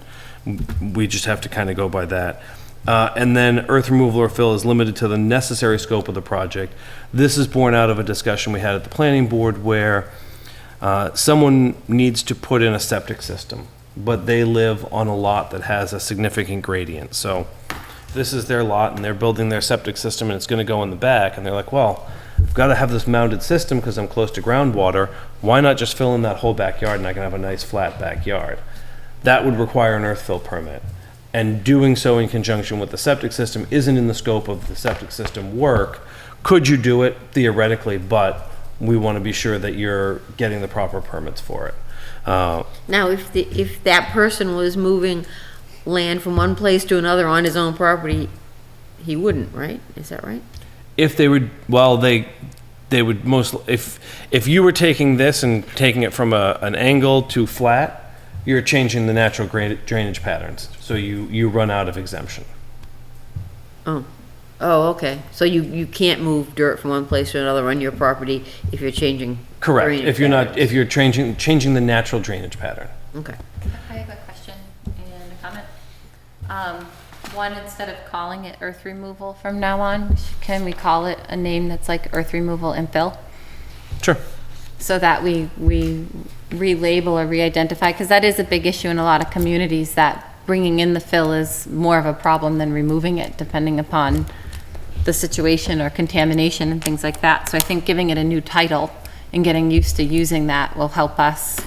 we just have to kind of go by that. And then earth removal or fill is limited to the necessary scope of the project. This is born out of a discussion we had at the planning board where someone needs to put in a septic system, but they live on a lot that has a significant gradient. So this is their lot and they're building their septic system and it's going to go in the back, and they're like, well, I've got to have this mounted system because I'm close to groundwater. Why not just fill in that whole backyard and I can have a nice flat backyard? That would require an earth fill permit. And doing so in conjunction with the septic system isn't in the scope of the septic system work. Could you do it? Theoretically, but we want to be sure that you're getting the proper permits for it. Now, if that person was moving land from one place to another on his own property, he wouldn't, right? Is that right? If they would, well, they would most, if you were taking this and taking it from an angle to flat, you're changing the natural drainage patterns. So you run out of exemption. Oh, okay. So you can't move dirt from one place to another on your property if you're changing. Correct. drainage If you're not, patterns. if you're changing the natural drainage pattern. Okay. I have a question and a comment. One, instead of calling it earth removal from now on, can we call it a name that's like earth removal and fill? Sure. So that we relabel or re-identify, because that is a big issue in a lot of communities, that bringing in the fill is more of a problem than removing it, depending upon the situation or contamination and things like that. So I think giving it a new title and getting used to using that will help us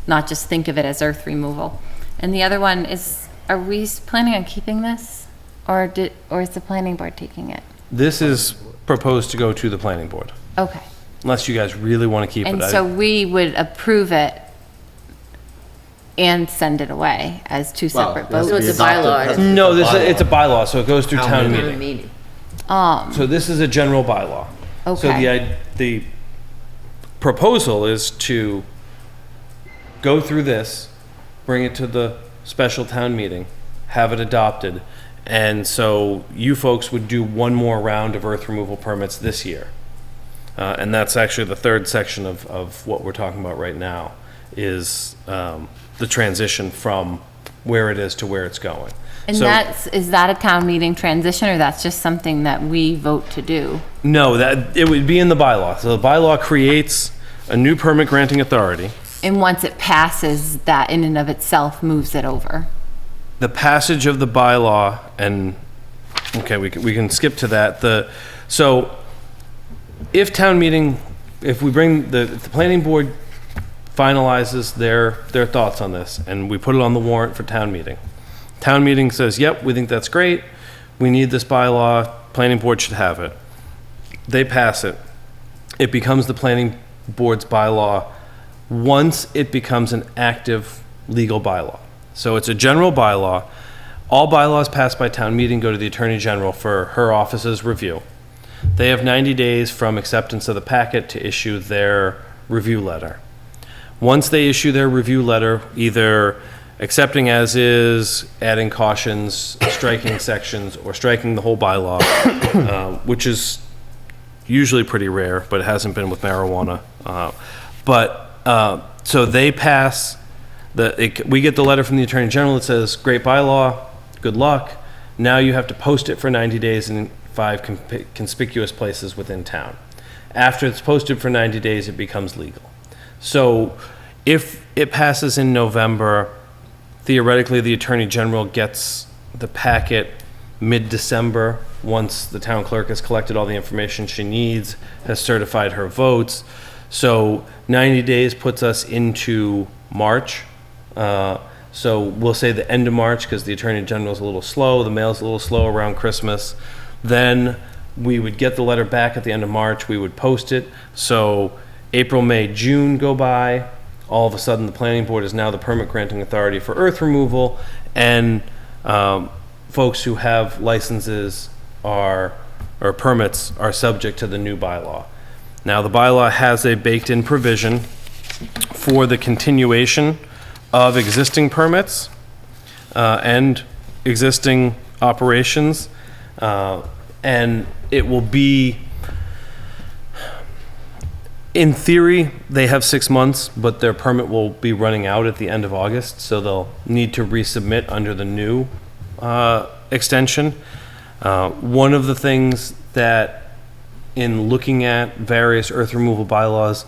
not just think of it as earth removal. And the other one is, are we planning on keeping this? Or is the planning board taking it? This is proposed to go to the planning board, Okay. unless you guys really want to keep And it. so we would approve it and send it away as two separate Well, So votes? it's a bylaw. No, it's a bylaw, so it goes through town Town meeting. meeting. So this is a general bylaw. So Okay. the proposal is to go through this, bring it to the special town meeting, have it adopted, and so you folks would do one more round of earth removal permits this year. And that's actually the third section of what we're talking about right now, is the transition from where it is to where it's going. And So- is that a town meeting transition, or that's just something that we vote to do? No, that it would be in the bylaw. So the bylaw creates a new permit granting authority, And once it passes, that in and of itself moves it over. The passage of the bylaw, and, okay, we can skip to that. So if town meeting, if we bring, if the planning board finalizes their thoughts on this, and we put it on the warrant for town meeting. Town meeting says, yep, we think that's great, we need this bylaw, planning board should have it. They pass it. It becomes the planning board's bylaw once it becomes an active legal bylaw. So it's a general bylaw. All bylaws passed by town meeting go to the Attorney General for her office's review. They have 90 days from acceptance of the packet to issue their review letter. Once they issue their review letter, either accepting as is, adding cautions, striking sections, or striking the whole bylaw, which is usually pretty rare, but it hasn't been with marijuana. So they pass, we get the letter from the Attorney General that says, great bylaw, good luck. Now you have to post it for 90 days in 5 conspicuous places within town. After it's posted for 90 days, it becomes legal. So if it passes in November, theoretically, the Attorney General gets the packet mid-December, once the town clerk has collected all the information she needs, has certified her votes. So 90 days puts us into March. So we'll say the end of March, because the Attorney General's a little slow, the mail's a little slow around Christmas. Then we would get the letter back at the end of March, we would post it. So April, May, June go by. All of a sudden, the planning board is now the permit granting authority for earth removal, and folks who have licenses or permits are subject to the new bylaw. Now, the bylaw has a baked-in provision for the continuation of existing permits and existing operations, and it will be, in theory, they have 6 months, but their permit will be running out at the end of August, so they'll need to resubmit under the new extension. One of the things that, in looking at various earth removal bylaws,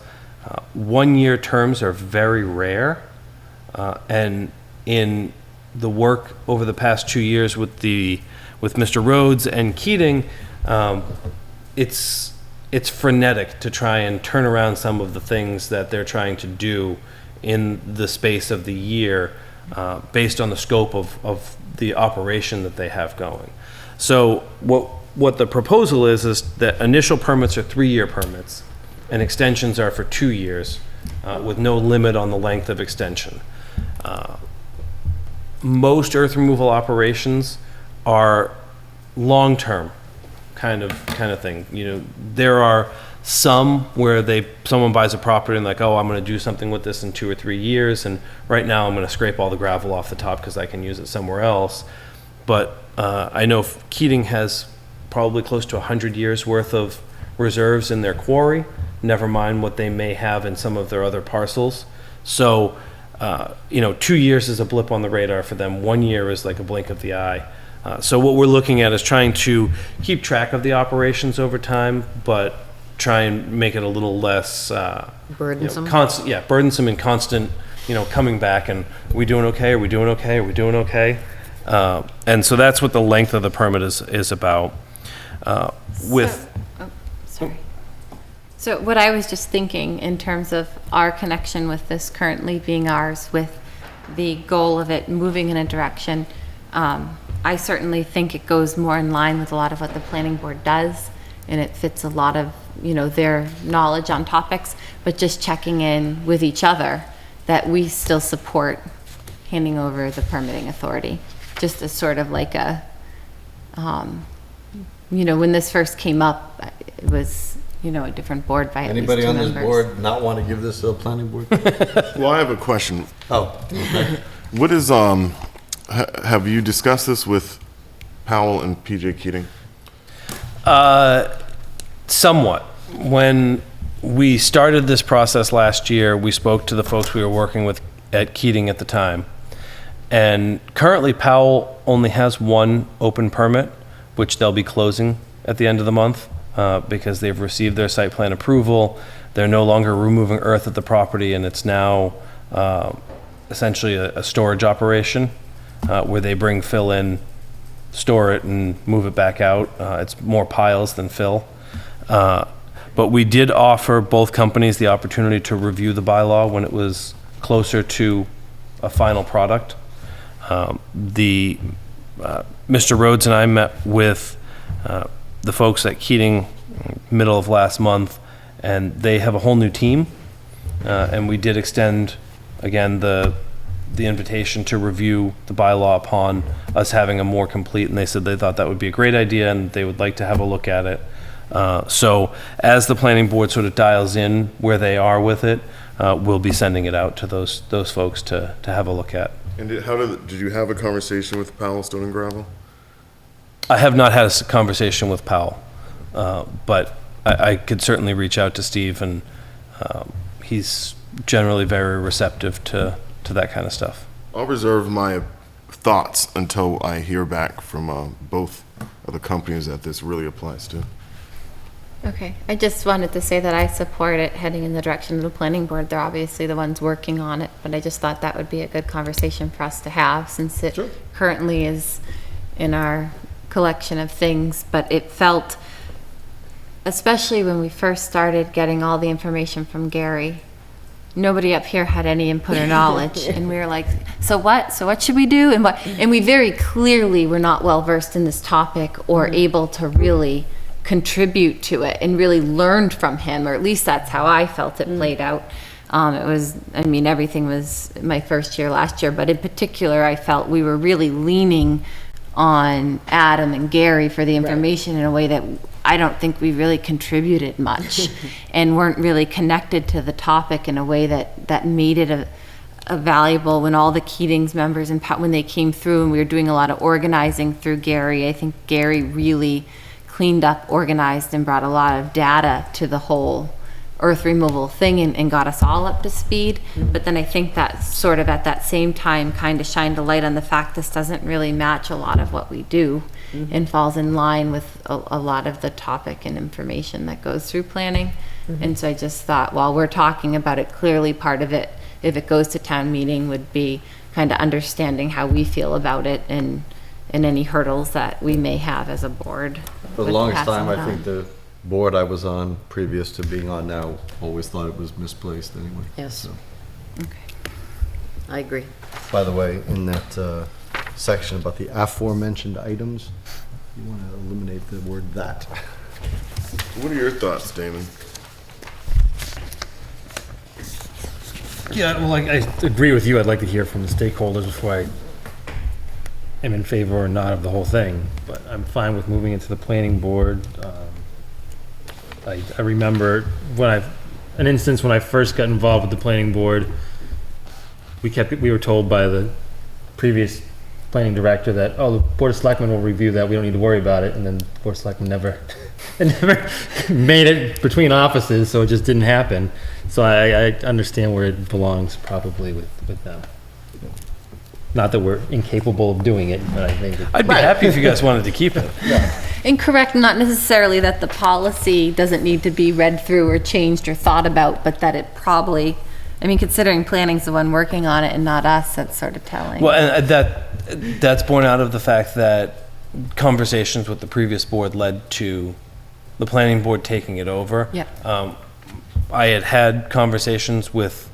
1-year terms are very rare, and in the work over the past 2 years with Mr. Rhodes and Keating, it's frenetic to try and turn around some of the things that they're trying to do in the space of the year, based on the scope of the operation that they have going. So what the proposal is that initial permits are 3-year permits, and extensions are for 2 years, with no limit on the length of extension. Most earth removal operations are long-term kind of thing. You know, there are some where someone buys a property and like, oh, I'm going to do something with this in 2 or 3 years, and right now I'm going to scrape all the gravel off the top because I can use it somewhere else. But I know Keating has probably close to 100 years worth of reserves in their quarry, never mind what they may have in some of their other parcels. So 2 years is a blip on the radar for them. 1 year is like a blink of the eye. So what we're looking at is trying to keep track of the operations over time, but try and make it a little less Burdensome. Burdensome and constant. Coming back and, are we doing okay? Are we doing okay? Are we doing okay? And so that's what the length of the permit is about. So what I was just thinking in terms of our connection with this currently being ours, with the goal of it moving in a direction, I certainly think it goes more in line with a lot of what the planning board does, and it fits a lot of their knowledge on topics, but just checking in with each other that we still support handing over the permitting authority, just as sort of like a when this first came up, it was a different board by at least 2 members. Anybody on this board not want to give this to the planning board? Well, I have a question. Oh, okay. What is, have you discussed this with Powell and PJ Keating? Somewhat. When we started this process last year, we spoke to the folks we were working with at Keating at the time. And currently Powell only has 1 open permit, which they'll be closing at the end of the month. because they've received their site plan approval. They're no longer removing earth at the property, and it's now essentially a storage operation where they bring fill in, store it, and move it back out. It's more piles than fill. But we did offer both companies the opportunity to review the bylaw when it was closer to a final product. Mr. Rhodes and I met with the folks at Keating middle of last month, and they have a whole new team. And we did extend, again, the invitation to review the bylaw upon us having a more complete, and they said they thought that would be a great idea and they would like to have a look at it. So as the planning board sort of dials in where they are with it, we'll be sending it out to those folks to have a look at. And did you have a conversation with Powell Stone and Gravel? I have not had a conversation with Powell, but I could certainly reach out to Steve, and he's generally very receptive to that kind of stuff. I'll reserve my thoughts until I hear back from both of the companies that this really applies to. Okay, I just wanted to say that I support it heading in the direction of the planning board. They're obviously the ones working on it, but I just thought that would be a good conversation for us to have, since it currently is in our collection of things. But it felt, especially when we first started getting all the information from Gary, nobody up here had any input or knowledge, and we were like, so what should we do, and we very clearly were not well versed in this topic or able to really contribute to it and really learned from him, or at least that's how I felt it played out. It was, I mean, everything was my first year last year, but in particular, I felt we were really leaning on Adam and Gary for the information in a way that I don't think we really contributed much and weren't really connected to the topic in a way that made it a valuable. When all the Keatings members and when they came through and we were doing a lot of organizing through Gary, I think Gary really cleaned up, organized, and brought a lot of data to the whole earth removal thing and got us all up to speed. But then I think that sort of at that same time kind of shined a light on the fact this doesn't really match a lot of what we do and falls in line with a lot of the topic and information that goes through planning. And so I just thought, while we're talking about it, clearly part of it, if it goes to town meeting, would be kind of understanding how we feel about it and any hurdles that we may have as a board. For the with longest time, passing it I think on. the board I was on previous to being on now always thought it was misplaced anyway. Yes. So, Okay. I agree. by the way, in that section about the aforementioned items, you want to eliminate the word "that." What are your thoughts, Damon? Yeah, well, I agree with you. I'd like to hear from the stakeholders before I am in favor or not of the whole thing, but I'm fine with moving into the planning board. I remember an instance when I first got involved with the planning board, we were told by the previous planning director that, oh, the Board of Selectmen will review that, we don't need to worry about it, and then the Board of Selectmen never made it between offices, so it just didn't happen. So I understand where it belongs probably with them. Not that we're incapable of doing it, but I think I'd be happy if you guys wanted to keep it. Incorrect, not necessarily that the policy doesn't need to be read through or changed or thought about, but that it probably, I mean, considering planning's the one working on it and not us, that's sort of telling. Well, and that's born out of the fact that conversations with the previous board led to the planning board taking it over. Yeah. I had conversations with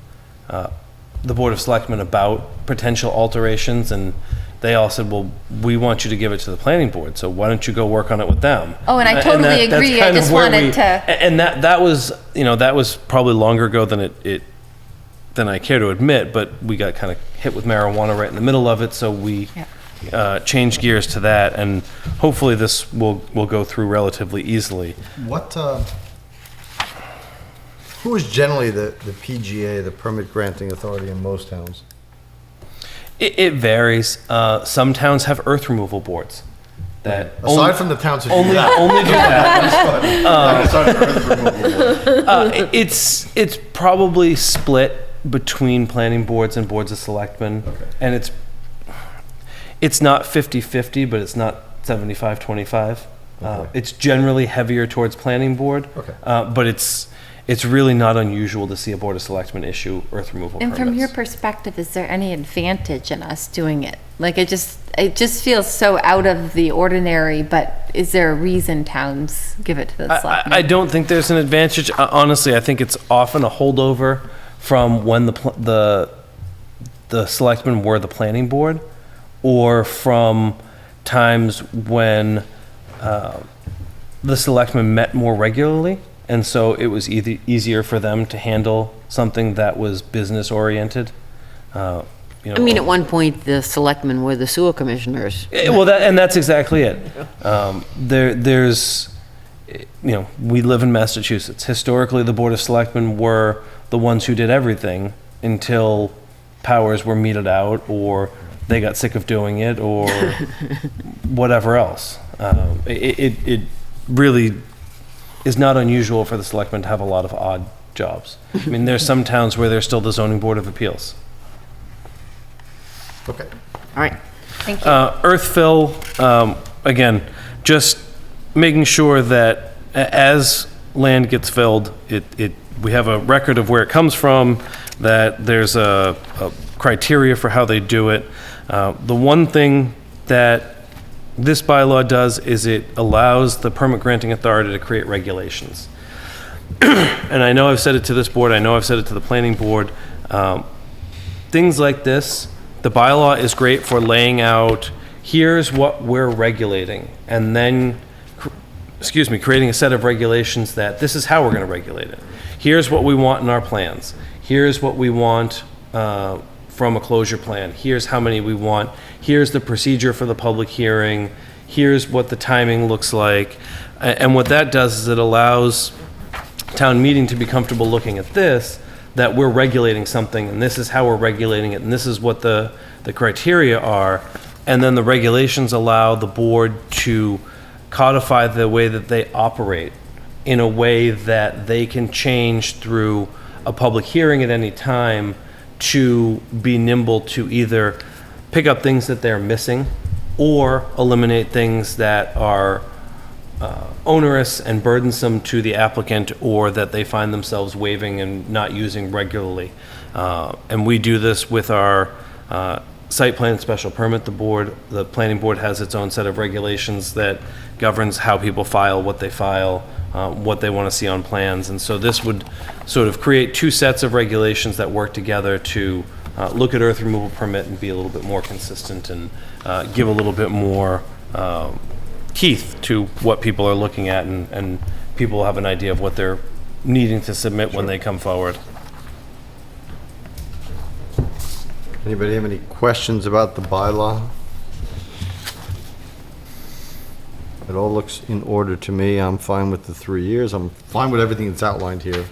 the Board of Selectmen about potential alterations, and they all said, well, we want you to give it to the planning board, so why don't you go work on it with them? Oh, and I totally that's agree. I kind of just where wanted to. And that was, that was probably longer ago than than I care to admit, but we got kind of hit with marijuana right in the middle of it, so we changed gears to that, and hopefully this will go through relatively easily. What? Who is generally the PGA, the permit granting authority in most towns? It varies. Some towns have earth removal boards. That Aside from the towns who only do that. only do that. It's probably split between planning boards and boards of selectmen, and it's not 50-50, but it's not 75-25. It's generally heavier towards planning board. Okay. But it's really not unusual to see a Board of Selectmen issue earth removal And permits. from your perspective, is there any advantage in us doing it? Like, it just feels so out of the ordinary, but is there a reason towns give it to the selectmen? I don't think there's an advantage. Honestly, I think it's often a holdover from when the selectmen were the planning board, or from times when the selectmen met more regularly, and so it was easier for them to handle something that was business oriented. I mean, at one point, the selectmen were the sewer commissioners. Well, that's exactly it. There's, we live in Massachusetts. Historically, the Board of Selectmen were the ones who did everything until powers were meted out, or they got sick of doing it, or whatever else. It really is not unusual for the selectmen to have a lot of odd jobs. I mean, there's some towns where they're still the zoning board of appeals. Okay. All right. Thank you. Earth fill, again, just making sure that as land gets filled, we have a record of where it comes from, that there's a criteria for how they do it. The one thing that this bylaw does is it allows the permit granting authority to create regulations. And I know I've said it to this board, I know I've said it to the planning board. Things like this, the bylaw is great for laying out, here's what we're regulating, and then, creating a set of regulations that this is how we're going to regulate it. Here's what we want in our plans. Here's what we want from a closure plan. Here's how many we want. Here's the procedure for the public hearing. Here's what the timing looks like. And what that does is it allows town meeting to be comfortable looking at this, that we're regulating something, and this is how we're regulating it, and this is what the criteria are. And then the regulations allow the board to codify the way that they operate in a way that they can change through a public hearing at any time, to be nimble to either pick up things that they're missing or eliminate things that are onerous and burdensome to the applicant, or that they find themselves waiving and not using regularly. And we do this with our site plan and special permit. The planning board has its own set of regulations that governs how people file, what they file, what they want to see on plans. And so this would sort of create two sets of regulations that work together to look at earth removal permit and be a little bit more consistent, and give a little bit more teeth to what people are looking at, and people have an idea of what they're needing to submit when they come forward. Anybody have any questions about the bylaw? It all looks in order to me. I'm fine with the 3 years. I'm fine with everything that's outlined here.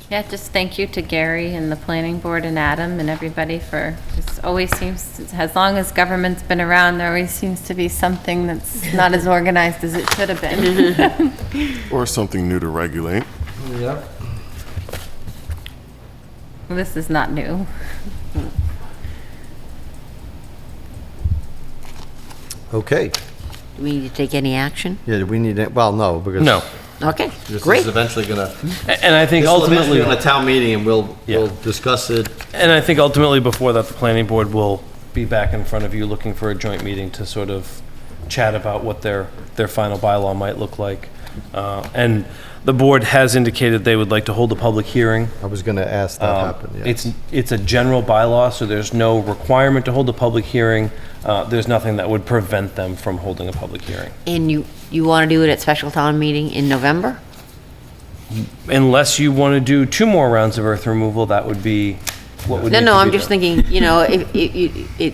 Yeah, just thank you to Gary and the planning board and Adam and everybody for, just always seems, as long as government's been around, there always seems to be something that's not as organized as it should have been. Or something new to regulate. Yep. This is not new. Okay. Do we need to take any action? Yeah, do we need it? Well, no, because. No. Okay, This great. is eventually gonna, And I think this will eventually ultimately, be on a town meeting, and we'll Yeah. discuss it. and I think ultimately before that, the planning board will be back in front of you looking for a joint meeting to sort of chat about what their final bylaw might look like. And the board has indicated they would like to hold a public hearing. I was gonna ask that happen, yeah. It's a general bylaw, so there's no requirement to hold a public hearing. There's nothing that would prevent them from holding a public hearing. And you want to do it at special town meeting in November? Unless you want to do 2 more rounds of earth removal, that would be what would need to No, be I'm just done. thinking,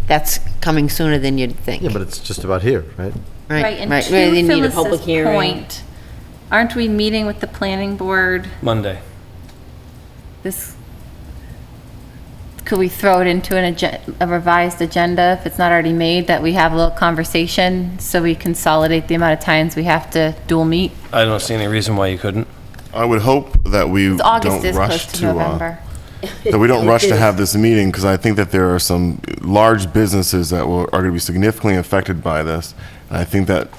that's coming sooner than you'd think. Yeah, but it's just about here, right? Right, and right. to They need a public Phyllis's hearing. point, aren't we meeting with the planning board Monday. this, could we throw it into a revised agenda if it's not already made, that we have a little conversation so we consolidate the amount of times we have to dual meet? I don't see any reason why you couldn't. I would hope that we August don't is rush close to to November. that we don't rush to have this meeting, because I think that there are some large businesses that are going to be significantly affected by this. And I think that,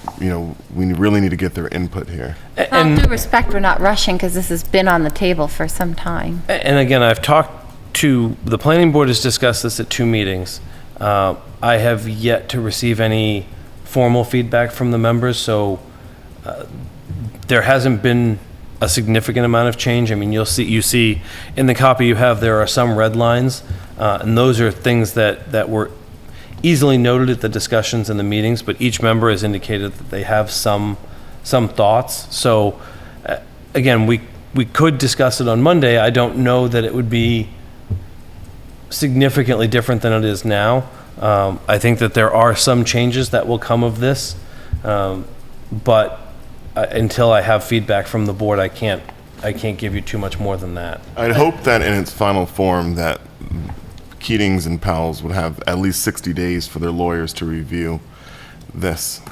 we really need to get their input here. With all due respect, we're not rushing because this has been on the table for some time. And again, I've talked to, the planning board has discussed this at 2 meetings. I have yet to receive any formal feedback from the members, so there hasn't been a significant amount of change. I mean, you see in the copy you have, there are some red lines, and those are things that were easily noted at the discussions and the meetings, but each member has indicated that they have some thoughts. So again, we could discuss it on Monday. I don't know that it would be significantly different than it is now. I think that there are some changes that will come of this, but until I have feedback from the board, I can't give you too much more than that. I'd hope that in its final form that Keatings and Powell's would have at least 60 days for their lawyers to review this.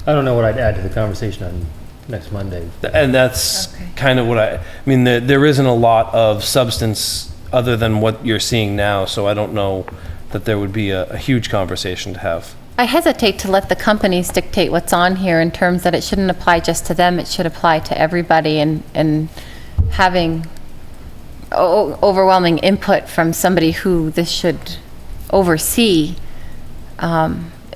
I don't know what I'd add to the conversation on next Monday. And that's Okay. kind of what I mean, there isn't a lot of substance other than what you're seeing now, so I don't know that there would be a huge conversation to have. I hesitate to let the companies dictate what's on here in terms that it shouldn't apply just to them, it should apply to everybody, and having overwhelming input from somebody who this should oversee,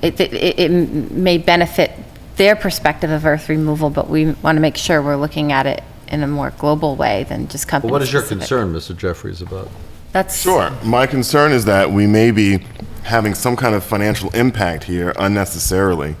it may benefit their perspective of earth removal, but we want to make sure we're looking at it in a more global way than just company What is your specific. concern, Mr. Jeffries, about? That's Sure. My concern is that we may be having some kind of financial impact here unnecessarily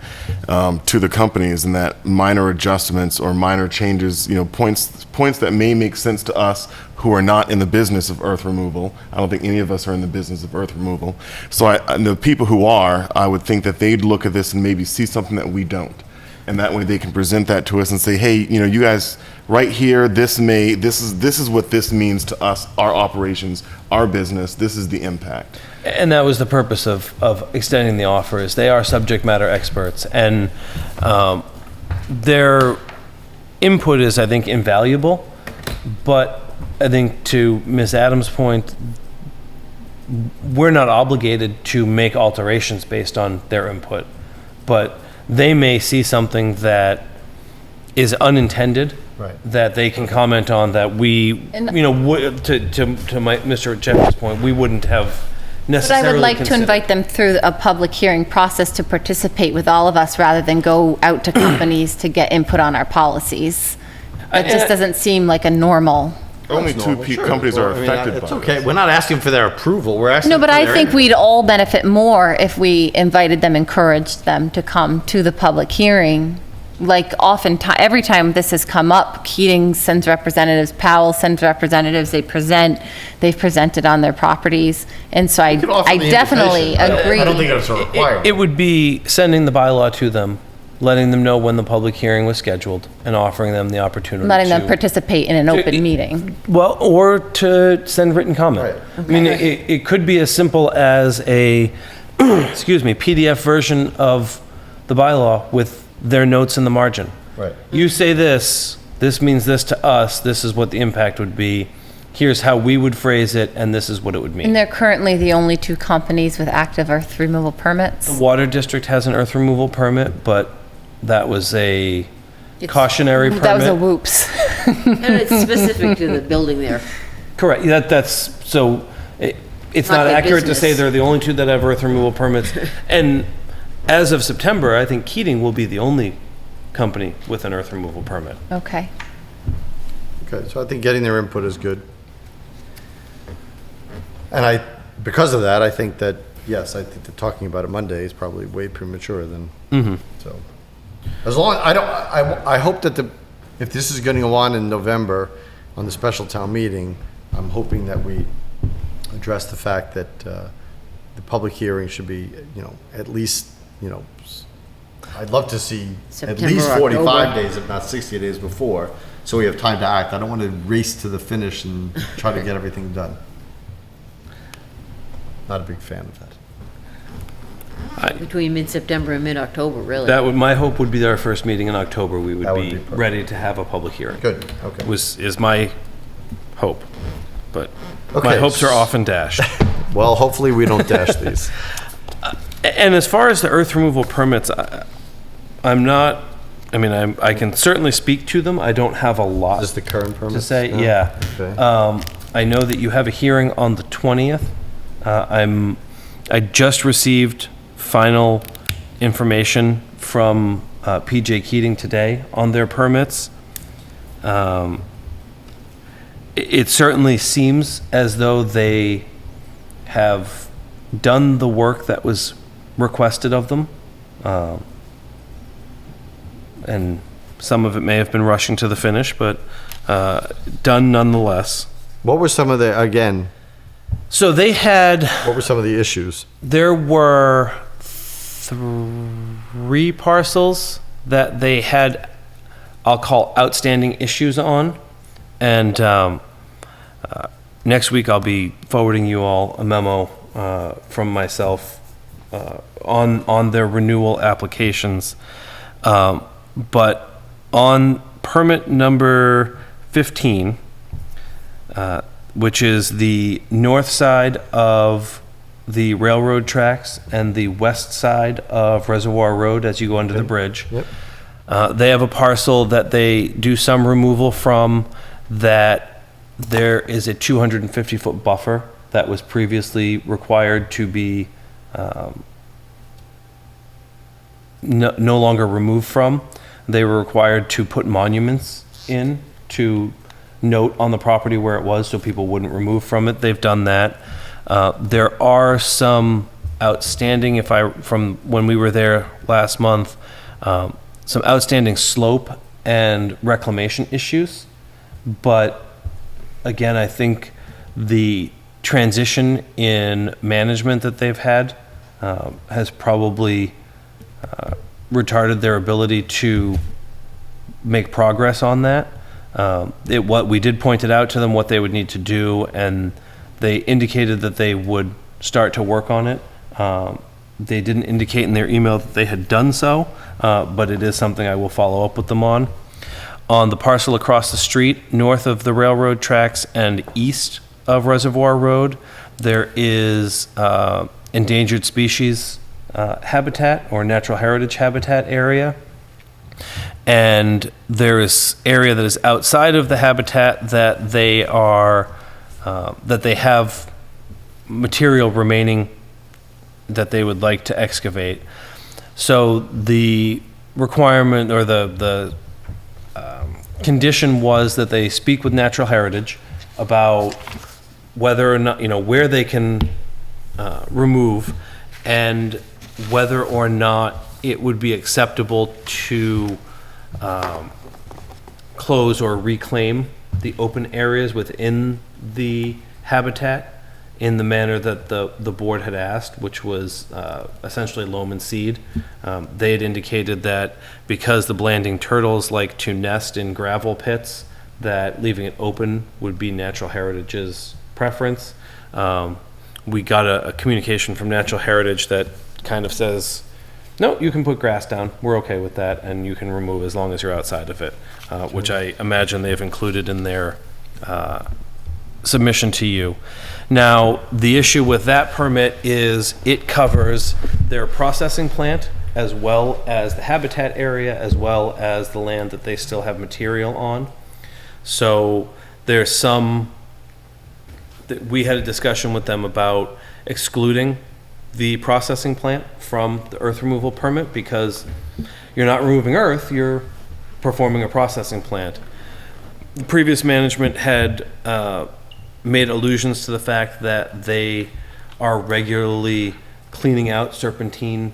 to the companies, and that minor adjustments or minor changes, points that may make sense to us who are not in the business of earth removal. I don't think any of us are in the business of earth removal. So the people who are, I would think that they'd look at this and maybe see something that we don't. And that way they can present that to us and say, hey, you guys, right here, this is what this means to us, our operations, our business, this is the impact. And that was the purpose of extending the offer, is they are subject matter experts, and their input is, I think, invaluable. But I think, to Ms. Adams' point, we're not obligated to make alterations based on their input, but they may see something that is unintended, Right. that they can comment on, that we, to Mr. Jeffries' point, we wouldn't have But I necessarily would like to considered. invite them through a public hearing process to participate with all of us rather than go out to companies to get input on our policies. It just doesn't seem like a normal. Only two companies are affected by It's this. okay, we're not asking for their approval, we're asking No, but for I their think input. we'd all benefit more if we invited them, encouraged them to come to the public hearing. Like every time this has come up, Keating sends representatives, Powell sends representatives, they've presented on their properties. And so could offer I the definitely invitation. agree. I don't think that's a requirement. It would be sending the bylaw to them, letting them know when the public hearing was scheduled, and offering them the opportunity Letting them to- participate in an open meeting. Well, or to send written comment. Right. I mean, it could be as simple as a, PDF version of the bylaw with their notes in the margin. Right. You say this means this to us, this is what the impact would be, here's how we would phrase it, and this is what it would And mean. they're currently the only 2 companies with active earth removal The permits. Water District has an earth removal permit, but that was a cautionary permit. That was a whoops. And it's specific to the building there. Correct, that's, so, it's Not not their accurate to say business. they're the only 2 that have earth removal permits. And as of September, I think Keating will be the only company with an earth removal permit. Okay. Okay, so I think getting their input is good. And because of that, I think that, yes, I think that talking about it Monday is probably way premature then. So, as long, I hope that if this is gonna go on in November on the special town meeting, I'm hoping that we address the fact that, the public hearing should be, at least, I'd love to see at September, least 45 October. days, if not 60 days before, so we have time to act. I don't want to race to the finish and try to get everything done. Not a big fan of that. Between mid-September and mid-October, really. My hope would be that our first meeting in October, we would That would be be perfect. ready to have a public hearing. Good, okay. Is my hope. but my Okay. hopes are often dashed. Well, hopefully we don't dash these. And as far as the earth removal permits, I'm not, I mean, I can certainly speak to them. I don't have a lot Is this the current permit? to say. Yeah. Okay. I know that you have a hearing on the 20th. I just received final information from PJ Keating today on their permits. It certainly seems as though they have done the work that was requested of them. And some of it may have been rushing to the finish, but done nonetheless. What were some of the, again, So they had, what were some of the issues? there were 3 parcels that they had, I'll call outstanding issues on. And next week I'll be forwarding you all a memo from myself on their renewal applications. But on permit number 15, which is the north side of the railroad tracks and the west side of Reservoir Road as you go under the bridge. Yep. They have a parcel that they do some removal from, that there is a 250-foot buffer that was previously required to be no longer removed from. They were required to put monuments in to note on the property where it was so people wouldn't remove from it. They've done that. There are some outstanding, from when we were there last month, some outstanding slope and reclamation issues. But again, I think the transition in management that they've had has probably retarded their ability to make progress on that. What we did point it out to them what they would need to do, and they indicated that they would start to work on it. They didn't indicate in their email that they had done so, but it is something I will follow up with them on. On the parcel across the street, north of the railroad tracks and east of Reservoir Road, there is endangered species habitat or natural heritage habitat area. And there is area that is outside of the habitat that they have material remaining that they would like to excavate. So the requirement or the condition was that they speak with Natural Heritage about whether or not, where they can remove, and whether or not it would be acceptable to close or reclaim the open areas within the habitat in the manner that the board had asked, which was essentially loam and seed. They had indicated that because the blanding turtles like to nest in gravel pits, that leaving it open would be Natural Heritage's preference. We got a communication from Natural Heritage that kind of says, no, you can put grass down, we're okay with that, and you can remove as long as you're outside of it, which I imagine they've included in their submission to you. Now, the issue with that permit is it covers their processing plant as well as the habitat area as well as the land that they still have material on. So there's we had a discussion with them about excluding the processing plant from the earth removal permit because you're not removing earth, you're performing a processing plant. The previous management had made allusions to the fact that they are regularly cleaning out serpentine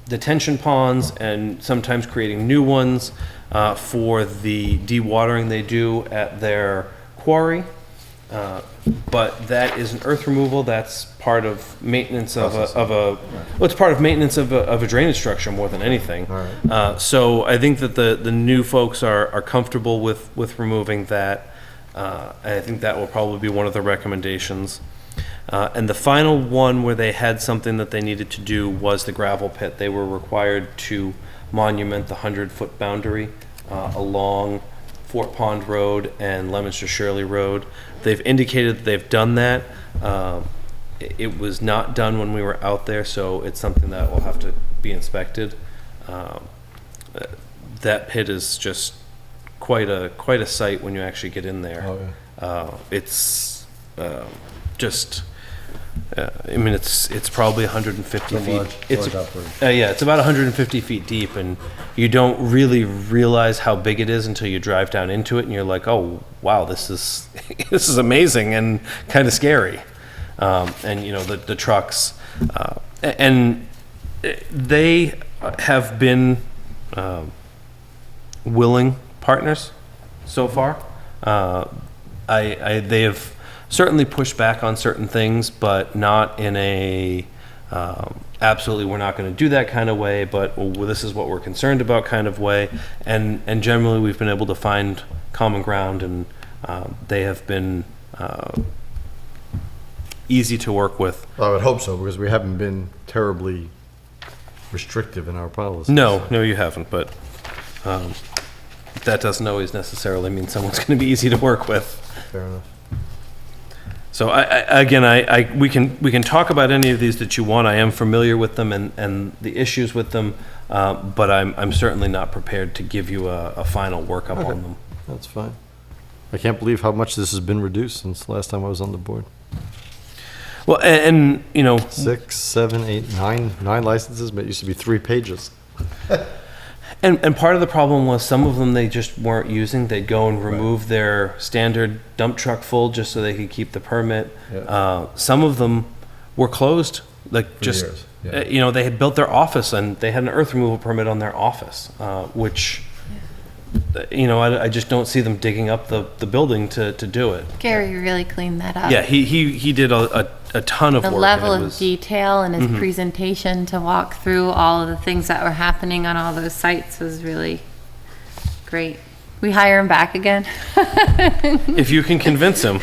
detention ponds and sometimes creating new ones for the dewatering they do at their quarry. But that is an earth removal. That's part of maintenance it's part of maintenance of a drainage structure more than anything. So I think that the new folks are comfortable with removing that. And I think that will probably be one of the recommendations. And the final one where they had something that they needed to do was the gravel pit. They were required to monument the 100-foot boundary along Fort Pond Road and Leominster Shirley Road. They've indicated that they've done that. It was not done when we were out there, so it's something that will have to be inspected. That pit is just quite a sight when you actually get in there. Oh, yeah. It's just. I mean, it's probably 150 feet. Yeah, it's about 150 feet deep, and you don't really realize how big it is until you drive down into it, and you're like, oh wow, this is this is amazing and kind of scary. And you know the trucks, and they have been willing partners so far. They have certainly pushed back on certain things, but not in a absolutely we're not going to do that kind of way, but well, this is what we're concerned about kind of way. And generally we've been able to find common ground, and they have been easy to work with. I would hope so, because we haven't been terribly restrictive in our policies. No, you haven't, but that doesn't always necessarily mean someone's going to be easy to work with. Fair enough. So we can talk about any of these that you want. I am familiar with them and the issues with them, but I'm certainly not prepared to give you a final workup on them. That's fine. I can't believe how much this has been reduced since the last time I was on the board. Well, and you know, 6, 7, 8, 9 licenses, but it used to be 3 pages. And part of the problem was some of them they just weren't using. They'd go and remove their standard dump truck full just so they could keep the permit. Yeah. Some of them were closed, like For just, years, yeah. you know, they had built their office and they had an earth removal permit on their office, which, you know, I just don't see them digging up the building to do it. Gary really cleaned that up. Yeah, he did a ton of The work. and level it of was- detail in his presentation to walk through all of the things that were happening on all those sites was really great. We hire him back again. If you can convince him.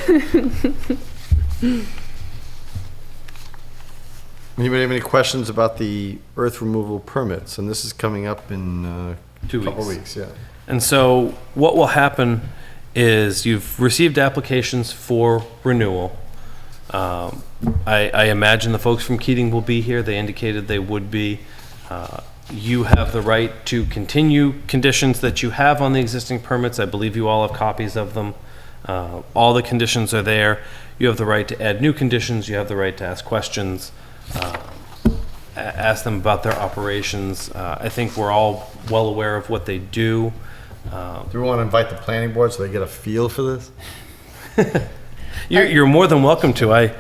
Anybody have any questions about the earth removal permits? And this is coming up in a 2 couple weeks. weeks, yeah. And so what will happen is you've received applications for renewal. I imagine the folks from Keating will be here. They indicated they would be. You have the right to continue conditions that you have on the existing permits. I believe you all have copies of them. All the conditions are there. You have the right to add new conditions. You have the right to ask questions, ask them about their operations. I think we're all well aware of what they do. Do we want to invite the planning board so they get a feel for this? You're more than welcome to. I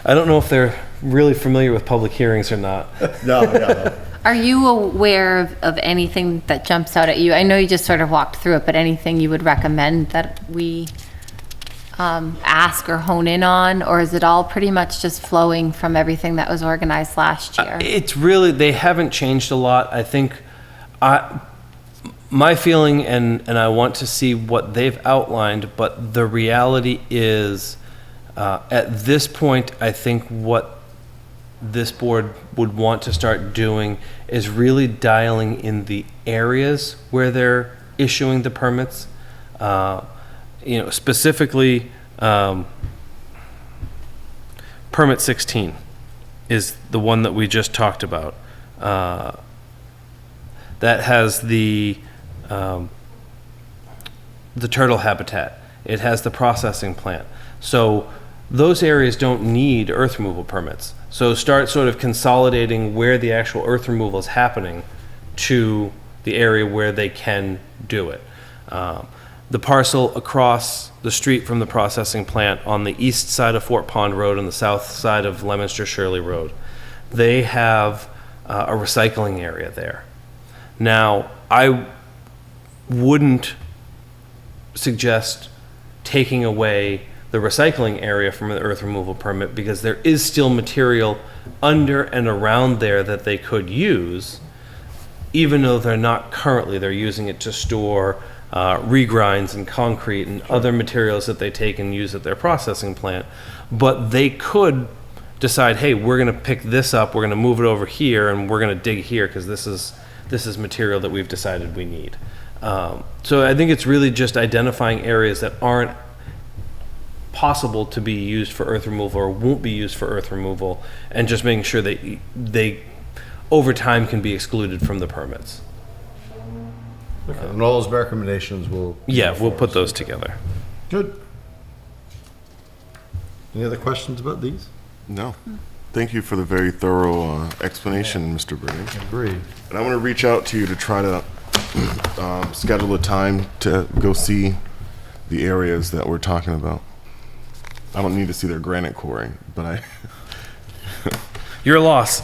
don't know if they're really familiar with public hearings or not. No. Are you aware of anything that jumps out at you? I know you just sort of walked through it, but anything you would recommend that we ask or hone in on, or is it all pretty much just flowing from everything that was organized last year? It's really, they haven't changed a lot. I think my feeling, and I want to see what they've outlined, but the reality is, at this point, I think what this board would want to start doing is really dialing in the areas where they're issuing the permits. You know, specifically, permit 16 is the one that we just talked about. That has the turtle habitat. It has the processing plant. So those areas don't need earth removal permits. So start sort of consolidating where the actual earth removal is happening to the area where they can do it. The parcel across the street from the processing plant on the east side of Fort Pond Road and the south side of Leominster Shirley Road, they have a recycling area there. Now, I wouldn't suggest taking away the recycling area from the earth removal permit, because there is still material under and around there that they could use, even though they're not currently. They're using it to store regrinds and concrete and other materials that they take and use at their processing plant. But they could decide, hey, we're going to pick this up, we're going to move it over here, and we're going to dig here because this is material that we've decided we need. So I think it's really just identifying areas that aren't possible to be used for earth removal or won't be used for earth removal, and just making sure that they over time can be excluded from the permits. And all those recommendations will. Yeah, we'll put those together. Good. Any other questions about these? No. Thank you for the very thorough explanation, Mr. Brady. Agree. And I'm going to reach out to you to try to schedule a time to go see the areas that we're talking about. I don't need to see their granite quarry, but I. Your loss.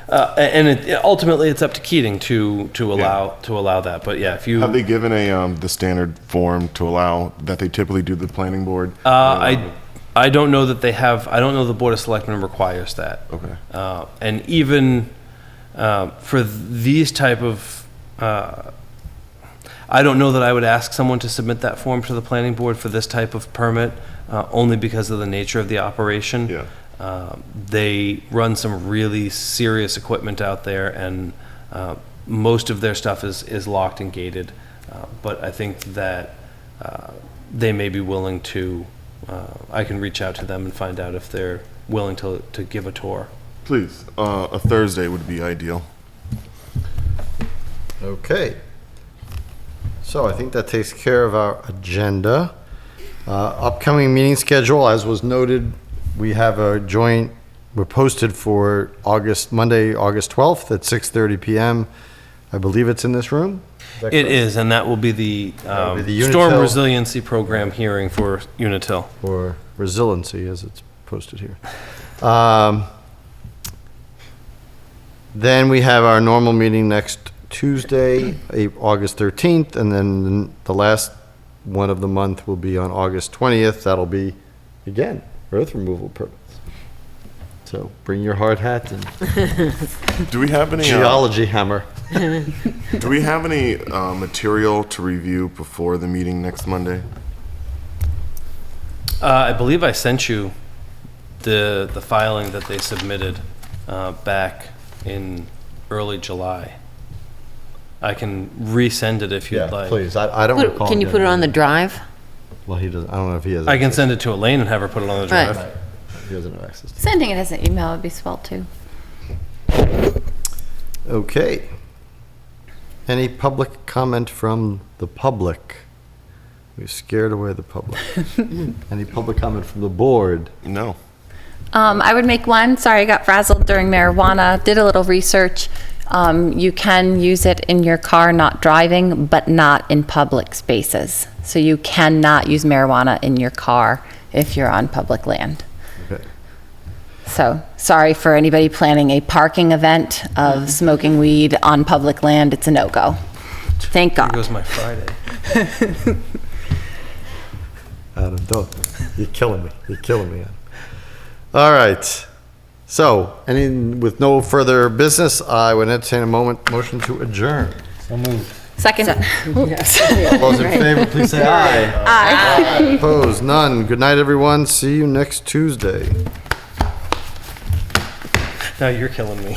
And ultimately, it's up to Keating to allow that. But yeah, if you Have they given the standard form to allow that they typically do the planning board? I don't know that they have. I don't know the Board of Selectmen requires that. Okay. And even for these type of, I don't know that I would ask someone to submit that form to the planning board for this type of permit, only because of the nature of the operation. Yeah. They run some really serious equipment out there, and most of their stuff is locked and gated. But I think that they may be willing to. I can reach out to them and find out if they're willing to give a tour. Please, a Thursday would be ideal. Okay. So I think that takes care of our agenda. Upcoming meeting schedule, as was noted, we have a joint, we're posted for Monday, August 12th at 6:30 PM. I believe it's in this room? It is, and that will be the will be the Storm Unitil. Resiliency Program hearing for Unitil. Or resiliency, as it's posted here. Then we have our normal meeting next Tuesday, August 13th, and then the last one of the month will be on August 20th. That'll be, again, earth removal permits. So bring your hard hat and Do we have any geology hammer. Do we have any material to review before the meeting next Monday? I believe I sent you the filing that they submitted back in early July. I can resend it if you'd Yeah, like. please. I don't recall. Can you put it on the drive? Well, he doesn't, I don't know if he has. I can send it to Elaine and have her put it on the drive. Right. He doesn't have access to it. Sending it as an email would be swell too. Okay. Any public comment from the public? We've scared away the public. Any public comment from the board? No. I would make one. Sorry, I got frazzled during marijuana. Did a little research. You can use it in your car, not driving, but not in public spaces. So you cannot use marijuana in your car if you're on public land. Okay. So sorry for anybody planning a parking event of smoking weed on public land. It's a no-go. Thank There God. goes my Friday. Adam, don't. You're killing me. You're killing me, Adam. All right. So, with no further business, I would entertain a motion to adjourn. So moved. Second. All those in favor, please say aye. Aye. Opposed? None. Good night, everyone. See you next Tuesday. Now you're killing me.